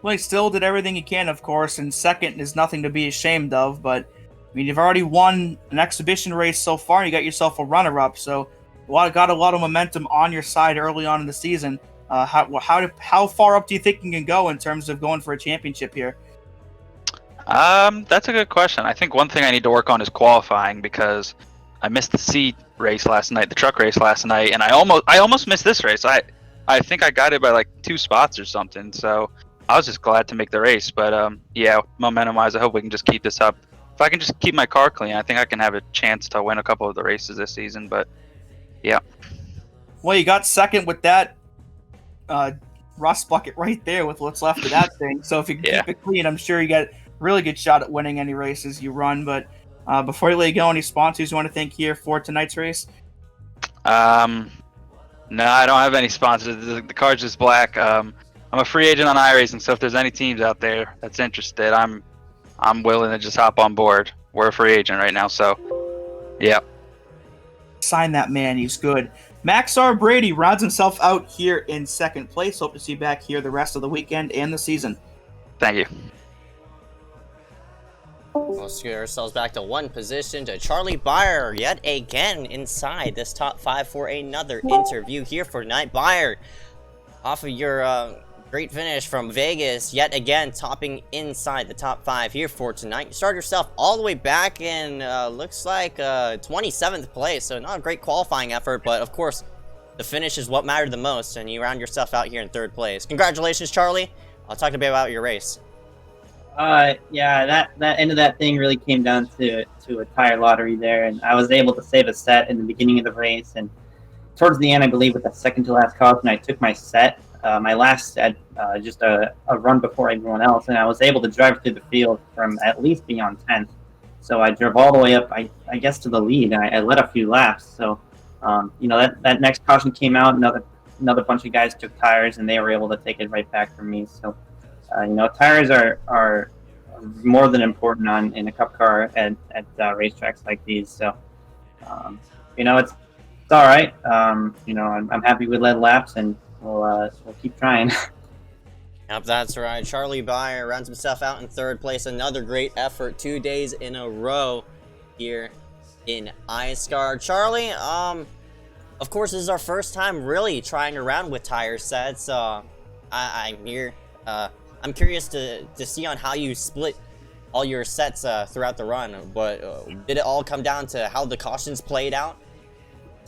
Well, he still did everything he can, of course, and 2nd is nothing to be ashamed of, but, I mean, you've already won an exhibition race so far, and you got yourself a runner-up, so you got a lot of momentum on your side early on in the season. How far up do you think you can go in terms of going for a championship here? That's a good question. I think one thing I need to work on is qualifying, because I missed the C race last night, the truck race last night, and I almost missed this race. I think I got it by 2 spots or something, so I was just glad to make the race. But yeah, momentum-wise, I hope we can just keep this up. If I can just keep my car clean, I think I can have a chance to win a couple of the races this season. But yeah. Well, you got 2nd with that rust bucket right there with what's left of that thing. So if you can keep it clean, I'm sure you got a really good shot at winning any races you run. But before you let go, any sponsors you want to thank here for tonight's race? No, I don't have any sponsors. The car's just black. I'm a free agent on iRacing, so if there's any teams out there that's interested, I'm willing to just hop on board. We're a free agent right now, so yeah. Sign that man. He's good. Max R. Brady rounds himself out here in second place. Hope to see you back here the rest of the weekend and the season. Thank you. We'll scoot ourselves back to one position to Charlie Byer yet again inside this top 5 for another interview here for tonight. Byer, off of your great finish from Vegas, yet again topping inside the top 5 here for tonight. You start yourself all the way back in looks like 27th place, so not a great qualifying effort, but of course the finish is what mattered the most, and you round yourself out here in 3rd place. Congratulations, Charlie. I'll talk a bit about your race. Yeah, that end of that thing really came down to a tire lottery there, and I was able to save a set in the beginning of the race, and towards the end, I believe with the second to last caution, I took my set, my last set, just a run before everyone else, and I was able to drive through the field from at least beyond 10th. So I drove all the way up, I guess, to the lead, and I led a few laps. So, that next caution came out, another bunch of guys took tires, and they were able to take it right back from me. So, tires are more than important in a cup car at racetracks like these. So, it's all right. I'm happy we led laps, and we'll keep trying. Yep, that's right. Charlie Byer rounds himself out in 3rd place. Another great effort 2 days in a row here in iSCAR. Charlie, of course, this is our first time really trying around with tire sets. I'm here. I'm curious to see on how you split all your sets throughout the run, but did it all come down to how the cautions played out?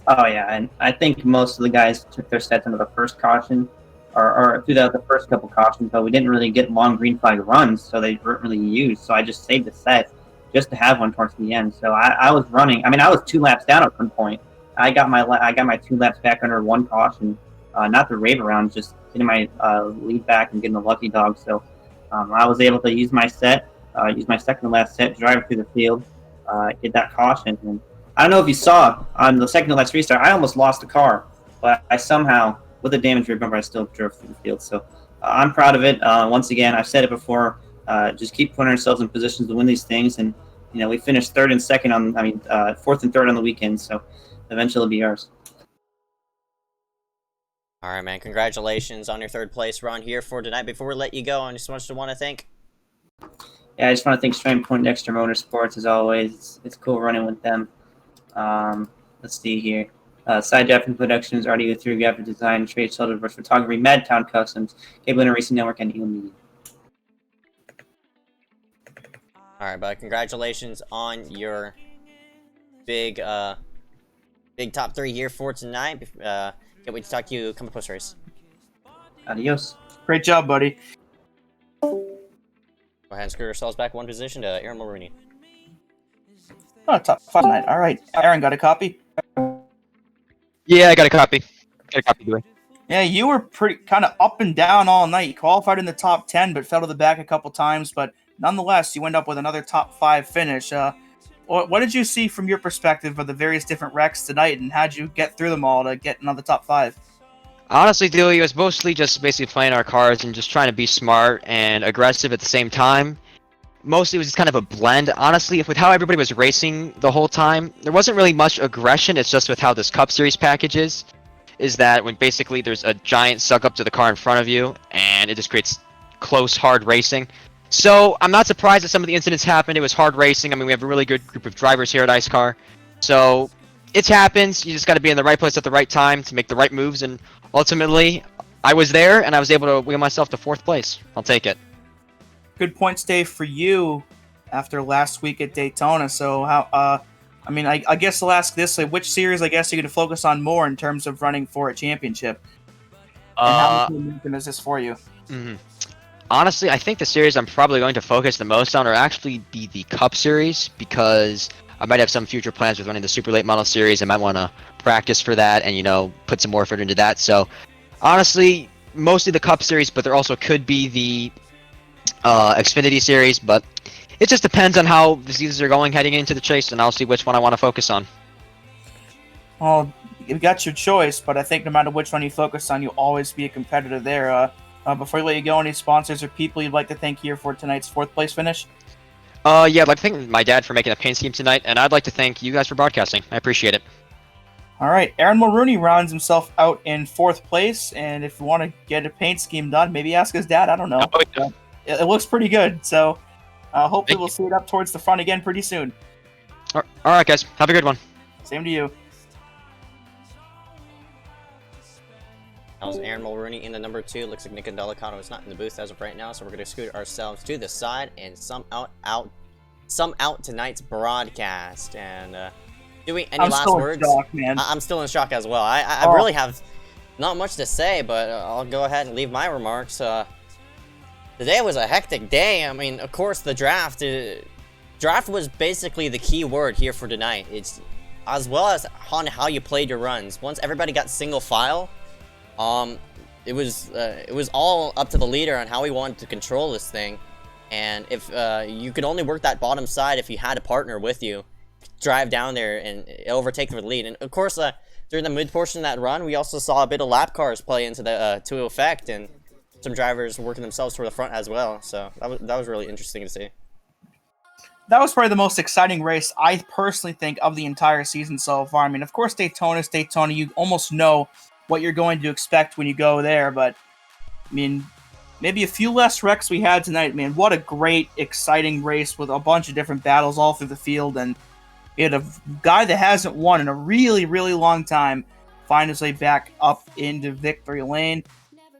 Oh, yeah, and I think most of the guys took their sets into the first caution, or through the first couple cautions, but we didn't really get long green flag runs, so they weren't really used, so I just saved the set just to have one towards the end. So I was running, I was 2 laps down at one point. I got my 2 laps back under one caution, not the rave around, just getting my lead back and getting the lucky dog. So I was able to use my set, use my second to last set, drive through the field, get that caution. And I don't know if you saw on the second to last restart, I almost lost the car, but I somehow, with the damage remember, I still drove through the field. So I'm proud of it. Once again, I've said it before, just keep putting ourselves in positions to win these things. And, we finished 3rd and 2nd on, 4th and 3rd on the weekend. So eventually it'll be ours. All right, man. Congratulations on your 3rd place run here for tonight. Before we let you go, I just want to thank. Yeah, I just want to thank Strand Point Extra Motorsports as always. It's cool running with them. Let's see here. Side Drafting Productions, RDO 3 Graphic Design, Trade Soderverse Photography, Madtown Customs, Cable and Racing Network, and Eagle Media. All right, bud. Congratulations on your big top 3 here for tonight. Can't wait to talk to you coming post race. Adios. Great job, buddy. Go ahead and screw ourselves back one position to Aaron Mulrooney. Oh, top 5 tonight. All right. Aaron, got a copy? Yeah, I got a copy. Dewey. Yeah, you were pretty kind of up and down all night. You qualified in the top 10, but fell to the back a couple times. But nonetheless, you end up with another top 5 finish. What did you see from your perspective of the various different wrecks tonight, and how'd you get through them all to get another top 5? Honestly, Dewey, it was mostly just basically playing our cards and just trying to be smart and aggressive at the same time. Mostly it was just kind of a blend. Honestly, with how everybody was racing the whole time, there wasn't really much aggression. It's just with how this Cup Series package is that when basically there's a giant suck up to the car in front of you, and it just creates close, hard racing. So I'm not surprised that some of the incidents happened. It was hard racing. I mean, we have a really good group of drivers here at iSCAR. So it happens. You just got to be in the right place at the right time to make the right moves. And ultimately, I was there, and I was able to wheel myself to 4th place. I'll take it. Good points day for you after last week at Daytona. So how? I guess I'll ask this: which series, I guess, are you going to focus on more in terms of running for a championship? And how important is this for you? Honestly, I think the series I'm probably going to focus the most on are actually be the Cup Series, because I might have some future plans with running the Super Late Model Series. I might want to practice for that and, put some more effort into that. So, honestly, mostly the Cup Series, but there also could be the Xfinity Series, but it just depends on how the seasons are going heading into the chase, and I'll see which one I want to focus on. Well, you got your choice, but I think no matter which one you focus on, you'll always be a competitor there. Before we let you go, any sponsors or people you'd like to thank here for tonight's 4th place finish? Yeah, I'd like to thank my dad for making a paint scheme tonight, and I'd like to thank you guys for broadcasting. I appreciate it. All right, Aaron Mulrooney rounds himself out in 4th place, and if you want to get a paint scheme done, maybe ask his dad. I don't know. Oh, yeah. It looks pretty good, so hopefully Thank we'll you. see it up towards the front again pretty soon. All right, guys. Have a good one. Same to you. That was Aaron Mulrooney in the number 2. Looks like Nick Delicano is not in the booth as of right now, so we're going to scoot ourselves to the side and sum out tonight's broadcast. And Dewey, any last words? I'm still in shock, man. I'm still in shock as well. I really have not much to say, but I'll go ahead and leave my remarks. Today was a hectic day. I mean, of course, the draft was basically the key word here for tonight. It's as well as on how you played your runs. Once everybody got single file, it was all up to the leader on how he wanted to control this thing. And if you could only work that bottom side if you had a partner with you, drive down there and overtake the lead. And of course, during the mid portion of that run, we also saw a bit of lap cars play into the to effect, and some drivers working themselves toward the front as well. So that was really interesting to see. That was probably the most exciting race I personally think of the entire season so far. I mean, of course, Daytona, you almost know what you're going to expect when you go there, but I mean, maybe a few less wrecks we had tonight. Man, what a great, exciting race with a bunch of different battles all through the field, and we had a guy that hasn't won in a really, really long time find his way back up into victory lane.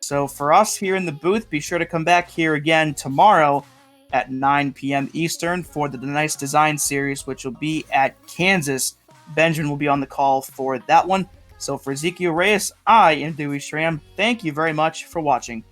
So for us here in the booth, be sure to come back here again tomorrow at 9 p.m. Eastern for the Nice Design Series, which will be at Kansas. Benjamin will be on the call for that one. So for Ezeckiel Reyes, I am Dewey Schramm. Thank you very much for watching.